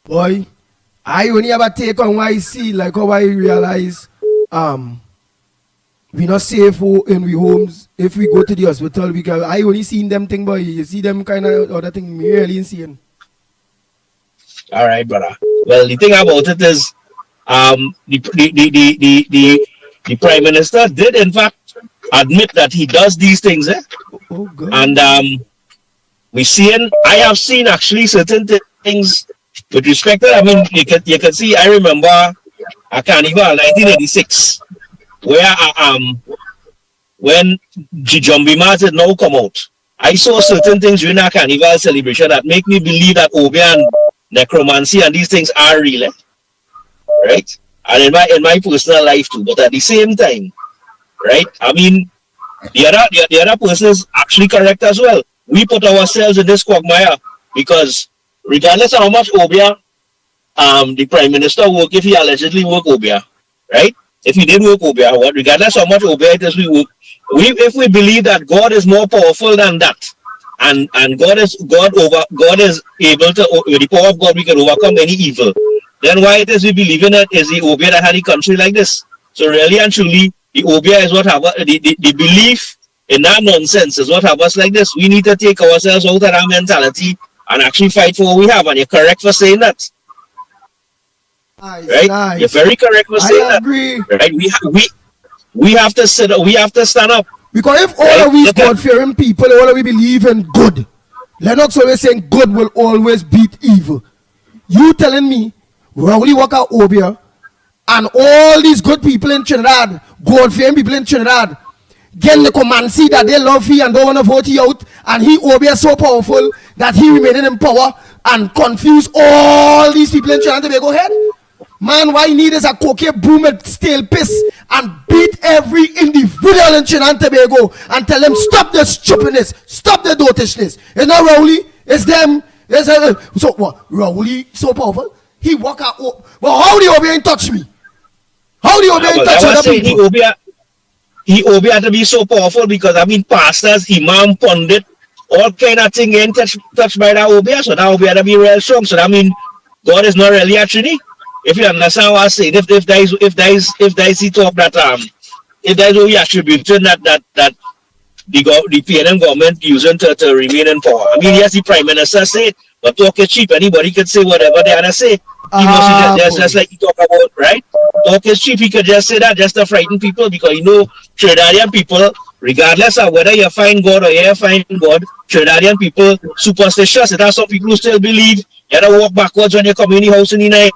Boy, I only have a take on what I see, like how I realize we not safe in we homes. If we go to the hospital, I only seen them thing, boy. You see them kind of other thing really insane. All right, brother. Well, the thing about it is the Prime Minister did in fact admit that he does these things, Oh, God. And I have seen actually certain things with respect to, I mean, you can see, I remember a carnival 1986 where when Jumbi Martin now come out, I saw certain things during our carnival celebration that make me believe that Obia and necromancy and these things are real, right? And in my personal life too. But at the same time, right? I mean, the other person is actually correct as well. We put ourselves in this quagmire because regardless of how much Obia the Prime Minister work, if he allegedly work Obia, right? If he did work Obia, regardless of how much Obia it is we work, if we believe that God is more powerful than that, and God is able to, with the power of God we can overcome any evil, then why it is we believe in it is the Obia that had the country like this. So really and truly, the Obia is what have the belief in that nonsense is what have us like this. We need to take ourselves out of that mentality and actually fight for what we have. And you're correct for saying that. Nice, right? nice. You're very correct for saying I agree. that. Right? We have to sit up. We have to stand up. Because if all of we God-fearing people, all of we believe in good, Lennox always saying good will always beat evil. You telling me, Rowley Walker Obia, and all these good people in Trinidad, God-fearing people in Trinidad, get the command see that they love you and don't want to vote you out, and he Obia so powerful that he remained in power and confuse all these people in Trinidad to go ahead? Man, why need is a cocaine broom and stale piss and beat every individual in Trinidad and Tobago and tell them stop the stupidness, stop the dotishness. It's not Rowley, it's them. So what? Rowley so powerful? He walk out. Well, how do you Obia touch me? How do you Obia touch other people? He Obia to be so powerful because I mean pastors, imam, pundit, all kind of thing ain't touched by that Obia. So that Obia to be real strong. So that mean God is not really a Trinity. If you understand what I say, if there is he talk that if there is what we attributing that the PNM government using to remain in power. I mean, yes, the Prime Minister said, but talk is cheap. Anybody can say whatever they want to say. He must just like he talk about, right? Talk is cheap. He could just say that just to frighten people because you know Trinidadian people, regardless of whether you find God or you find God, Trinidadian people superstitious. There are some people who still believe you have to walk backwards when you come in the house in the night.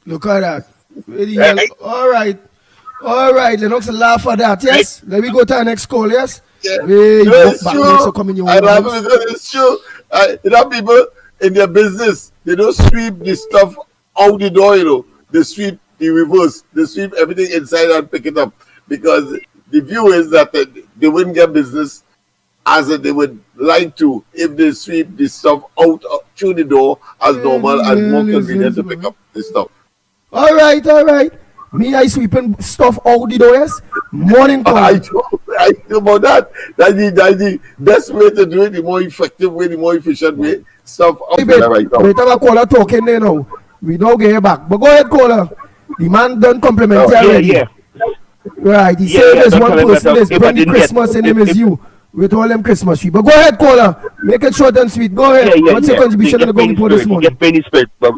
Look at that. Really right. All right. Lennox laugh at that. Yes. Right. Let me go to our next call. Yes. Yeah. It's true. There are people in their business. They don't sweep the stuff out the door. You know, they sweep the reverse. They sweep everything inside and pick it up because the view is that they wouldn't get business as they would like to if they sweep the stuff out through the door as normal and more convenient to pick up the stuff. All right. Me, I sweeping stuff out the door, yes? Morning call. I know about that. That's the best way to do it, the more effective way, the more efficient way. Stuff out there right now. Wait, have a caller talking there now. We don't get back. But go ahead, caller. The man done compliment already. Yeah. Right, he said there's one person that's bringing Christmas in him is you. With all them Christmas tree. But go ahead, caller. Make it short and sweet. Go ahead. What's your contribution to the Golden Report this morning? Get Penny Spirit, but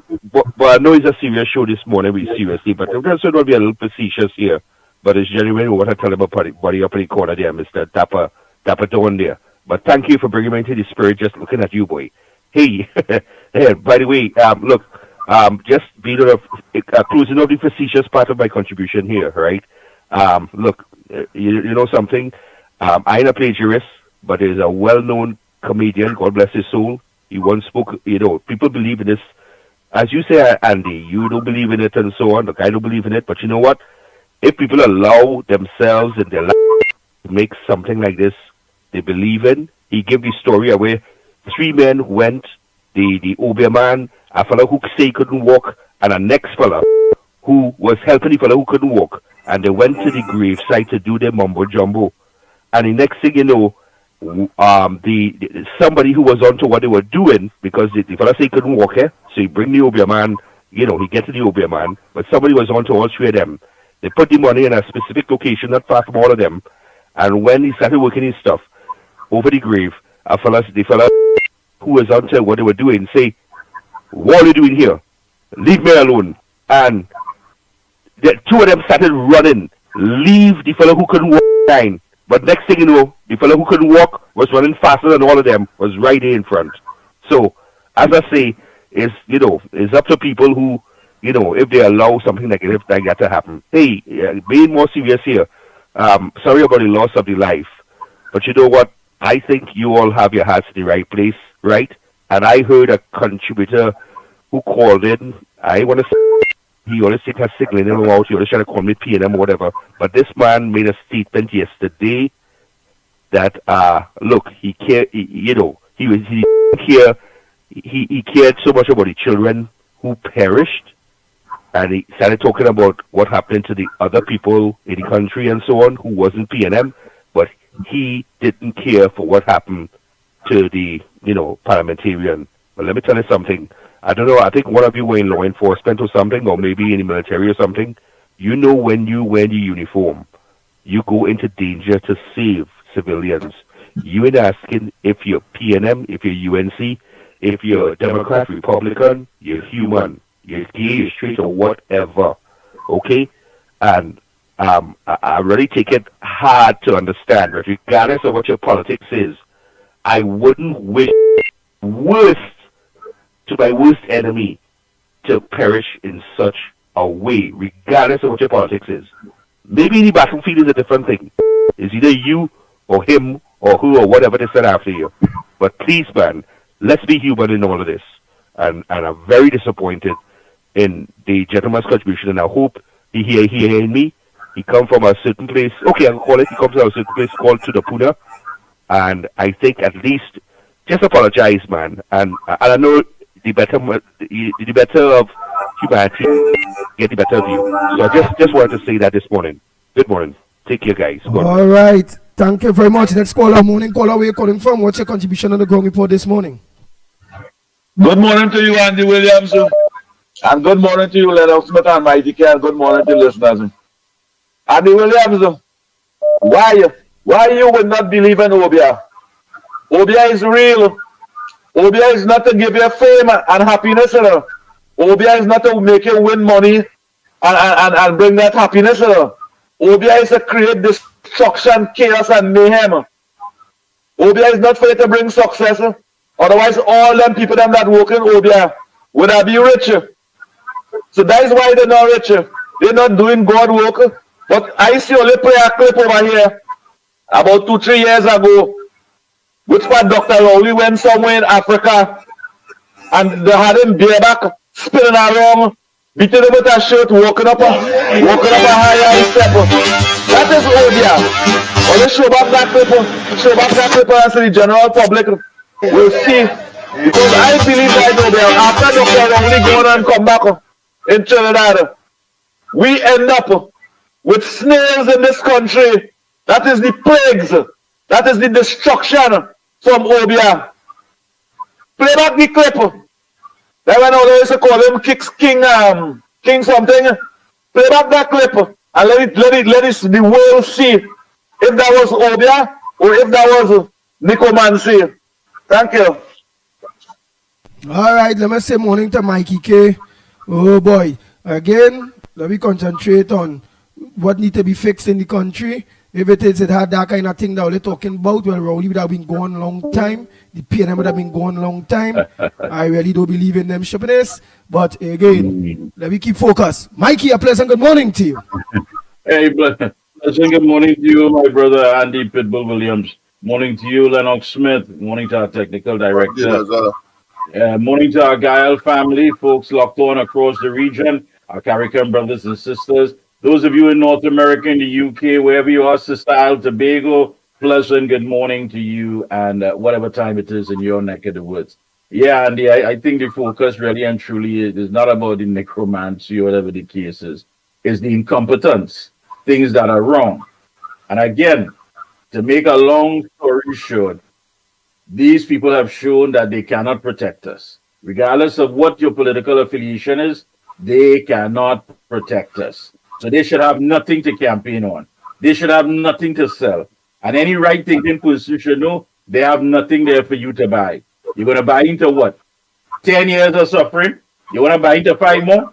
I know it's a serious show this morning, seriously, but I'm going to be a little facetious here. But it's genuine what I tell about body up in the corner there, Mr. Dapper Dawn there. But thank you for bringing me into the spirit, just looking at you, boy. Hey, by the way, look, just being closing out the facetious part of my contribution here, right? Look, you know something? I ain't a plagiarist, but there's a well-known comedian, God bless his soul. He once spoke, people believe in this. As you say, Andy, you don't believe in it and so on. Look, I don't believe in it, but you know what? If people allow themselves in their life to make something like this, they believe in. He gave the story where 3 men went, the Obia man, a fellow who say he couldn't walk, and a next fellow who was helping the fellow who couldn't walk. And they went to the gravesite to do their mumbo jumbo. And the next thing you know, somebody who was onto what they were doing, because the fellow say he couldn't walk here, so he bring the Obia man, he get to the Obia man, but somebody was onto all 3 of them. They put the money in a specific location, not far from all of them, and when he started working his stuff over the grave, the fella who was onto what they were doing say, "What are you doing here? Leave me alone." And the 2 of them started running, leave the fellow who couldn't walk behind. But next thing you know, the fellow who couldn't walk was running faster than all of them, was right there in front. So, as I say, it's up to people who, if they allow something negative like that to happen. Hey, being more serious here, sorry about the loss of the life, but you know what? I think you all have your hearts in the right place, right? And I heard a contributor who called in, I want to say, he always take her signaling him out, he always trying to call me PNM or whatever, but this man made a statement yesterday that, look, he cared, he cared so much about the children who perished, and he started talking about what happened to the other people in the country and so on who wasn't PNM, but he didn't care for what happened to the, parliamentarian. But let me tell you something. I don't know, I think one of you were in law enforcement or something, or maybe in the military or something. When you wear the uniform, you go into danger to save civilians. You ain't asking if you're PNM, if you're UNC, if you're Democrat, Republican, you're human, you're gay, you're straight, or whatever. Okay? And I really take it hard to understand that regardless of what your politics is, I wouldn't wish worst to my worst enemy to perish in such a way, regardless of what your politics is. Maybe the battlefield is a different thing. It's either you or him or who or whatever they said after you. But please, man, let's be human in all of this. And I'm very disappointed in the gentleman's contribution, and I hope he hearing me. He come from a certain place. Okay, I'll call it. He comes from a certain place called Tudapuna. And I think at least just apologize, man. And I know the better of humanity get the better of you. So I just wanted to say that this morning. Good morning. Take care, guys. All right. Thank you very much. Next caller, morning caller, where you calling from? What's your contribution on the ground report this morning? Good morning to you, Andy Williams. And good morning to you, Lennox Smith and Mikey, and good morning to listeners. Andy Williams, why you would not believe in Obia? Obia is real. Obia is not to give you fame and happiness. Obia is not to make you win money and bring that happiness. Obia is to create destruction, chaos, and mayhem. Obia is not for you to bring success. Otherwise, all them people that work in Obia would have be rich. So that is why they're not rich. They're not doing God work. But I see only prayer clip over here about 2-3 years ago, which part Dr. Rowley went somewhere in Africa and they had him bareback, spinning around, beating him with a shirt, walking up a higher step. That is Obia. Only show back that clip and see the general public will see. Because I believe right now, after Dr. Rowley go on and come back in Trinidad, we end up with snails in this country. That is the plagues. That is the destruction from Obia. Play back the clip. That when they used to call him King something. Play back that clip and let the world see if that was Obia or if that was Nicomancy. Thank you. All right, let me say morning to Mikey K. Oh boy. Again, let me concentrate on what need to be fixed in the country. If it is, it had that kind of thing that we're talking about, well, Rowley would have been gone a long time. The PNM would have been gone a long time. I really don't believe in them stupidness. But again, let me keep focused. Mikey, a pleasant good morning to you. Hey, blessing. Good morning to you, my brother Andy Pitbull Williams. Morning to you, Lennox Smith. Morning to our technical director. Morning to our Gael family, folks locked on across the region, our Caribbean brothers and sisters. Those of you in North America, in the UK, wherever you are, Sister Isle, Tobago, pleasant good morning to you, and whatever time it is in your neck of the woods. Yeah, Andy, I think the focus really and truly is not about the necromancy or whatever the case is. It's the incompetence, things that are wrong. And again, to make a long story short, these people have shown that they cannot protect us. Regardless of what your political affiliation is, they cannot protect us. So they should have nothing to campaign on. They should have nothing to sell. And any right-thinking person should know they have nothing there for you to buy. You're going to buy into what? 10 years of suffering? You want to buy into 5 more?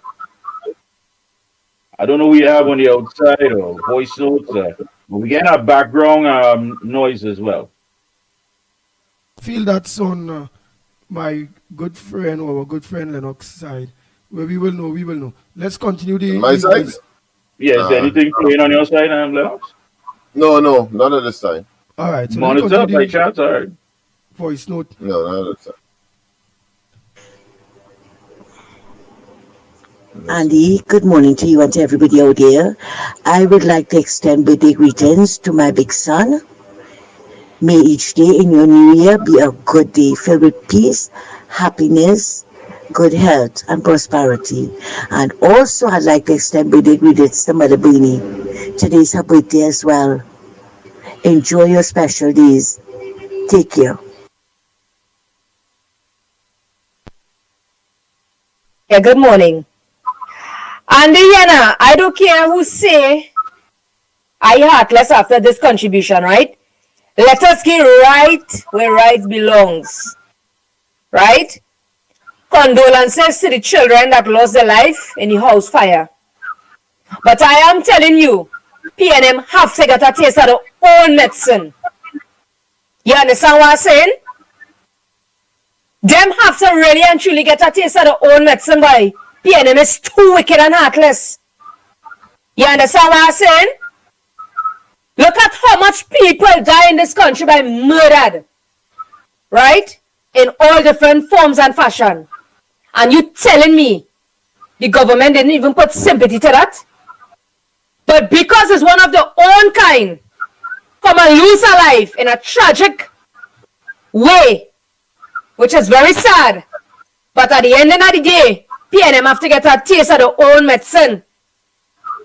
I don't know who you have on the outside or voice notes. But we get a background noise as well. Feel that's on my good friend or our good friend Lennox side. Where we will know. Let's continue the... My side? Yeah, is there anything playing on your side, Lennox? No, none of this time. All right. So monitor by chance, all right. Voice note. No, none of this time. Andy, good morning to you and to everybody out there. I would like to extend birthday greetings to my big son. May each day in your new year be a good day filled with peace, happiness, good health, and prosperity. And also, I'd like to extend birthday greetings to Mother Beanie. Today's her birthday as well. Enjoy your special days. Take care. Yeah, good morning. And Yana, I don't care who say I heartless after this contribution, right? Let us get right where right belongs, right? Condolences to the children that lost their life in the house fire. But I am telling you, PNM have to get a taste of their own medicine. You understand what I'm saying? Them have to really and truly get a taste of their own medicine, boy. PNM is too wicked and heartless. You understand what I'm saying? Look at how much people die in this country by murdered. Right? In all different forms and fashion. And you telling me the government didn't even put sympathy to that? But because it's one of their own kind, come and lose a life in a tragic way, which is very sad. But at the end of the day, PNM have to get a taste of their own medicine.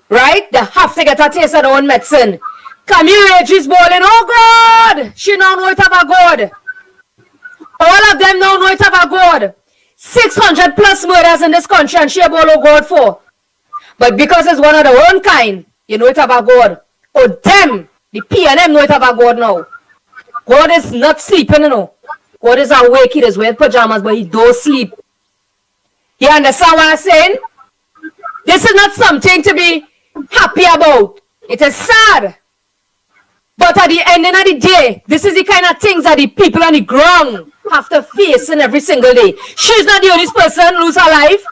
Right? They have to get a taste of their own medicine. Camille Rage is bawling, oh God! She now know it have a God. All of them now know it have a God. 600 plus murders in this country and she bawl oh God for. But because it's one of their own kind, you know it have a God. Oh them, the PNM know it have a God now. God is not sleeping, you know. God is awake, he is wearing pajamas, but he don't sleep. You understand what I'm saying? This is not something to be happy about. It is sad. But at the end of the day, this is the kind of things that the people on the ground have to face in every single day. She's not the only person lose her life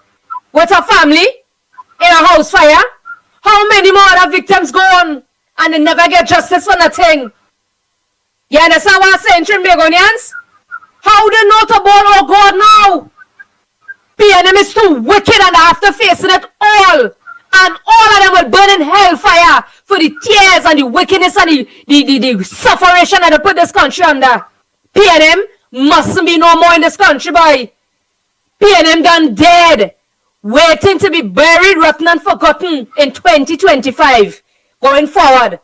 with her family in a house fire. How many more other victims go on and they never get justice for nothing? You understand what I'm saying, Trimbagonians? How they know to ball oh God now? PNM is too wicked and they have to face it all. And all of them will burn in hellfire for the tears and the wickedness and the suffering that they put this country under. PNM mustn't be no more in this country, boy. PNM done dead, waiting to be buried, rotten and forgotten in 2025, going forward.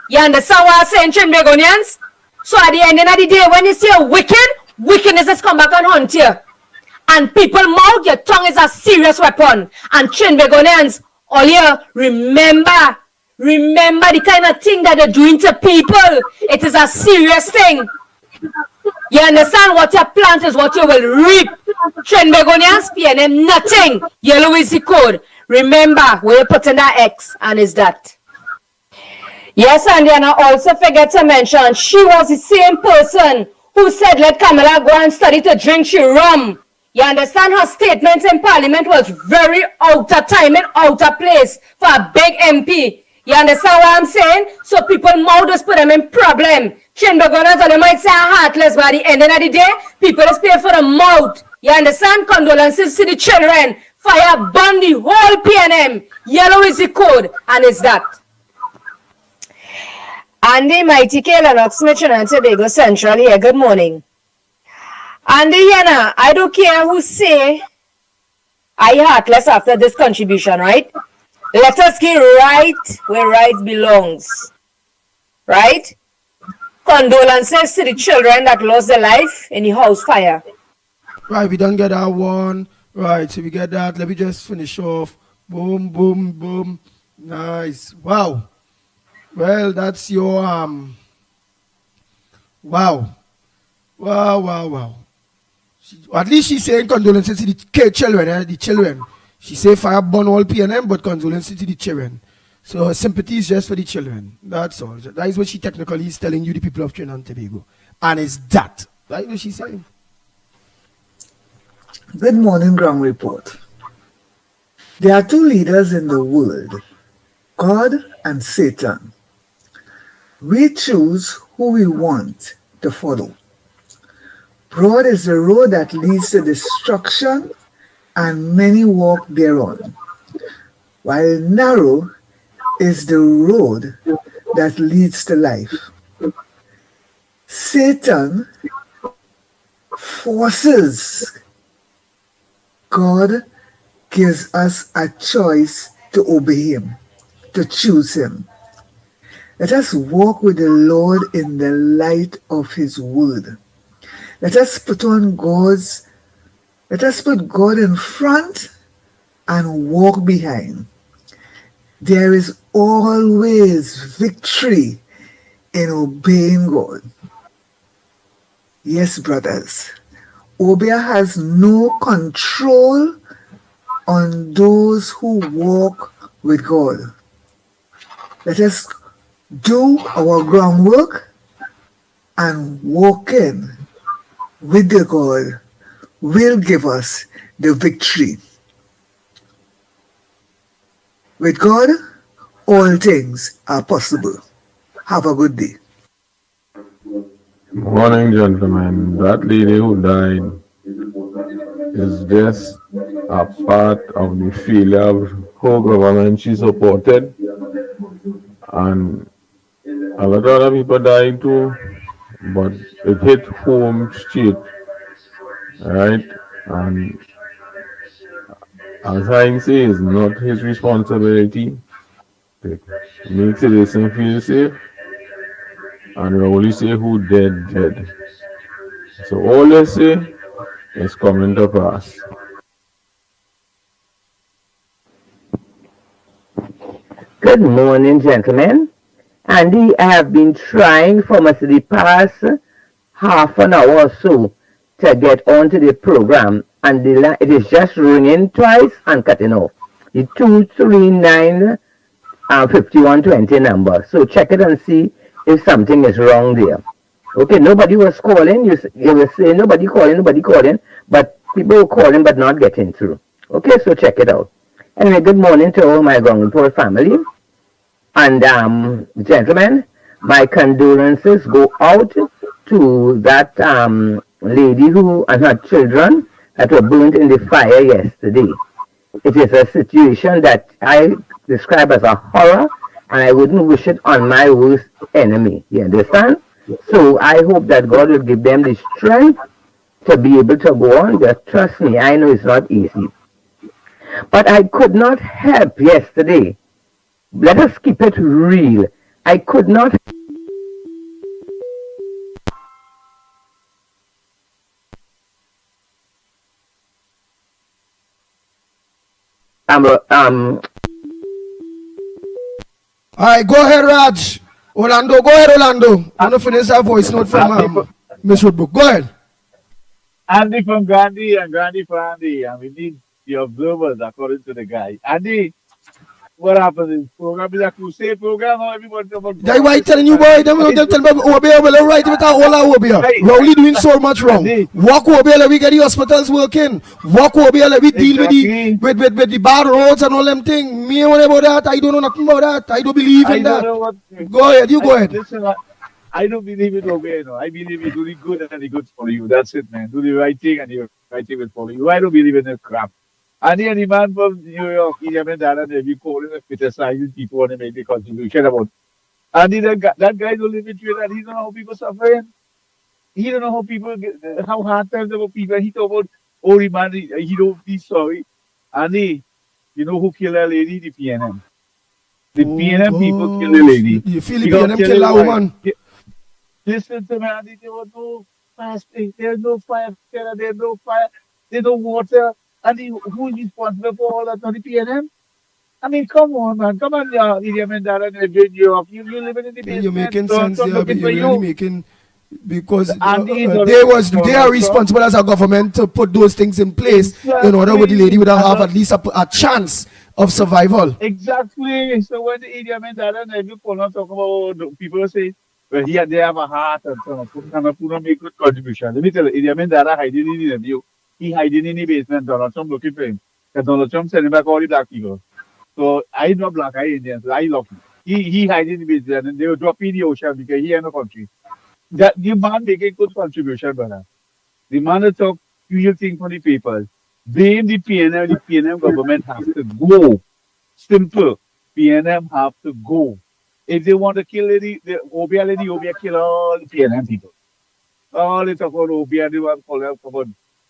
You understand what I'm saying, Trimbagonians? So at the end of the day, when you see a wickedness has come back and hunt you. And people mouth, your tongue is a serious weapon. And Trimbagonians, all you remember the kind of thing that they're doing to people. It is a serious thing. You understand what you plant is what you will reap. Trimbagonians, PNM, nothing. Yellow is the code. Remember where you put in that X and is that. Yes, and then I also forget to mention, she was the same person who said let Kamala go and study to drink she rum. You understand her statement in Parliament was very out of time and out of place for a big MP. You understand what I'm saying? So people mouth just put them in problem. Chamber gunners, or they might say heartless, but at the end of the day, people just pay for the mouth. You understand? Condolences to the children. Fire burn the whole PNM. Yellow is the code, and it's that. Andy, Mighty K, Lennox, and Tobago Central here. Good morning. Andy, Yana, I don't care who say I heartless after this contribution, right? Let us get right where right belongs. Right? Condolences to the children that lost their life in the house fire. Right, we don't get that one. Right, so we get that. Let me just finish off. Boom, boom, boom. Nice. Wow. Well, that's your wow. Wow. At least she's saying condolences to the children, the children. She say fire burn all PNM, but condolences to the children. So her sympathy is just for the children. That's all. That is what she technically is telling you, the people of Trinidad and Tobago. And it's that. That's what she's saying. Good morning, Ground Report. There are two leaders in the world, God and Satan. We choose who we want to follow. Broad is the road that leads to destruction, and many walk thereon, while narrow is the road that leads to life. Satan forces. God gives us a choice to obey him, to choose him. Let us walk with the Lord in the light of his word. Let us put God in front and walk behind. There is always victory in obeying God. Yes, brothers, Obia has no control on those who walk with God. Let us do our groundwork and walk in with the God will give us the victory. With God, all things are possible. Have a good day. Morning, gentlemen. That lady who died is just a part of the failure of whole government she supported. And a lot of other people died too, but it hit home straight, right? And as I say, it's not his responsibility to make citizens feel safe. And we only say who dead. So all they say is coming to pass. Good morning, gentlemen. Andy, I have been trying for much of the past half an hour or so to get onto the program, and it is just ringing twice and cutting off. The 239 5120 number. So check it and see if something is wrong there. Okay, nobody was calling. You were saying nobody calling, but people were calling but not getting through. Okay, so check it out. Anyway, good morning to all my Ground Report family. And gentlemen, my condolences go out to that lady who and her children that were burnt in the fire yesterday. It is a situation that I describe as a horror, and I wouldn't wish it on my worst enemy. You understand? So I hope that God will give them the strength to be able to go on. Just trust me, I know it's not easy. But I could not help yesterday. Let us keep it real. I could not. All right, go ahead, Raj. Orlando, go ahead, Orlando. I'm going to finish that voice note from Miss Woodbrook. Go ahead. Andy from Gandhi and Gandhi for Andy. And we need the observers according to the guy. Andy, What happened is program is a crusade program. Now everybody about That's why I telling you, boy. Them tell me Obia will right with all our Obia. Rowley doing so much wrong. Walk Obia, let we get the hospitals working. Walk Obia, let we deal with the bad roads and all them things. Me what about that? I don't know nothing about that. I don't believe in that. Go ahead, you go ahead. Listen, I don't believe in Obia, you know. I believe in doing good and the good for you. That's it, man. Do the right thing and the right thing will follow you. I don't believe in the crap. And the man from New York, he and you call him criticizing people and make a contribution about. And that guy don't live in Trinidad. He don't know how people suffering. He don't know how people get, how hard times about people. He talk about, oh, the man, he don't be sorry. And you know who killed that lady? The PNM. The PNM people killed the lady. You feel the PNM kill that woman? Listen to me, Andy. There was no fire, there's no fire, there's no fire, there's no water. And who is responsible for all that? Not the PNM? I mean, come on, man. Come on, Idiom and Dara and New York. You living in the basement. You're making sense there, but you're really making... Because they are responsible as a government to put those things in place in order for the lady would have at least a chance of survival. Exactly. So when the Idiom and Dara and every talk about people say, well, here they have a heart and so on, make good contribution. Let me tell you, Idiom and Dara hiding in the view. He hiding in the basement. Donald Trump looking for him. Because Donald Trump sending back all the black people. So I'm not black, I Indian, so I love him. He hiding in the basement and they will drop in the ocean because he in the country. That the man making good contribution, brother. The man that talk real thing for the people. Blame the PNM government has to go. Simple. PNM have to go. If they want to kill the Obia kill all the PNM people. All they talk about Obia, they want to call them about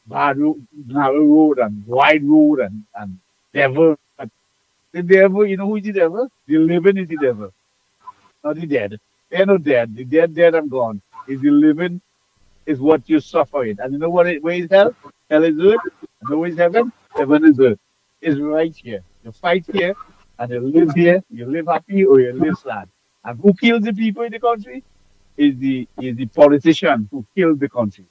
bad road, narrow road and wide road and devil. But the devil, you know who is the devil? The living is the devil. Not the dead. They're not dead. The dead and gone. Is the living is what you suffer in. And you know where is hell? Hell is earth. You know where is heaven? Heaven is earth. It's right here. You fight here and you live here. You live happy or you live sad. And who kills the people in the country? Is the politician who kills the country.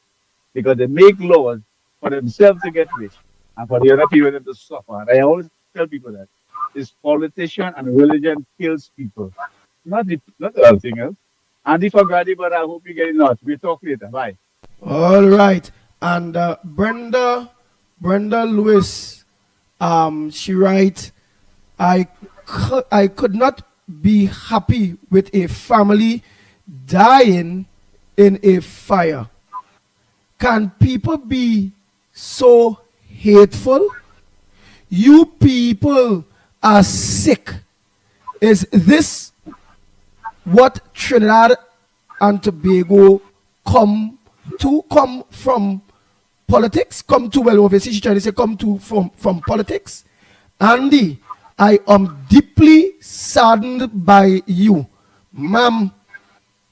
Because they make laws for themselves to get rich and for the other people to suffer. And I always tell people that this politician and religion kills people. Not the other thing else. Andy forgot it, but I hope you get it not. We'll talk later. Bye. All right. And Brenda Lewis, she writes, I could not be happy with a family dying in a fire. Can people be so hateful? You people are sick. Is this what Trinidad and Tobago come from politics? Come to, well, obviously she's trying to say come to from politics. Andy, I am deeply saddened by you. Ma'am,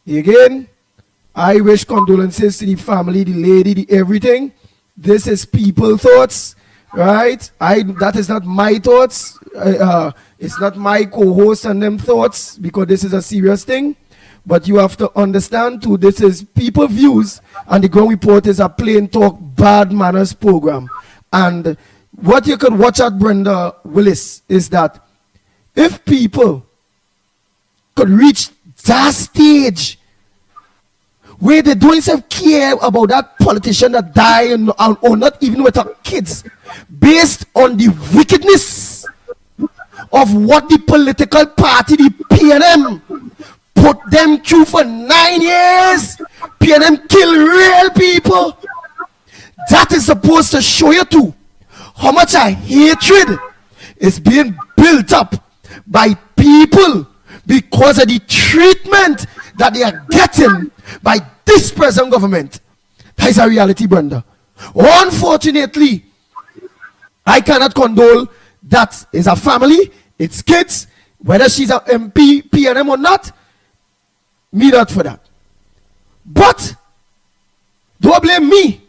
again, I wish condolences to the family, the lady, the everything. This is people thoughts, right? That is not my thoughts. It's not my co-host and them thoughts, because this is a serious thing. But you have to understand too, this is people views, and the Ground Report is a plain talk, bad manners program. And what you could watch at Brenda Willis is that if people could reach that stage where they don't even care about that politician that died or not even with her kids, based on the wickedness of what the political party, the PNM, put them through for 9 years. PNM kill real people. That is supposed to show you too how much a hatred is being built up by people because of the treatment that they are getting by this present government. That is a reality, Brenda. Unfortunately, I cannot condole that. Is a family, it's kids, whether she's a MP, PNM or not, me not for that. But don't blame me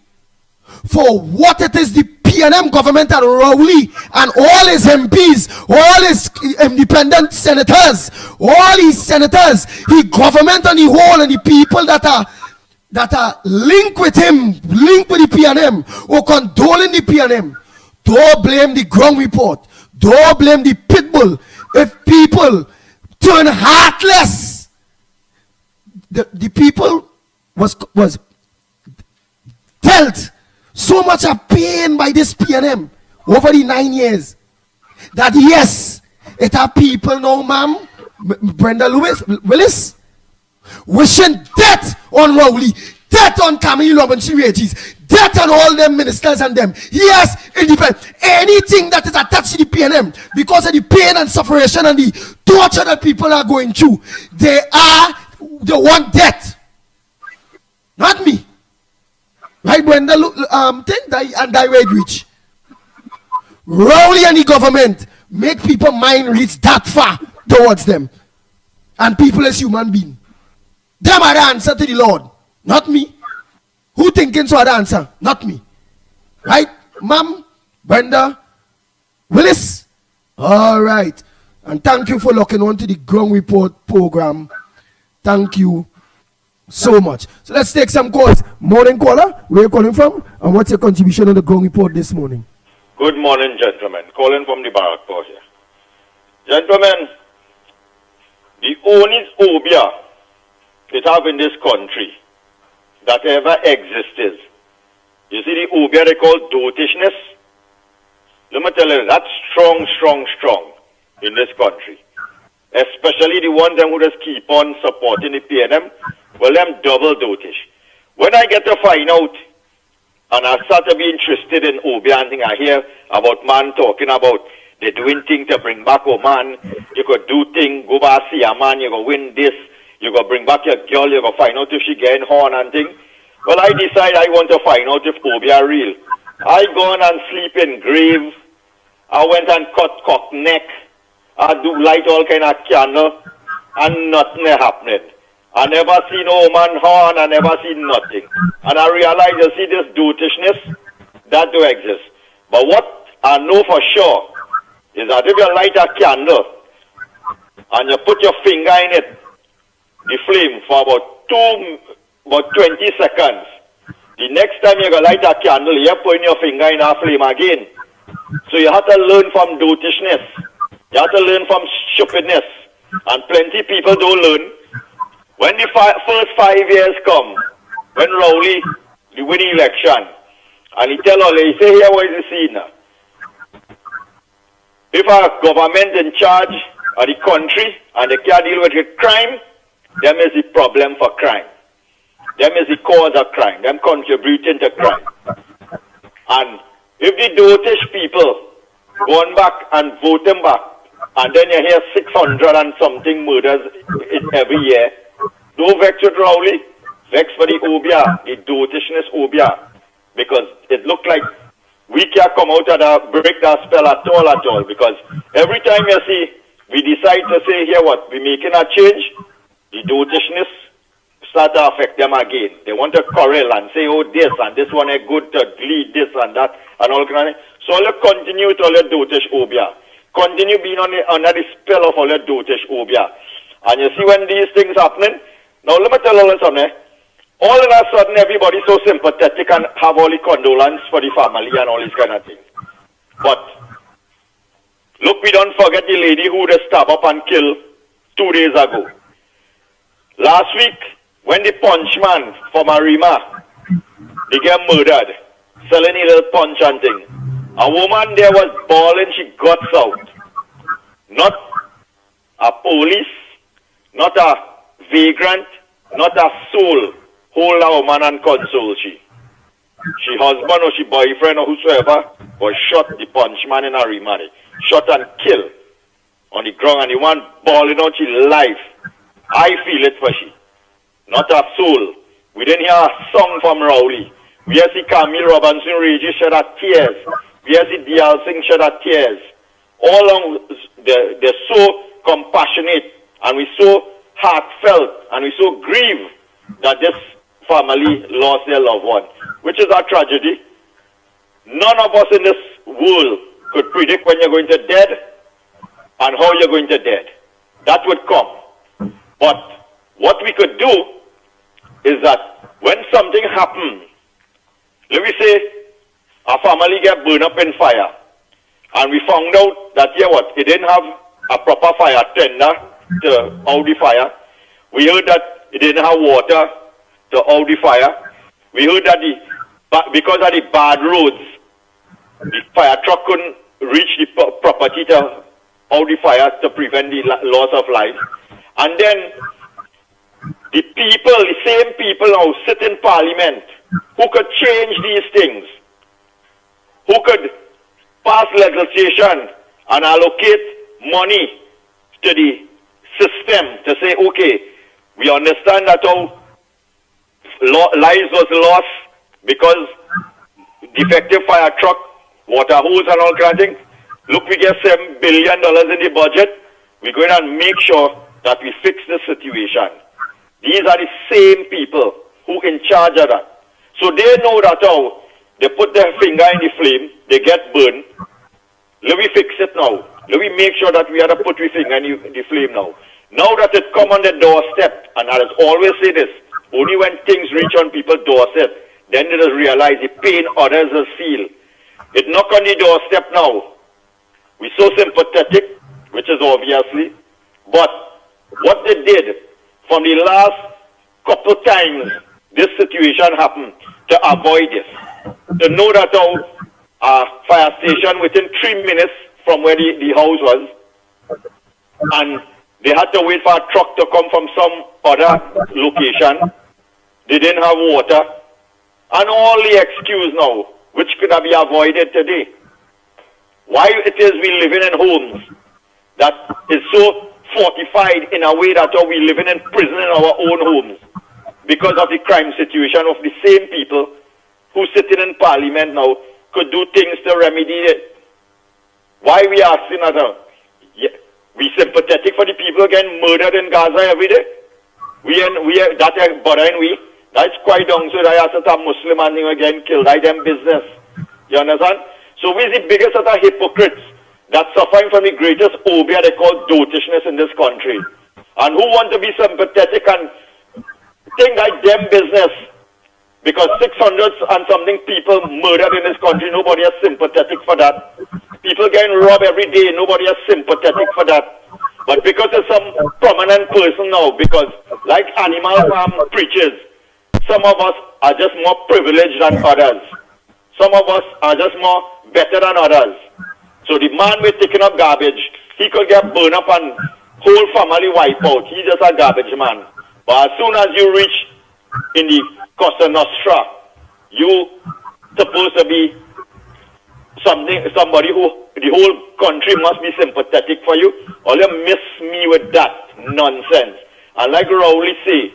for what it is the PNM government and Rowley and all his MPs, all his independent senators, all his senators, his government and the whole and the people that are linked with him, linked with the PNM or condoling the PNM. Don't blame the Ground Report. Don't blame the Pitbull if people turn heartless, the people was dealt so much of pain by this PNM over the 9 years that yes, it are people now, ma'am, Brenda Willis, wishing death on Rowley, death on Camille Robinson Regis, death on all them ministers and them. Yes, anything that is attached to the PNM because of the pain and suffering and the torture that people are going through, they want death. Not me. Right, Brenda, think die way rich. Rowley and the government make people mind reach that far towards them. And people as human beings. Them are the answer to the Lord. Not me. Who thinking so are the answer? Not me. Right? Ma'am, Brenda, Willis. All right. And thank you for locking on to the Ground Report program. Thank you so much. So let's take some calls. Morning caller, where are you calling from? And what's your contribution on the Ground Report this morning? Good morning, gentlemen. Calling from the Barrackport here. Gentlemen, the only obia that have in this country that ever existed, you see the obia they call dotishness? Let me tell you, that's strong in this country. Especially the ones who just keep on supporting the PNM, well, them double dotish. When I get to find out, and I start to be interested in obia and thing I hear about man talking about they doing things to bring back a man, you could do things, go back see a man, you go win this, you go bring back your girl, you go find out if she getting horn and thing. Well, I decide I want to find out if obia real. I gone and sleep in grave. I went and cut cock neck. I do light all kind of candle and nothing happening. I never seen no man horn, I never seen nothing. And I realized, you see this dotishness, that do exist. But what I know for sure is that if you light a candle and you put your finger in it, the flame for about 20 seconds, the next time you go light a candle, you're putting your finger in a flame again. So you have to learn from dotishness. You have to learn from stupidness. And plenty people don't learn. When the first 5 years come, when Rowley, the winning election, and he tell all, he say, here what is the scene now? If a government in charge of the country and they can't deal with the crime, them is the problem for crime. Them is the cause of crime. Them contributing to crime. And if the dotish people going back and vote them back, and then you hear 600 and something murders every year, don't vex with Rowley, vex for the obia, the dotishness obia, because it look like we can't come out of the break that spell at all, because every time you see, we decide to say, here what, we making a change, the dotishness start to affect them again. They want to quarrel and say, oh, this and this one is good to lead this and that, and all kind of thing. So you continue with all your dotish obia. Continue being under the spell of all your dotish obia. And you see when these things happening, now let me tell you something. All of a sudden everybody's so sympathetic and have all the condolence for the family and all these kind of things. But look, we don't forget the lady who just stabbed up and killed 2 days ago. Last week, when the punchman from Arima, they get murdered, selling a little punch and thing. A woman there was bawling, she got out. Not a police, not a vagrant, not a soul hold a woman and console she. She husband or she boyfriend or whosoever was shot the punchman in Arima. Shot and killed on the ground and the one bawling out she life. I feel it for she. Not a soul. We didn't hear a song from Rowley. We have see Camille Robinson Regis shed her tears. We have see D.L. Singh shed her tears. All along, they're so compassionate and we so heartfelt and we so grieve that this family lost their loved one, which is a tragedy. None of us in this world could predict when you're going to dead and how you're going to dead. That would come. But what we could do is that when something happens, let me say a family get burned up in fire, and we found out that, yeah, what, it didn't have a proper fire tender to out the fire. We heard that it didn't have water to out the fire. We heard that because of the bad roads, the fire truck couldn't reach the property to out the fire to prevent the loss of life. And then the people, the same people now sit in parliament who could change these things, who could pass legislation and allocate money to the system to say, okay, we understand that our lives was lost because defective fire truck, water hose and all kind of things. Look, we get $7 billion in the budget. We're going to make sure that we fix the situation. These are the same people who in charge of that. So they know that how they put their finger in the flame, they get burned. Let me fix it now. Let me make sure that we have to put our finger in the flame now. Now that it come on the doorstep, and I always say this, only when things reach on people's doorstep, then they just realize the pain others will feel. It knock on the doorstep now. We're so sympathetic, which is obviously, but what they did from the last couple times this situation happened to avoid this, to know that our fire station within 3 minutes from where the house was, and they had to wait for a truck to come from some other location. They didn't have water, and all the excuse now, which could have been avoided today. Why it is we living in homes that is so fortified in a way that we living in prison in our own homes because of the crime situation of the same people who sitting in parliament now could do things to remedy it. Why we asking that? We sympathetic for the people getting murdered in Gaza every day. That bothering we. That's quite down. So I asked a Muslim and they getting killed. I them business. You understand? So we're the biggest of the hypocrites that suffering from the greatest obia they call dotishness in this country. And who want to be sympathetic and think like them business. Because 600 and something people murdered in this country, nobody is sympathetic for that. People getting robbed every day, nobody is sympathetic for that. But because of some prominent person now, because like Animal Farm preachers, some of us are just more privileged than others. Some of us are just more better than others. So the man with taking up garbage, he could get burned up and whole family wiped out. He's just a garbage man. But as soon as you reach in the Cosa Nostra, you supposed to be somebody who the whole country must be sympathetic for you. All you miss me with that nonsense. And like Rowley say,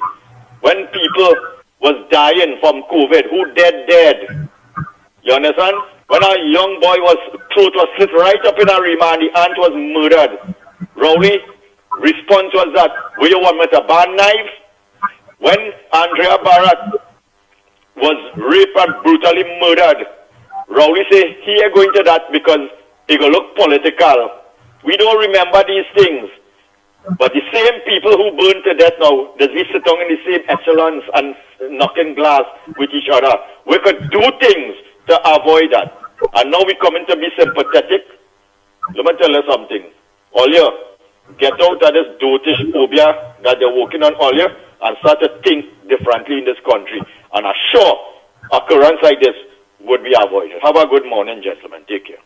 when people was dying from COVID, who dead? You understand? When a young boy throat was slit right up in a remand, the aunt was murdered. Rowley response was that, will you want me to ban knife? When Andrea Barrett was raped and brutally murdered, Rowley say he ain't going to that because it will look political. We don't remember these things. But the same people who burned to death now, does we sit down in the same echelons and knocking glass with each other. We could do things to avoid that. And now we coming to be sympathetic. Let me tell you something. All you get out of this dotish phobia that they're working on all you and start to think differently in this country. And I'm sure occurrence like this would be avoided. Have a good morning, gentlemen. Take care.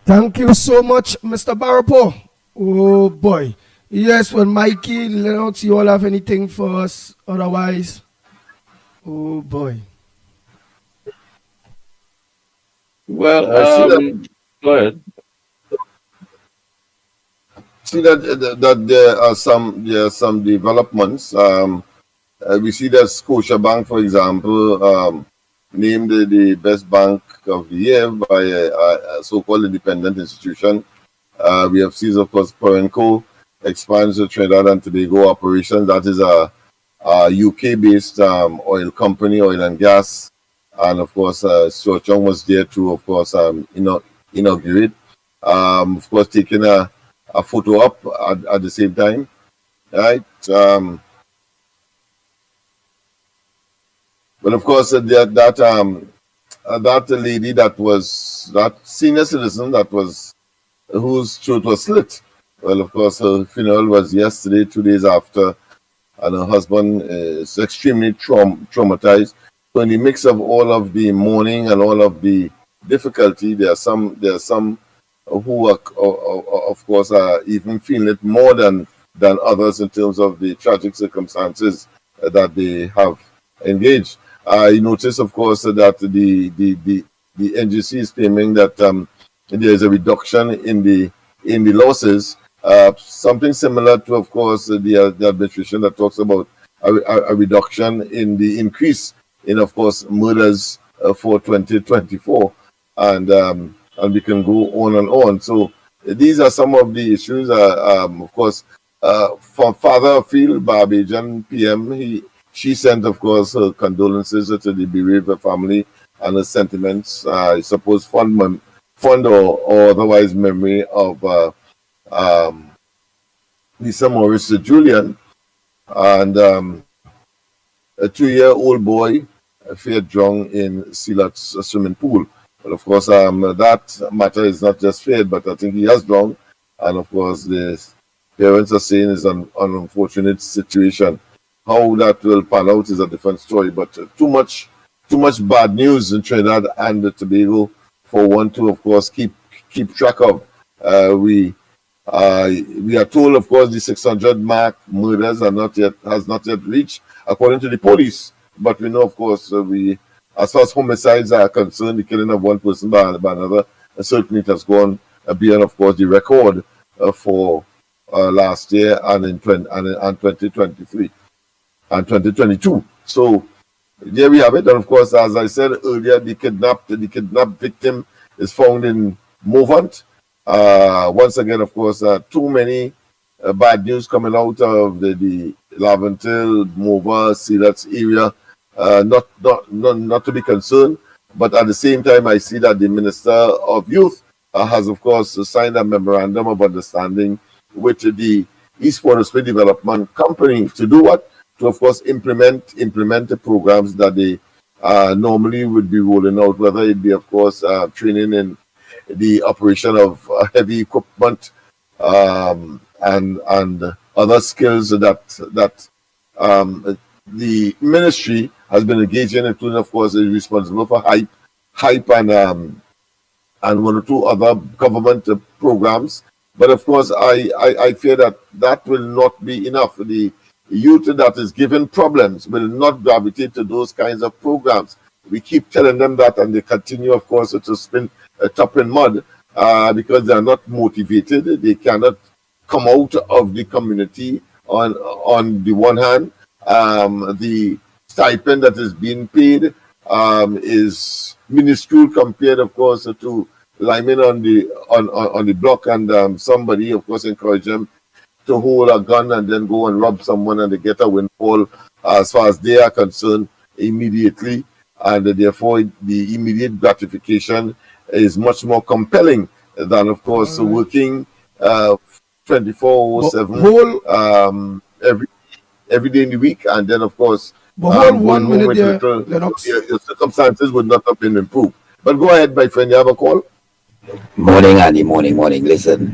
Thank you so much, Mr. Barapo. Oh boy. Yes, when Mikey, Lennox, you all have anything for us otherwise? Oh boy. Well, go ahead. See that there are some developments. We see that Scotiabank, for example, named the best bank of the year by a so-called independent institution. We have seen, of course, Perenco expands the Trinidad and Tobago operation. That is a UK-based oil company, oil and gas. And, of course, Stuart Young was there to, of course, inaugurate. Of course, taking a photo up at the same time, right? But of course, that lady that senior citizen whose throat was slit, Well, of course, her funeral was yesterday, 2 days after, and her husband is extremely traumatized. So in the mix of all of the mourning and all of the difficulty, there are some who are, of course, are even feeling it more than others in terms of the tragic circumstances that they have engaged. I notice, of course, that the NGC is claiming that there is a reduction in the losses. Something similar to, of course, the administration that talks about a reduction in the increase in, of course, murders for 2024, and we can go on and on. So these are some of the issues. Of course, from Father Field Barbajan PM, she sent, of course, her condolences to the bereaved family and her sentiments. I suppose fond or otherwise memory of Lisa Morris Julian, and a 2-year-old boy feared drowned in Silat's swimming pool. Well, of course, that matter is not just feared, but I think he has drowned, and of course, the parents are saying it's an unfortunate situation. How that will pan out is a different story, but too much bad news in Trinidad and Tobago for one to, of course, keep track of. We are told, of course, the 600 mark murders has not yet reached, according to the police. But we know, of course, as far as homicides are concerned, the killing of one person by another, certainly it has gone beyond, of course, the record for last year and in 2023 and 2022. So there we have it. And of course, as I said earlier, the kidnapped victim is found in Movant. Once again, of course, too many bad news coming out of the Laventil, Mova, Silats area. Not to be concerned, but at the same time, I see that the Minister of Youth has, of course, signed a memorandum of understanding with the East Port Spain Development Company to do what? To, of course, implement the programs that they normally would be rolling out, whether it be, of course, training in the operation of heavy equipment and other skills that the ministry has been engaged in, including, of course, is responsible for hype and one or two other government programs. But of course, I fear that will not be enough. The youth that is given problems will not gravitate to those kinds of programs. We keep telling them that, and they continue, of course, to spin a top in mud because they are not motivated. They cannot come out of the community. On the one hand, the stipend that is being paid is minuscule compared, of course, to linemen on the block, and somebody, of course, encourage them to hold a gun and then go and rob someone, and they get a windfall as far as they are concerned immediately, and therefore the immediate gratification is much more compelling than, of course, working 24/7 every day in the week, and then, of course, hold 1 minute there, Lennox. Your circumstances would not have been improved. But go ahead, my friend. You have a call? Morning, Andy. Morning. Listen,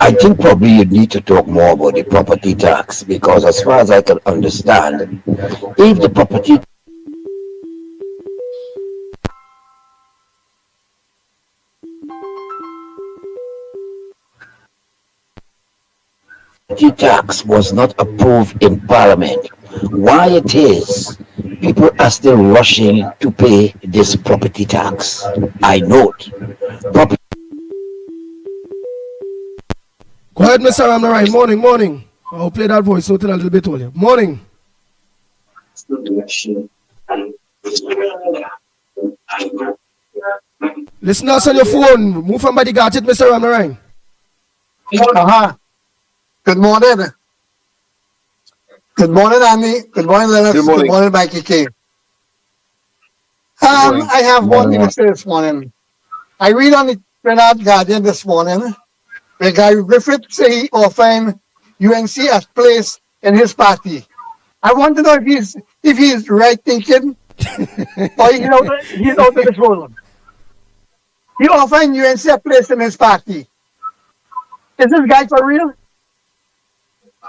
I think probably you need to talk more about the property tax, because as far as I can understand, if the property tax was not approved in Parliament, why it is people are still rushing to pay this property tax. I note property. Go ahead, Mr. Ramnarayan. Morning. I'll play that voice note in a little bit earlier. Morning. Listen us on your phone. Move from by the gadget, Mr. Ramnarayan. Good morning. Good morning, Andy. Good morning, Lennox. Good morning, Mikey K. I have one thing to say this morning. I read on the Trinidad Guardian this morning where Guy Griffith say he often UNC as place in his party. I want to know if he's right thinking or he's out of this world. He often UNC a place in his party. Is this guy for real?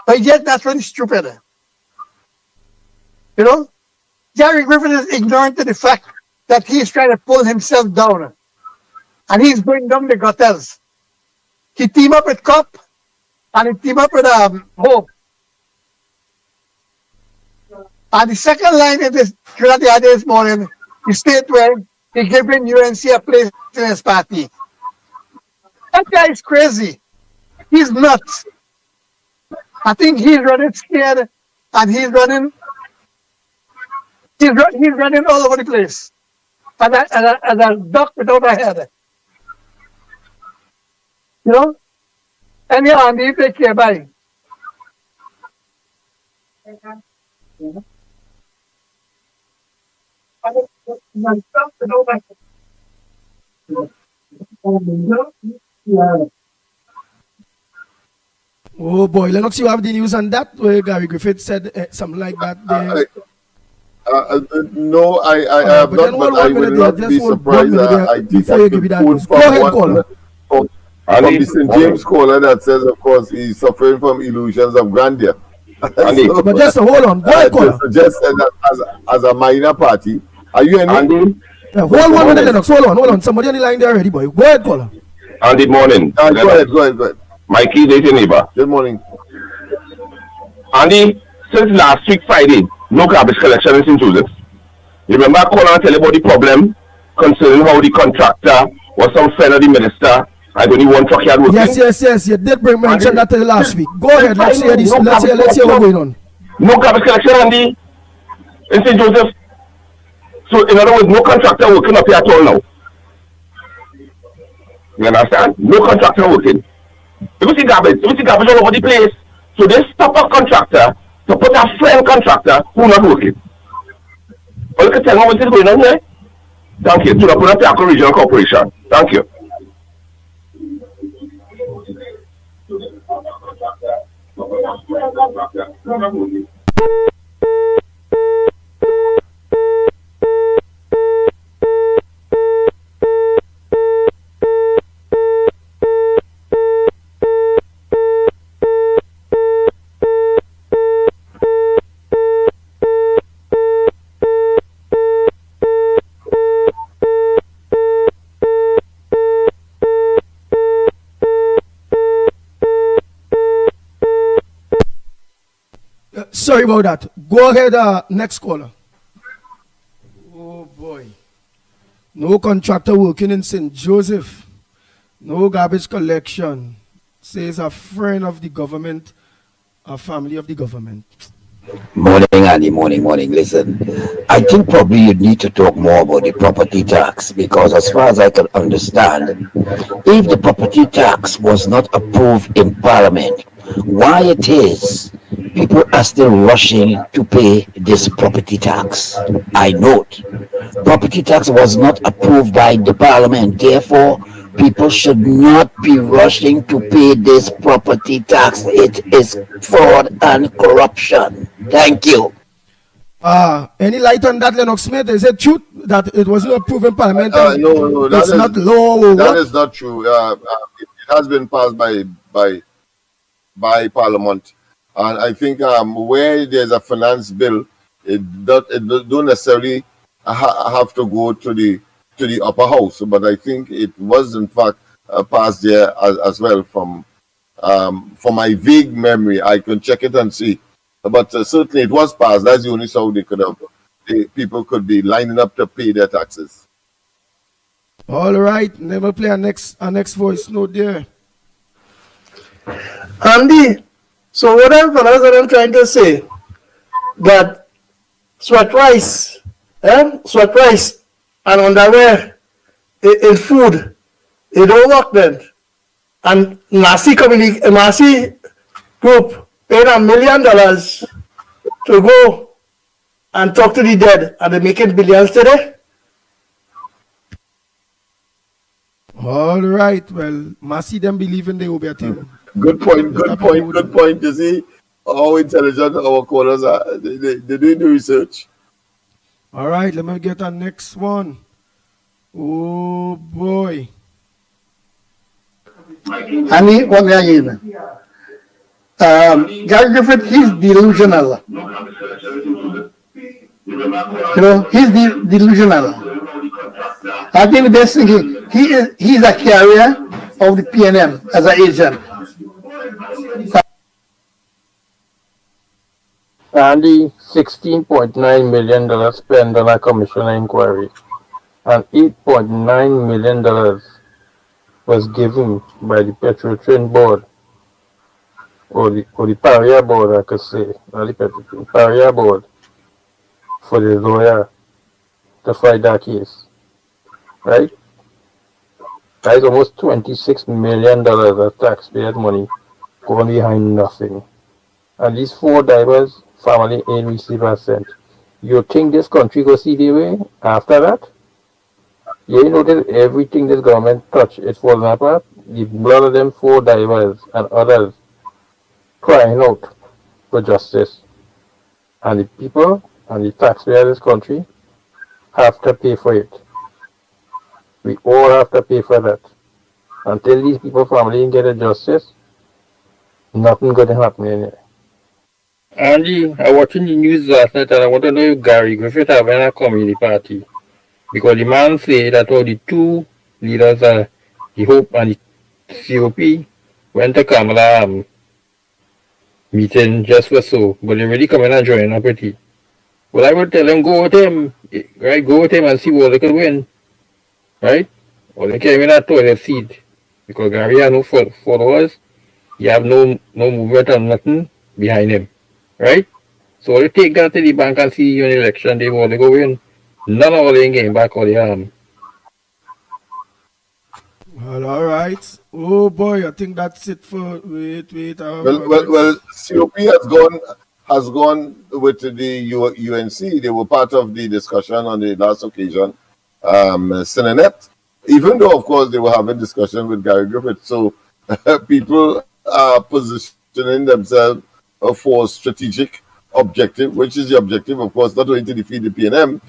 But yet that's really stupid. You know? Gary Griffin is ignorant to the fact that he's trying to pull himself down. And he's going down the gutters. He teamed up with Cop and he teamed up with Hope. And the second line in this Trinidad the other this morning, he state where he giving UNC a place in his party. That guy is crazy. He's nuts. I think he's running scared and he's running all over the place. And a duck without a head. You know? And yeah, and you take care, bye. Oh boy, Lennox, you have the news on that where Gary Griffith said something like that there. No, I have not, but I will not be surprised. I think I could quote from the St. James caller that says, of course, he's suffering from illusions of grandeur. So, but just hold on, go ahead, caller. Just that as a minor party. Are you any? Hold one minute, Lennox. Hold on. Somebody on the line there already, boy. Go ahead, caller. Good morning. Go ahead. Mikey, dating neighbor. Good morning. Andy, since last week Friday, no garbage collection in St. Joseph. You remember I called and tell you about the problem concerning how the contractor was some friend of the minister and only one truck yard working? Yes. You did mention that last week. Go ahead. Let's hear this. Let's hear what's going on. No garbage collection, Andy, in St. Joseph. So, in other words, no contractor working up here at all now. You understand? No contractor working. You see garbage all over the place. So they stop a contractor to put a friend contractor who not working. Well, you can tell me what is going on here? Thank you. To the Punta Regional Corporation. Thank you. Sorry about that. Go ahead, next caller. Oh boy. No contractor working in St. Joseph. No garbage collection. Says a friend of the government, a family of the government. Morning, Andy. Morning. Listen, I think probably you need to talk more about the property tax because as far as I can understand, if the property tax was not approved in Parliament, why it is people are still rushing to pay this property tax. I note, property tax was not approved by the Parliament, therefore people should not be rushing to pay this property tax. It is fraud and corruption. Thank you. Any light on that, Lennox Smith? Is it true that it was not approved in Parliament? No, that's not law. That is not true. It has been passed by Parliament, and I think where there's a finance bill, it don't necessarily have to go to the upper house. But I think it was in fact passed there as well. From my vague memory, I can check it and see. But certainly it was passed. That's the only how they could have. People could be lining up to pay their taxes. All right, never play our next voice note there. Andy, so what I'm trying to say that sweat rice and underwear in food, it don't work then. And Nasi group paid $1 million to go and talk to the dead, and they're making billions today. All right, well, Masi them believing they will be a team. Good point. You see how intelligent our callers are. They do the research. All right, let me get our next one. Oh boy. Ani, what are you? Gary Griffith, he's delusional. He's delusional. I think they're thinking he's a carrier of the PNM as an agent. Andy, $16.9 million spent on a commissioner inquiry, and $8.9 million was given by the Petrotrain board, or the Paria board, I could say, not the Petrotrain, Paria board, for the lawyer to fight that case, right? That is almost $26 million of taxpayers' money going behind nothing. And these 4 divers, family ain't receive a cent. You think this country go see the way after that? You know that everything this government touch is falling apart. The blood of them 4 divers and others crying out for justice. And the people and the taxpayers of this country have to pay for it. We all have to pay for that. Until these people family get a justice, nothing going to happen in here. Andy, I watching the news last night and I want to know if Gary Griffith having a community party. Because the man say that all the 2 leaders, the Hope and the COP, went to Kamala meeting just for so, but they really come in and join up with it. Well, I would tell them go with him, right? Go with him and see what they can win, right? Or they can win a toilet seat. Because Gary has no followers, he have no movement and nothing behind him. Right? So they take that to the bank and see you in election, they want to go in. None of them getting back all the arm. Well, all right. Oh boy, I think that's it for wait. Well, COP has gone with the UNC. They were part of the discussion on the last occasion, Senanet. Even though, of course, they were having discussion with Gary Griffith. So people are positioning themselves for strategic objective, which is the objective, of course, not only to defeat the PNM,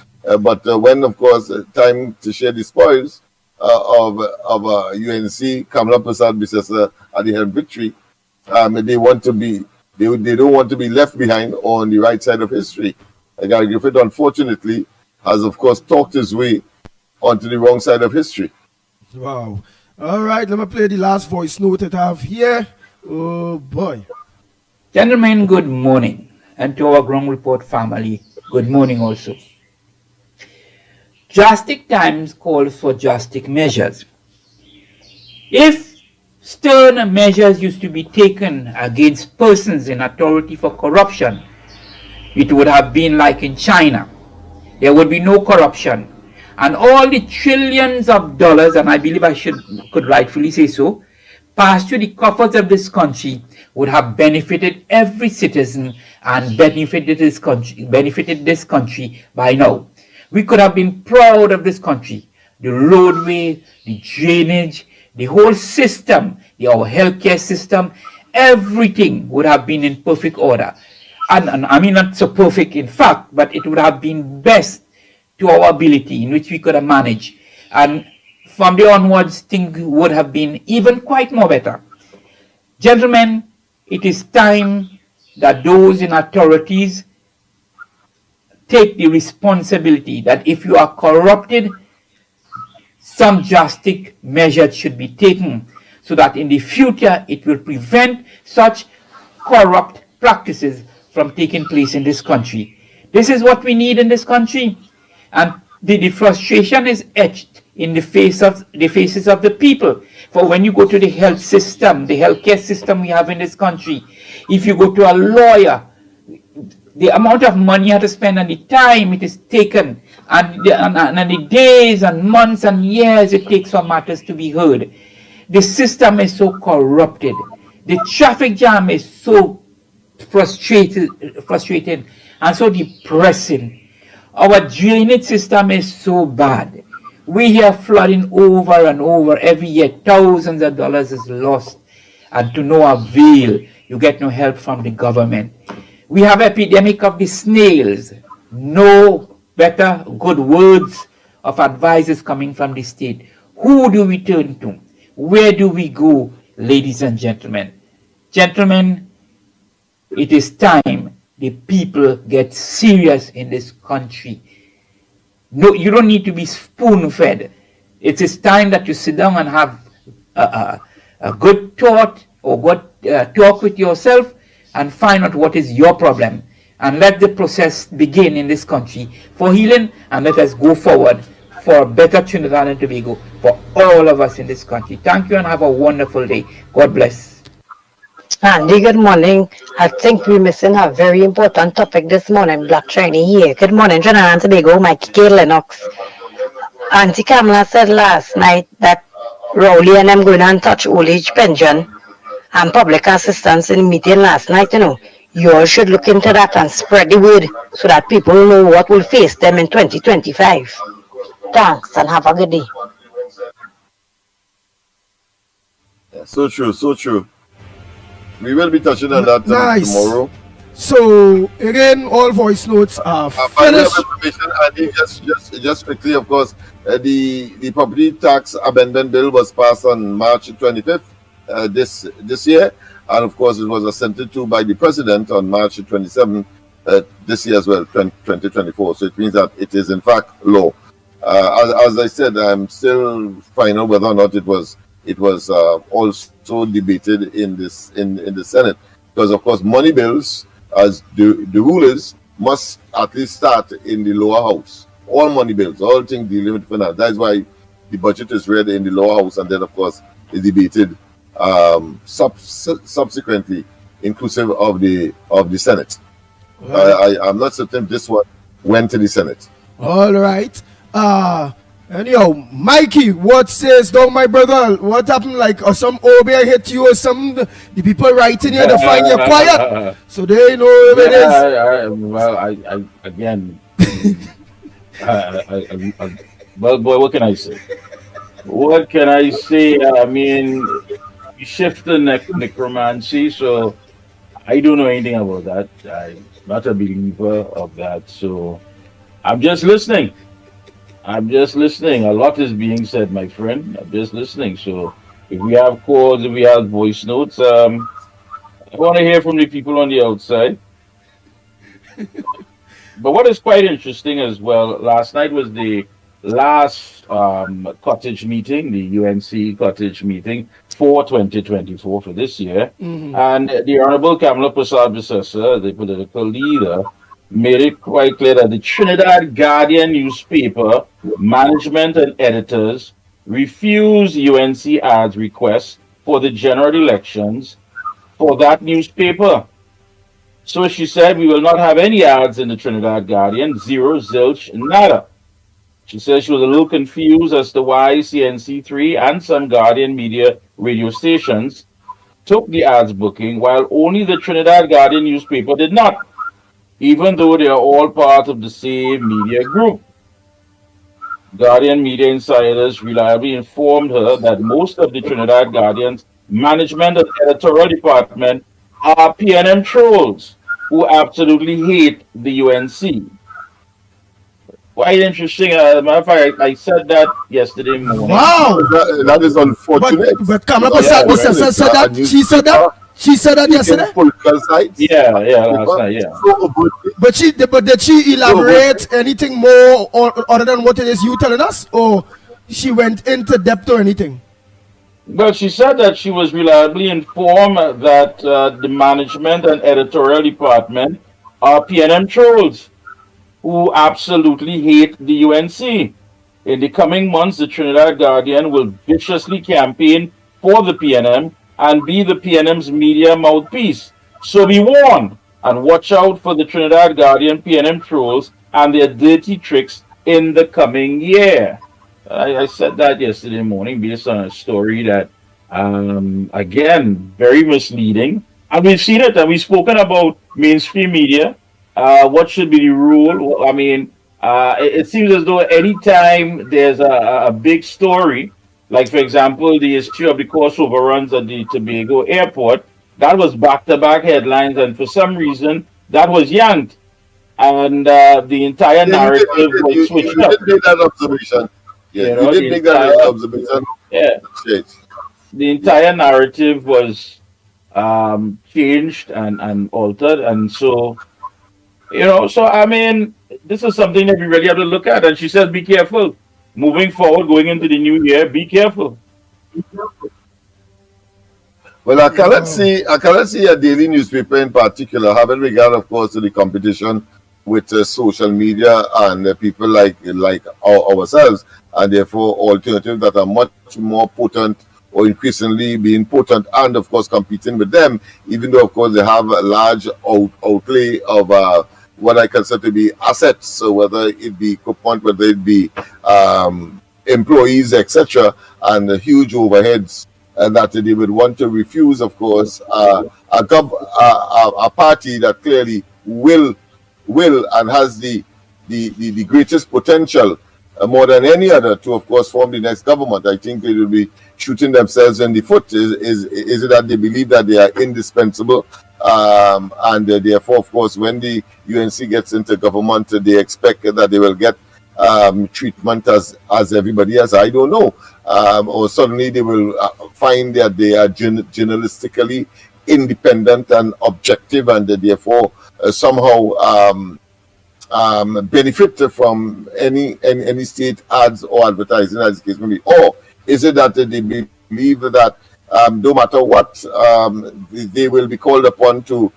but when, of course, time to share the spoils of UNC, Kamala Prasad Bisesa at the head victory, they want to be, they don't want to be left behind on the right side of history. Gary Griffith, unfortunately, has, of course, talked his way onto the wrong side of history. Wow. All right, let me play the last voice note that I have here. Oh boy. Gentlemen, good morning. And to our Ground Report family, good morning also. Drastic times call for drastic measures. If stern measures used to be taken against persons in authority for corruption, it would have been like in China. There would be no corruption. And all the trillions of dollars, and I believe could rightfully say so, passed through the coffers of this country would have benefited every citizen and benefited this country by now. We could have been proud of this country. The roadway, the drainage, the whole system, our healthcare system, everything would have been in perfect order. And I mean not so perfect in fact, but it would have been best to our ability in which we could have managed. And from there onwards, things would have been even quite more better. Gentlemen, it is time that those in authorities take the responsibility that if you are corrupted, some drastic measures should be taken so that in the future it will prevent such corrupt practices from taking place in this country. This is what we need in this country. And the frustration is etched in the faces of the people. For when you go to the health system, the healthcare system we have in this country, if you go to a lawyer, the amount of money you have to spend and the time it is taken, and the days and months and years it takes for matters to be heard. The system is so corrupted. The traffic jam is so frustrating and so depressing. Our drainage system is so bad. We hear flooding over and over every year. Thousands of dollars is lost and to no avail. You get no help from the government. We have epidemic of the snails. No better good words of advice coming from the state. Who do we turn to? Where do we go, ladies and gentlemen? Gentlemen, It is time the people get serious in this country. No, you don't need to be spoon-fed. It is time that you sit down and have a good thought or good talk with yourself and find out what is your problem. And let the process begin in this country for healing, and let us go forward for better Trinidad and Tobago for all of us in this country. Thank you and have a wonderful day. God bless. Andy, good morning. I think we're missing a very important topic this morning. Black Chinese here. Good morning, Trinidad and Tobago. Mikey, Lennox. Auntie Kamala said last night that Rowley and them going and touch old age pension and public assistance in the meeting last night, you know. You all should look into that and spread the word so that people know what will face them in 2025. Thanks and have a good day. Yeah, so true, so true. We will be touching on that tomorrow. So again, all voice notes are finished. Andy, just quickly, of course, the property tax amendment bill was passed on March 25th this year, and of course it was assented to by the president on March 27th this year as well, 2024. So it means that it is in fact law. As I said, I'm still finding out whether or not it was also debated in the Senate, because of course money bills, as the rule is, must at least start in the lower house. All money bills, all things dealing with finance. That is why the budget is read in the lower house and then of course is debated subsequently, inclusive of the Senate. I'm not certain this one went to the Senate. All right. Anyhow, Mikey, what says down, my brother? What happened? Like, or some OB hit you or some the people writing here to find you quiet, so they know who it is. Again, well, boy, what can I say? What can I say? I mean, you shift the necromancy, so I don't know anything about that. I'm not a believer of that, so I'm just listening. A lot is being said, my friend. I'm just listening. So if we have calls, if we have voice notes, I want to hear from the people on the outside. But what is quite interesting as well, last night was the last cottage meeting, the UNC cottage meeting for 2024 for this year. Mm-hmm. And the Honorable Kamala Prasad-Visesa, the political leader, made it quite clear that the Trinidad Guardian newspaper management and editors refused UNC ads requests for the general elections for that newspaper. So she said, we will not have any ads in the Trinidad Guardian, zero, zilch, nada. She says she was a little confused as to why CNC3 and some Guardian media radio stations took the ads booking while only the Trinidad Guardian newspaper did not, even though they are all part of the same media group. Guardian media insiders reliably informed her that most of the Trinidad Guardian's management and editorial department are PNM trolls who absolutely hate the UNC. Quite interesting. As a matter of fact, I said that yesterday morning. Wow, that is unfortunate. But Kamala said that. She said that yesterday. Yeah, last night, yeah. But did she elaborate anything more other than what it is you telling us, or she went into depth or anything? Well, she said that she was reliably informed that the management and editorial department are PNM trolls who absolutely hate the UNC. In the coming months, the Trinidad Guardian will viciously campaign for the PNM and be the PNM's media mouthpiece. So be warned and watch out for the Trinidad Guardian PNM trolls and their dirty tricks in the coming year. I said that yesterday morning based on a story that, again, very misleading. And we've seen it and we've spoken about mainstream media. What should be the rule? I mean, it seems as though anytime there's a big story, like, for example, the issue of the course overruns at the Tobago airport, that was back-to-back headlines, and for some reason, that was yanked. And the entire narrative was switched up. You did make that observation. Yeah, you did make that observation. Yeah. The entire narrative was changed and altered. And so, so I mean, this is something that we really have to look at. And she says, be careful. Moving forward, going into the new year, be careful. Well, I cannot see a daily newspaper in particular having regard, of course, to the competition with social media and people like ourselves, and therefore alternatives that are much more potent or increasingly being potent, and of course competing with them, even though of course they have a large outlay of what I consider to be assets, so whether it be equipment, whether it be employees, etc., and huge overheads, and that they would want to refuse, of course, a party that clearly will and has the greatest potential more than any other to, of course, form the next government. I think they will be shooting themselves in the foot. Is it that they believe that they are indispensable, and therefore, of course, when the UNC gets into government, they expect that they will get treatment as everybody else? I don't know. Or suddenly they will find that they are journalistically independent and objective, and therefore somehow benefit from any state ads or advertising, as the case may be. Or is it that they believe that no matter what, they will be called upon to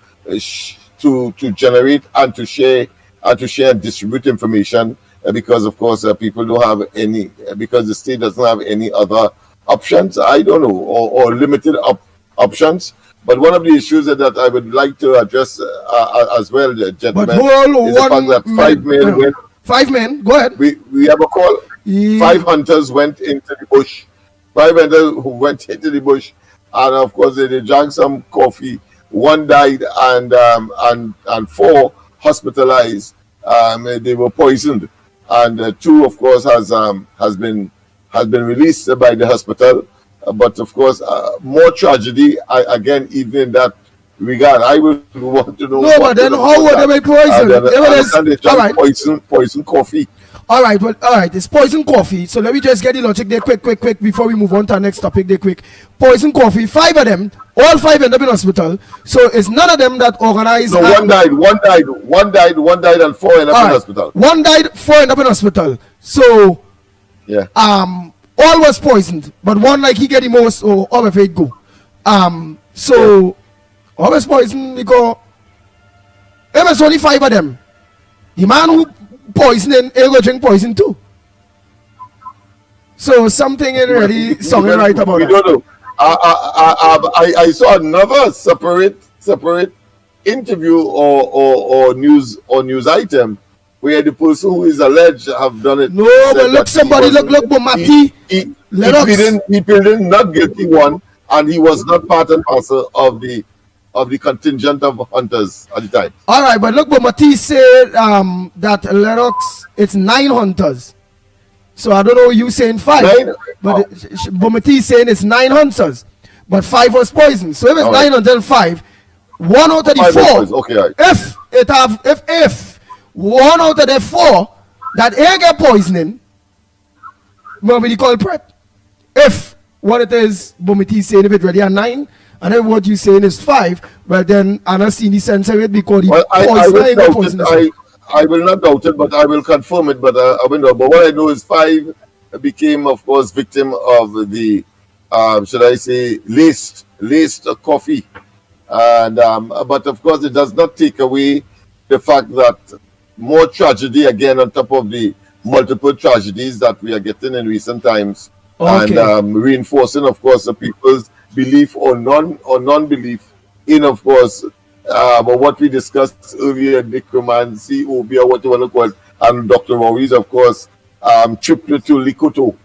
generate and to share and distribute information, because of course people don't have any, because the state doesn't have any other options, I don't know, or limited options. But one of the issues that I would like to address as well, gentlemen, is the fact that 5 men went. 5 men, go ahead. We have a call. 5 hunters went into the bush. 5 hunters who went into the bush, and of course they drank some coffee. 1 died, and 4 hospitalized. They were poisoned, and 2, of course, has been released by the hospital. But of course, more tragedy. Again, even in that regard, I would want to know. No, but then how would they be poisoned? They drank poison coffee. All right. It's poison coffee. So let me just get the logic there quick before we move on to our next topic. There quick. Poison coffee. 5 of them, all 5 end up in hospital. So it's none of them that organized. No, one died, and 4 end up in hospital. 1 died, 4 end up in hospital. So yeah. All was poisoned, but 1, like, he get the most, or all of it go. So all was poisoned because there was only 5 of them. The man who poisoning, he go drink poison too. So something ain't really something right about it. We don't know. I saw another separate interview or news item where the person who is alleged have done it. No, but look, somebody look, Bomati. He pleaded not guilty one, and he was not part and parcel of the contingent of hunters at the time. All right, but look, Bomati said that Lennox, it's 9 hunters. So I don't know, you saying 5, but Bomati saying it's 9 hunters, but 5 was poisoned. So if it's 9 hunters, 5, 1 out of the 4. Okay, right. If 1 out of the 4 that ain't get poisoning, will be the culprit. If what it is, Bomiti saying, if it really are 9, and then what you saying is 5, well then I not see the sense of it, because I will not doubt it, but I will confirm it. But I will know. But what I know is 5 became, of course, victim of the should I say laced coffee, and but of course it does not take away the fact that more tragedy again on top of the multiple tragedies that we are getting in recent times, and reinforcing, of course, the people's belief or non-belief in, of course, what we discussed earlier, necromancy, obia, what you want to call it, and Dr. Rory's, of course, trip to Likoto.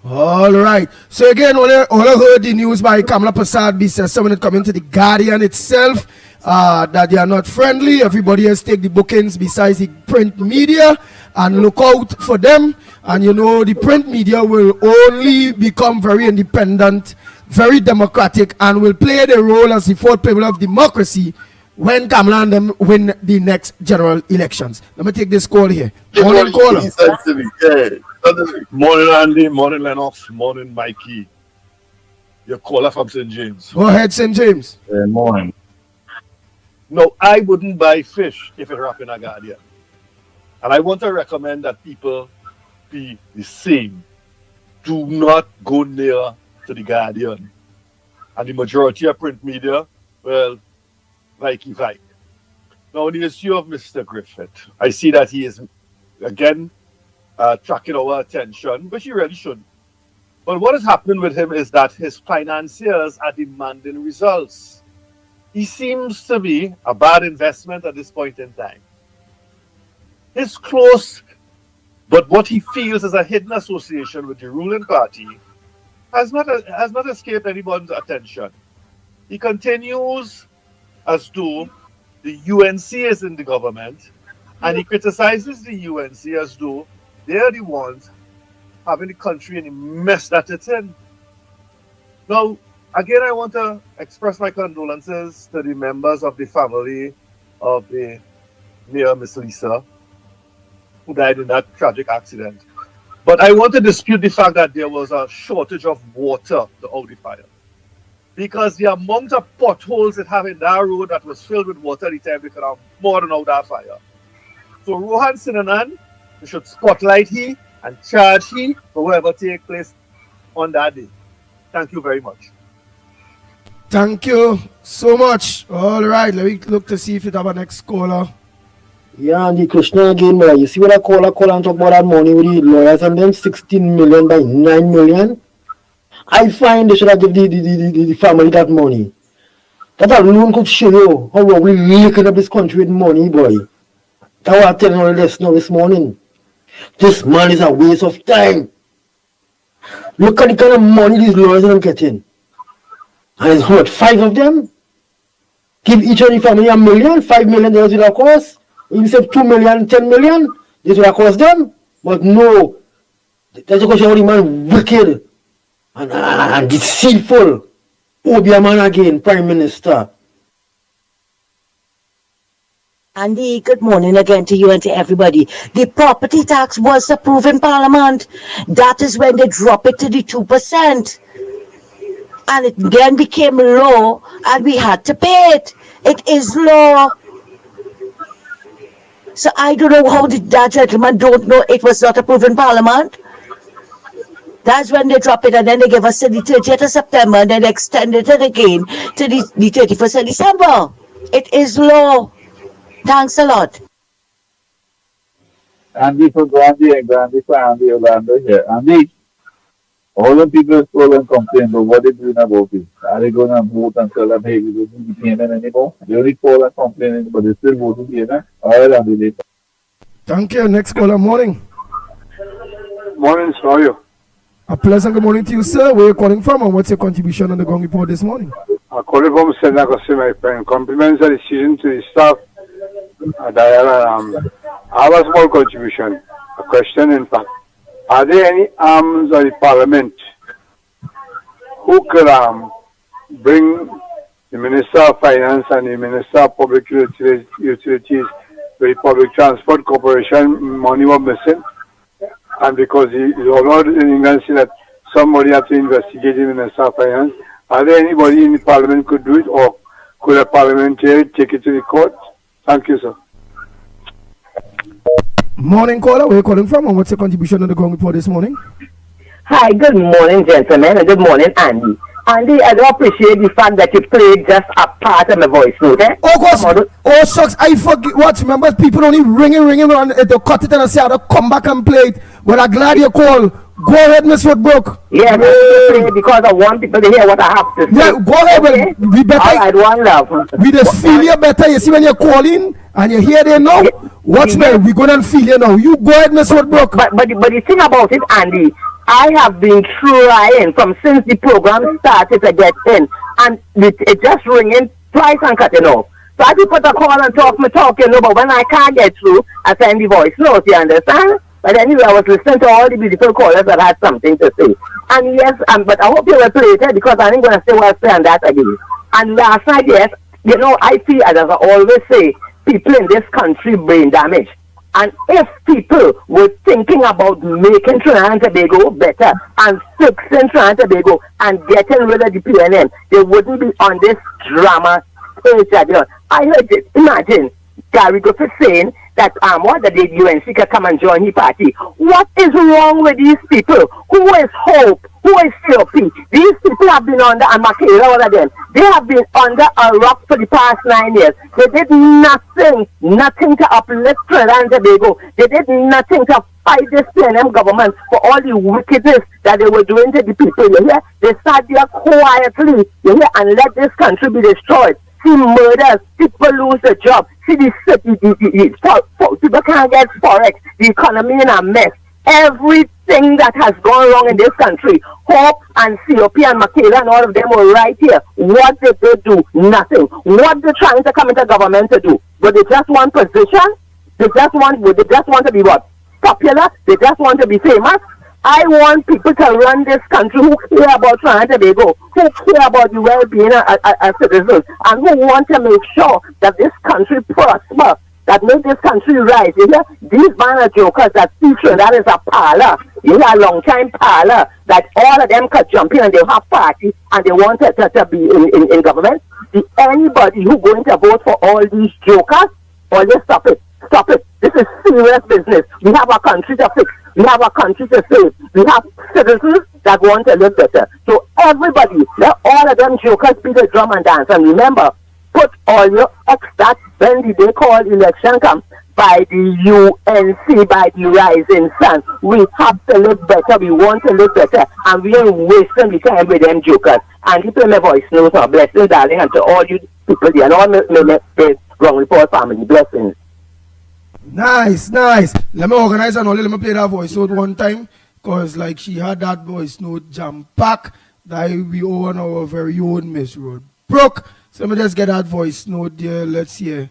All right. So again, all I heard the news by Kamala Prasad says someone had come into the Guardian itself, that they are not friendly. Everybody has take the bookings besides the print media, and look out for them. And you know, the print media will only become very independent, very democratic, and will play the role as the fourth pillar of democracy when Kamala and them win the next general elections. Let me take this call here. Morning, caller. Morning, Andy. Morning, Lennox. Morning, Mikey. Your caller from St. James. Go ahead, St. James. Good morning. No, I wouldn't buy fish if it wrapped in a Guardian. And I want to recommend that people be the same. Do not go near to the Guardian. And the majority of print media, well, Mikey. Now, on the issue of Mr. Griffith, I see that he is, again, tracking our attention, which he really shouldn't. But what is happening with him is that his financiers are demanding results. He seems to be a bad investment at this point in time. His close, but what he feels is a hidden association with the ruling party has not escaped anyone's attention. He continues as though the UNC is in the government, and he criticizes the UNC as though they are the ones having the country in the mess that it's in. Now, again, I want to express my condolences to the members of the family of the Mayor Miss Lisa, who died in that tragic accident. But I want to dispute the fact that there was a shortage of water to out the fire. Because the amount of potholes it have in that road that was filled with water the time they could have more than out that fire. So Rohan Sinanan, we should spotlight he and charge he for whatever take place on that day. Thank you very much. Thank you so much. All right, let me look to see if it have a next caller. Yeah, and the Krishna again, you see what I call and talk about that money with the lawyers and them 16 million by 9 million. I find they should have given the family that money. That alone could show you how we're looking up this country with money, boy. That's what I'm telling you this morning. This man is a waste of time. Look at the kind of money these lawyers are getting. And it's what, 5 of them? Give each of the family $1 million, $5 million will have cost. You say 2 million, 10 million, this will have cost them. But no, that's because the man wicked and deceitful. Obia man again, Prime Minister. Andy, good morning again to you and to everybody. The property tax was approved in Parliament. That is when they drop it to the 2%. And it then became law and we had to pay it. It is law. So I don't know how that gentleman don't know it was not approved in Parliament. That's when they drop it and then they give us to the 30th of September and then extended it again to the 31st of December. It is law. Thanks a lot. Andy from Gandhi and Gandhi for Andy Orlando here. Andy, all the people call and complain, but what are they doing about it? Are they going to vote and tell them, hey, we don't need the payment anymore? They only call and complain, but they still voting payment. All right, Andy. Thank you. Next caller, morning. Morning, how are you? A pleasant good morning to you, sir. Where are you calling from and what's your contribution on the Gong Report this morning? I'm calling from St. Lennox, my friend. Compliments of the season to the staff. I have a small contribution, a question in fact. Are there any arms of the Parliament who could bring the Minister of Finance and the Minister of Public Utilities, the Public Transport Corporation money was missing? And because the law in England said that somebody had to investigate the Minister of Finance, are there anybody in the Parliament could do it, or could a parliamentary take it to the court? Thank you, sir. Morning, caller. Where are you calling from and what's your contribution on the Gong Report this morning? Hi, good morning, gentlemen, and good morning, Andy. Andy, I do appreciate the fact that you played just a part of my voice note, eh? Oh, gosh. Oh, shucks. I forget. What? Remember, people only ringing, and they cut it and I say, I'll come back and play it. Well, I'm glad you called. Go ahead, Miss Woodbrook. Yes, I play because I want people to hear what I have to say. Yeah, go ahead. Okay? We better. All right, one love. We just feel you better. You see, when you're calling and you hear there now, watch me. We're going to feel you now. You go ahead, Miss Woodbrook. But the thing about it, Andy, I have been trying since the program started to get in, and it just ringing twice and cutting off. So I do put a call and talk, but when I can't get through, I send the voice note, you understand? But anyway, I was listening to all the beautiful callers that had something to say. And yes, but I hope you will play it because I ain't going to say what I say on that again. And last night, yes, I feel, as I always say, people in this country brain damage. And if people were thinking about making Trinidad and Tobago better and fixing Trinidad and Tobago and getting rid of the PNM, they wouldn't be on this drama stage that they're on. I heard it. Imagine Gary Griffith saying that what the UNC can come and join his party. What is wrong with these people? Who is Hope? Who is COP? These people have been under, and Makeda, all of them, they have been under a rock for the past 9 years. They did nothing to uplift Trinidad and Tobago. They did nothing to fight this PNM government for all the wickedness that they were doing to the people. You hear? They sat there quietly, you hear, and let this country be destroyed. See murders, people lose their job. See the people can't get forex. The economy in a mess. Everything that has gone wrong in this country, Hope and COP and Makeda and all of them were right here. What did they do? Nothing. What they're trying to come into government to do? But they just want position? They just want to be what? Popular? They just want to be famous? I want people to run this country who care about Trinidad and Tobago, who care about the well-being of citizens, and who want to make sure that this country prosper, that make this country rise. You hear? These man of jokers that see Trinidad is a parlor, you hear, a long time parlor, that all of them could jump in and they have party and they want to be in government. Anybody who going to vote for all these jokers, always stop it. Stop it. This is serious business. We have a country to fix. We have a country to save. We have citizens that want to live better. So everybody, let all of them jokers beat the drum and dance. And remember, put all your extra when the day called election come by the UNC, by the rising sun. We have to live better. We want to live better. And we ain't wasting the time with them jokers. And you play my voice notes. Blessings, darling, and to all you people there and all my wrong report family. Blessings. Nice, nice. Let me organize and only let me play that voice note one time, because like she had that voice note jam pack that we owe on our very own Miss Road Brooke. So let me just get that voice note there. Let's hear.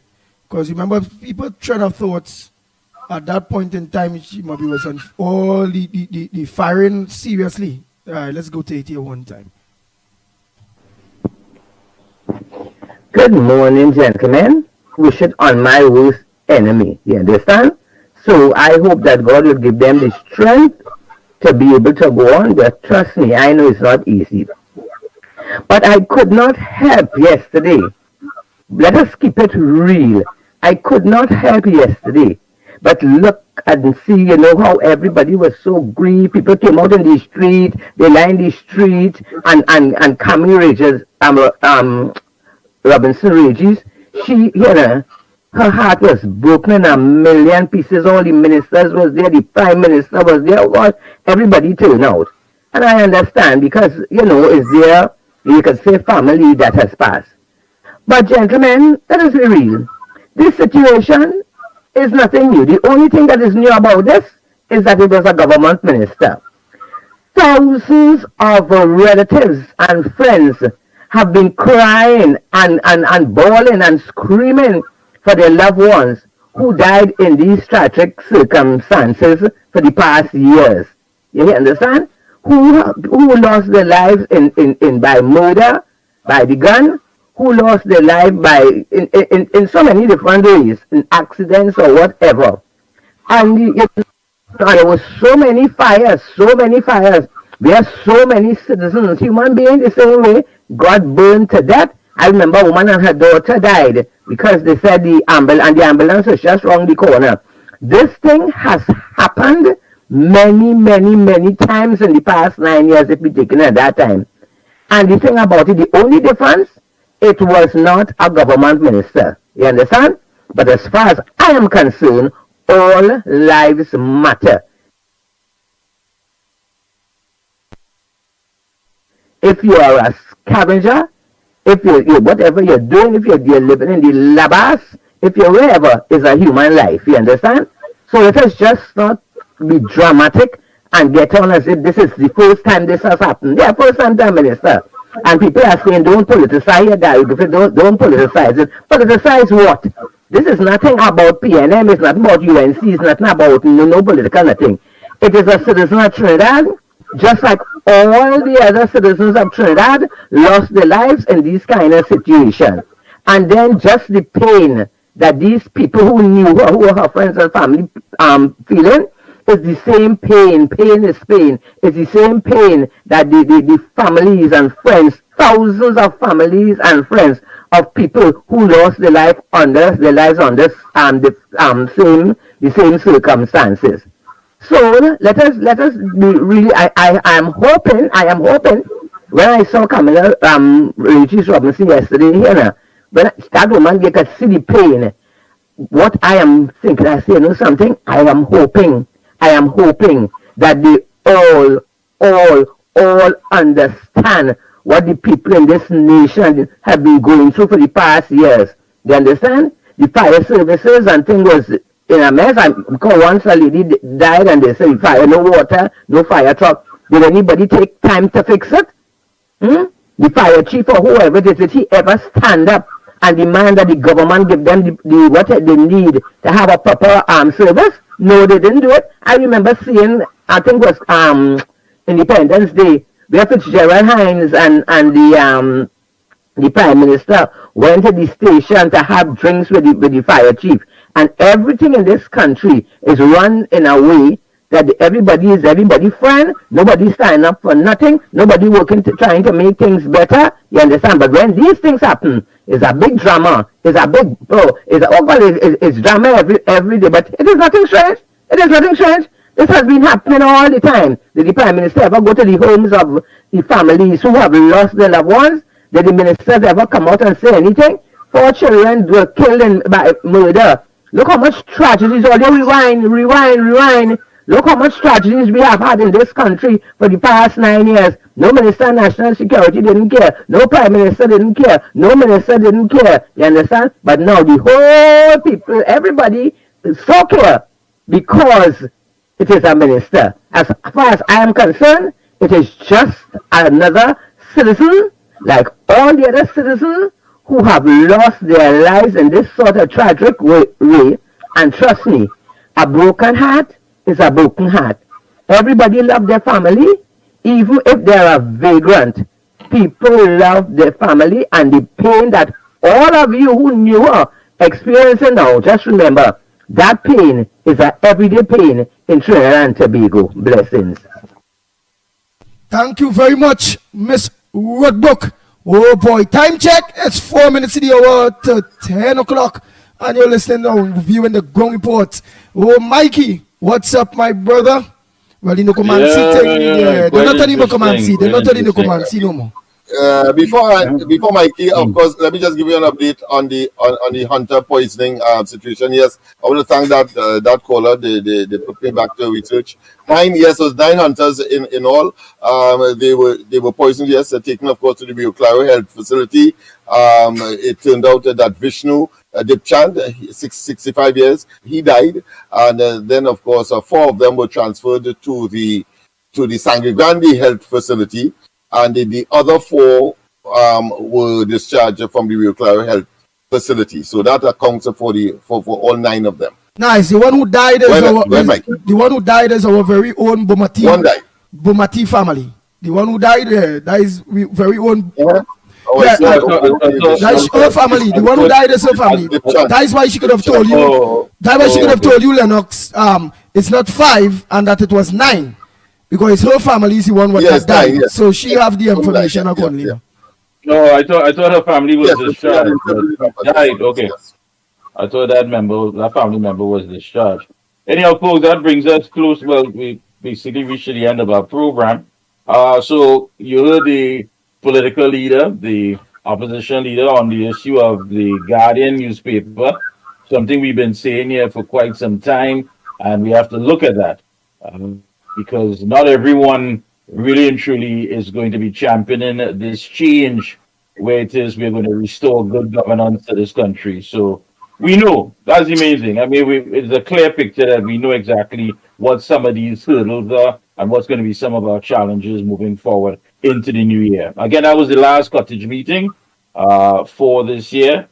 Because remember, people train of thoughts at that point in time, she maybe was on all the firing seriously. All right, let's go to it here one time. Good morning, gentlemen. We should on my worst enemy. You understand? So I hope that God will give them the strength to be able to go on. But trust me, I know it's not easy. But I could not help yesterday. Let us keep it real. I could not help yesterday. But look and see, you know, how everybody was so grieved. People came out in the street, they lined the street, and Camille Rages, Robinson Rages, she, you know, her heart was broken in a million pieces. All the ministers was there, the prime minister was there, everybody turned out. And I understand, because, you know, is there, you could say, family that has passed. But gentlemen, let us be real. This situation is nothing new. The only thing that is new about this is that it was a government minister. Thousands of relatives and friends have been crying and bawling and screaming for their loved ones who died in these tragic circumstances for the past years. You understand? Who lost their lives in by murder, by the gun, who lost their life by in so many different ways, in accidents or whatever. And there were so many fires. There are so many citizens, human beings the same way, got burned to death. I remember a woman and her daughter died because they said the ambulance was just around the corner. This thing has happened many times in the past 9 years, if we take it at that time. And the thing about it, the only difference, it was not a government minister. You understand? But as far as I am concerned, all lives matter. If you are a scavenger, if you whatever you're doing, if you're living in the labas, if you're wherever, is a human life. You understand? So let us just not be dramatic and get on as if this is the first time this has happened. Yeah, first time Prime Minister. And people are saying, don't politicize your guy. Don't politicize it. Politicize what? This is nothing about PNM. It's not about UNC. It's nothing about no political nothing. It is a citizen of Trinidad, just like all the other citizens of Trinidad lost their lives in these kind of situations. And then just the pain that these people who knew her, who were her friends and family, feeling, is the same pain. Pain is pain. It's the same pain that the families and friends, thousands of families and friends of people who lost their lives under the same circumstances. So let us be really. I am hoping. When I saw Camilla Regis Robinson yesterday here, when that woman get to see the pain, what I am thinking, I say, you know something. I am hoping that they all understand what the people in this nation have been going through for the past years. You understand? The fire services and things was in a mess. Because once a lady died and they said fire, no water, no fire truck. Did anybody take time to fix it? The fire chief or whoever it is, did he ever stand up and demand that the government give them the what they need to have a proper service? No, they didn't do it. I remember seeing, I think it was Independence Day, where Fitzgerald Hines and the Prime Minister went to the station to have drinks with the fire chief. And everything in this country is run in a way that everybody is everybody's friend. Nobody sign up for nothing. Nobody working trying to make things better. You understand? But when these things happen, it's a big drama. It's drama every day. But it is nothing strange. It is nothing strange. This has been happening all the time. Did the Prime Minister ever go to the homes of the families who have lost their loved ones? Did the ministers ever come out and say anything? 4 children were killed by murder. Look how much tragedies. All they rewind. Look how much tragedies we have had in this country for the past 9 years. No Minister of National Security didn't care. No Prime Minister didn't care. No Minister didn't care. You understand? But now the whole people, everybody is so care because it is a minister. As far as I am concerned, it is just another citizen, like all the other citizens who have lost their lives in this sort of tragic way. And trust me, a broken heart is a broken heart. Everybody love their family, even if they're a vagrant. People love their family, and the pain that all of you who knew her experiencing now, just remember, that pain is an everyday pain in Trinidad and Tobago. Blessings. Thank you very much, Miss Woodbook. Oh boy, time check. It's 4 minutes to the hour to 10 o'clock. And you're listening now, viewing the Ground Report. Oh, Mikey, what's up, my brother? Well, you know, command seat thing. They're not telling you command seat. They're not telling you command seat no more. Before Mikey, of course, let me just give you an update on the hunter poisoning situation. Yes, I want to thank that caller. They put me back to research. 9 hunters in all. They were poisoned. Yes, taken of course to the Rio Claro Health Facility. It turned out that Vishnu Dipchand, 65 years, he died, and then of course 4 of them were transferred to the Sangre Grande Health Facility. And the other 4 were discharged from the Rio Claro Health Facility. So that accounts for all 9 of them. Nice. The one who died is our very own Bomati. One died. Bomati family. The one who died that is very own. Yeah. That's her family. The one who died is her family. That is why she could have told you. That's why she could have told you, Lennox. It's not 5 and that it was 9. Because her family is the one that died. Yes. So she have the information accordingly. Yeah. No, I thought her family was discharged. Died. Okay. I thought that family member was discharged. Anyhow, folks, that brings us close. Well, we basically reached the end of our program. So you heard the political leader, the opposition leader, on the issue of the Guardian newspaper. Something we've been saying here for quite some time, and we have to look at that. Because not everyone really and truly is going to be championing this change where it is we're going to restore good governance to this country. So we know, that's amazing. I mean, it's a clear picture that we know exactly what some of these hurdles are and what's going to be some of our challenges moving forward into the new year. Again, that was the last cottage meeting for this year.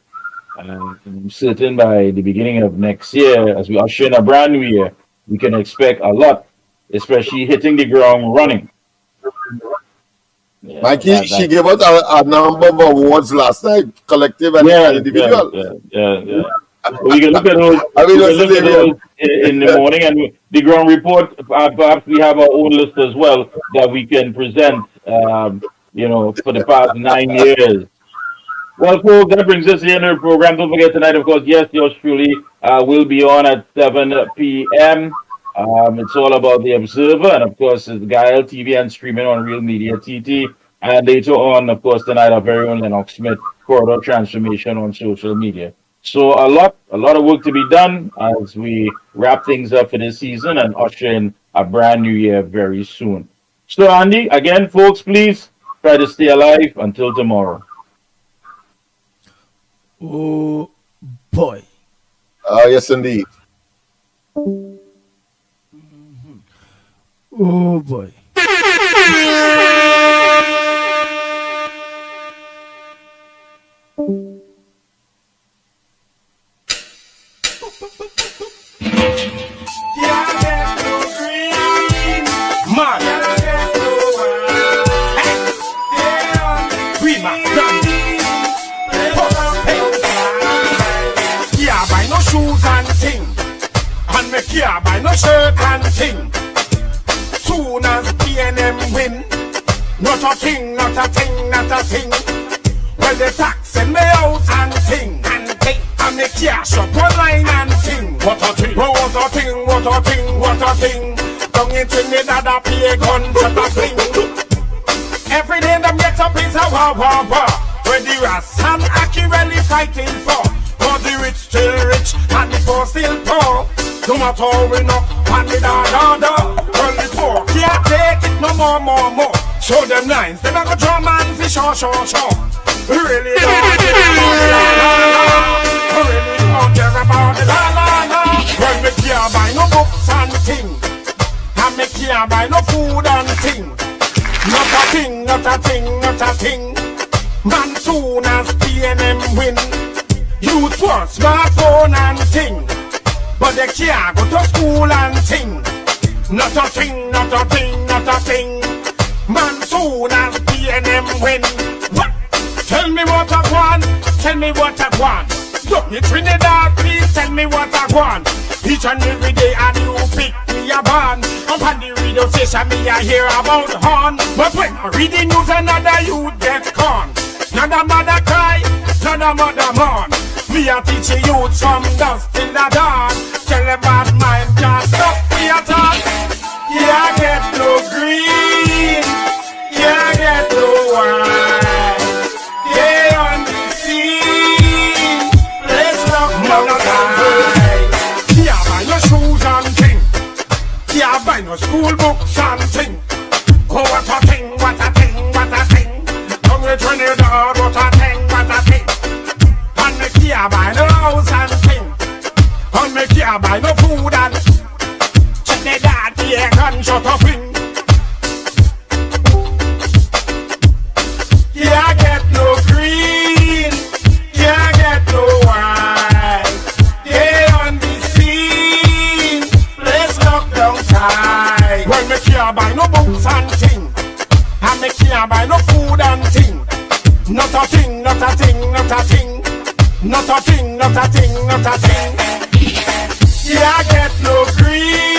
I'm certain by the beginning of next year, as we usher in a brand new year, we can expect a lot, especially hitting the ground running. Yeah, Mikey, she gave us a number of awards last night, collective and individual. Yeah. We can look at those. In the morning, and the ground report. Perhaps we have our own list as well that we can present. For the past 9 years. Well, folks, that brings us to the end of the program. Don't forget tonight, of course, yes, yours truly will be on at 7 p.m. It's all about the Observer, and of course, it's Guile TV and streaming on Real Media TT. And later on, of course, tonight, our very own Lennox Smith, Corridor Transformation on social media. So a lot of work to be done as we wrap things up for this season and usher in a brand new year very soon. So, Andy, again, folks, please try to stay alive until tomorrow. Oh, boy. Yes, indeed. Oh, boy. Yeah, buy no shirt and thing. Soon as PNM win, not a thing, not a thing, not a thing. Well, the tax send me out and thing, and pay, and the cash up online and thing. What a thing, oh, what a thing, what a thing, what a thing. Down in Trinidad, I pay a gun, shut a thing. Every day them get up is a wah wah wah. Where the Ras and Aki really fighting for. For the rich still rich, and the poor still poor. No matter how we know, and the da. Well, the poor can't take it no more. So them nines, they make a drum and fish, show. We really don't care about the la. We really don't care about the la. Well, me can't buy no books and thing, and me can't buy no food and thing. Not a thing, not a thing, not a thing. Man, soon as PNM win, youth want smartphone and thing. But they can't go to school and sing. Not a thing, not a thing, not a thing. Man, soon as PNM win. What? Tell me what I want, tell me what I want. Look, you Trinidad, please tell me what I want. Each and every day and you pick me a band. Up on the radio station, me I hear about horn. But when I read the news, another youth get con. Another mother cry, another mother mourn. We are teaching youth from dusk till the dawn. Tell them bad mind can't stop me at all. Yeah, I get no green. Yeah, I get no white. Yeah, on the scene. Let's lock down the night. Yeah, buy no shoes and thing. Yeah, buy no school books and thing. Oh, what a thing, what a thing, what a thing. Don't you Trinidad, what a thing, what a thing. And me can't buy no house and thing. And me can't buy no food and check the dad, yeah, gunshot of thing. Yeah, I get no green. Yeah, I get no white. Yeah, on the scene. Let's lock down tight. Well, me can't buy no books and thing. And me can't buy no food and thing. Not a thing, not a thing, not a thing. Not a thing, not a thing, not a thing. Yeah, I get no green.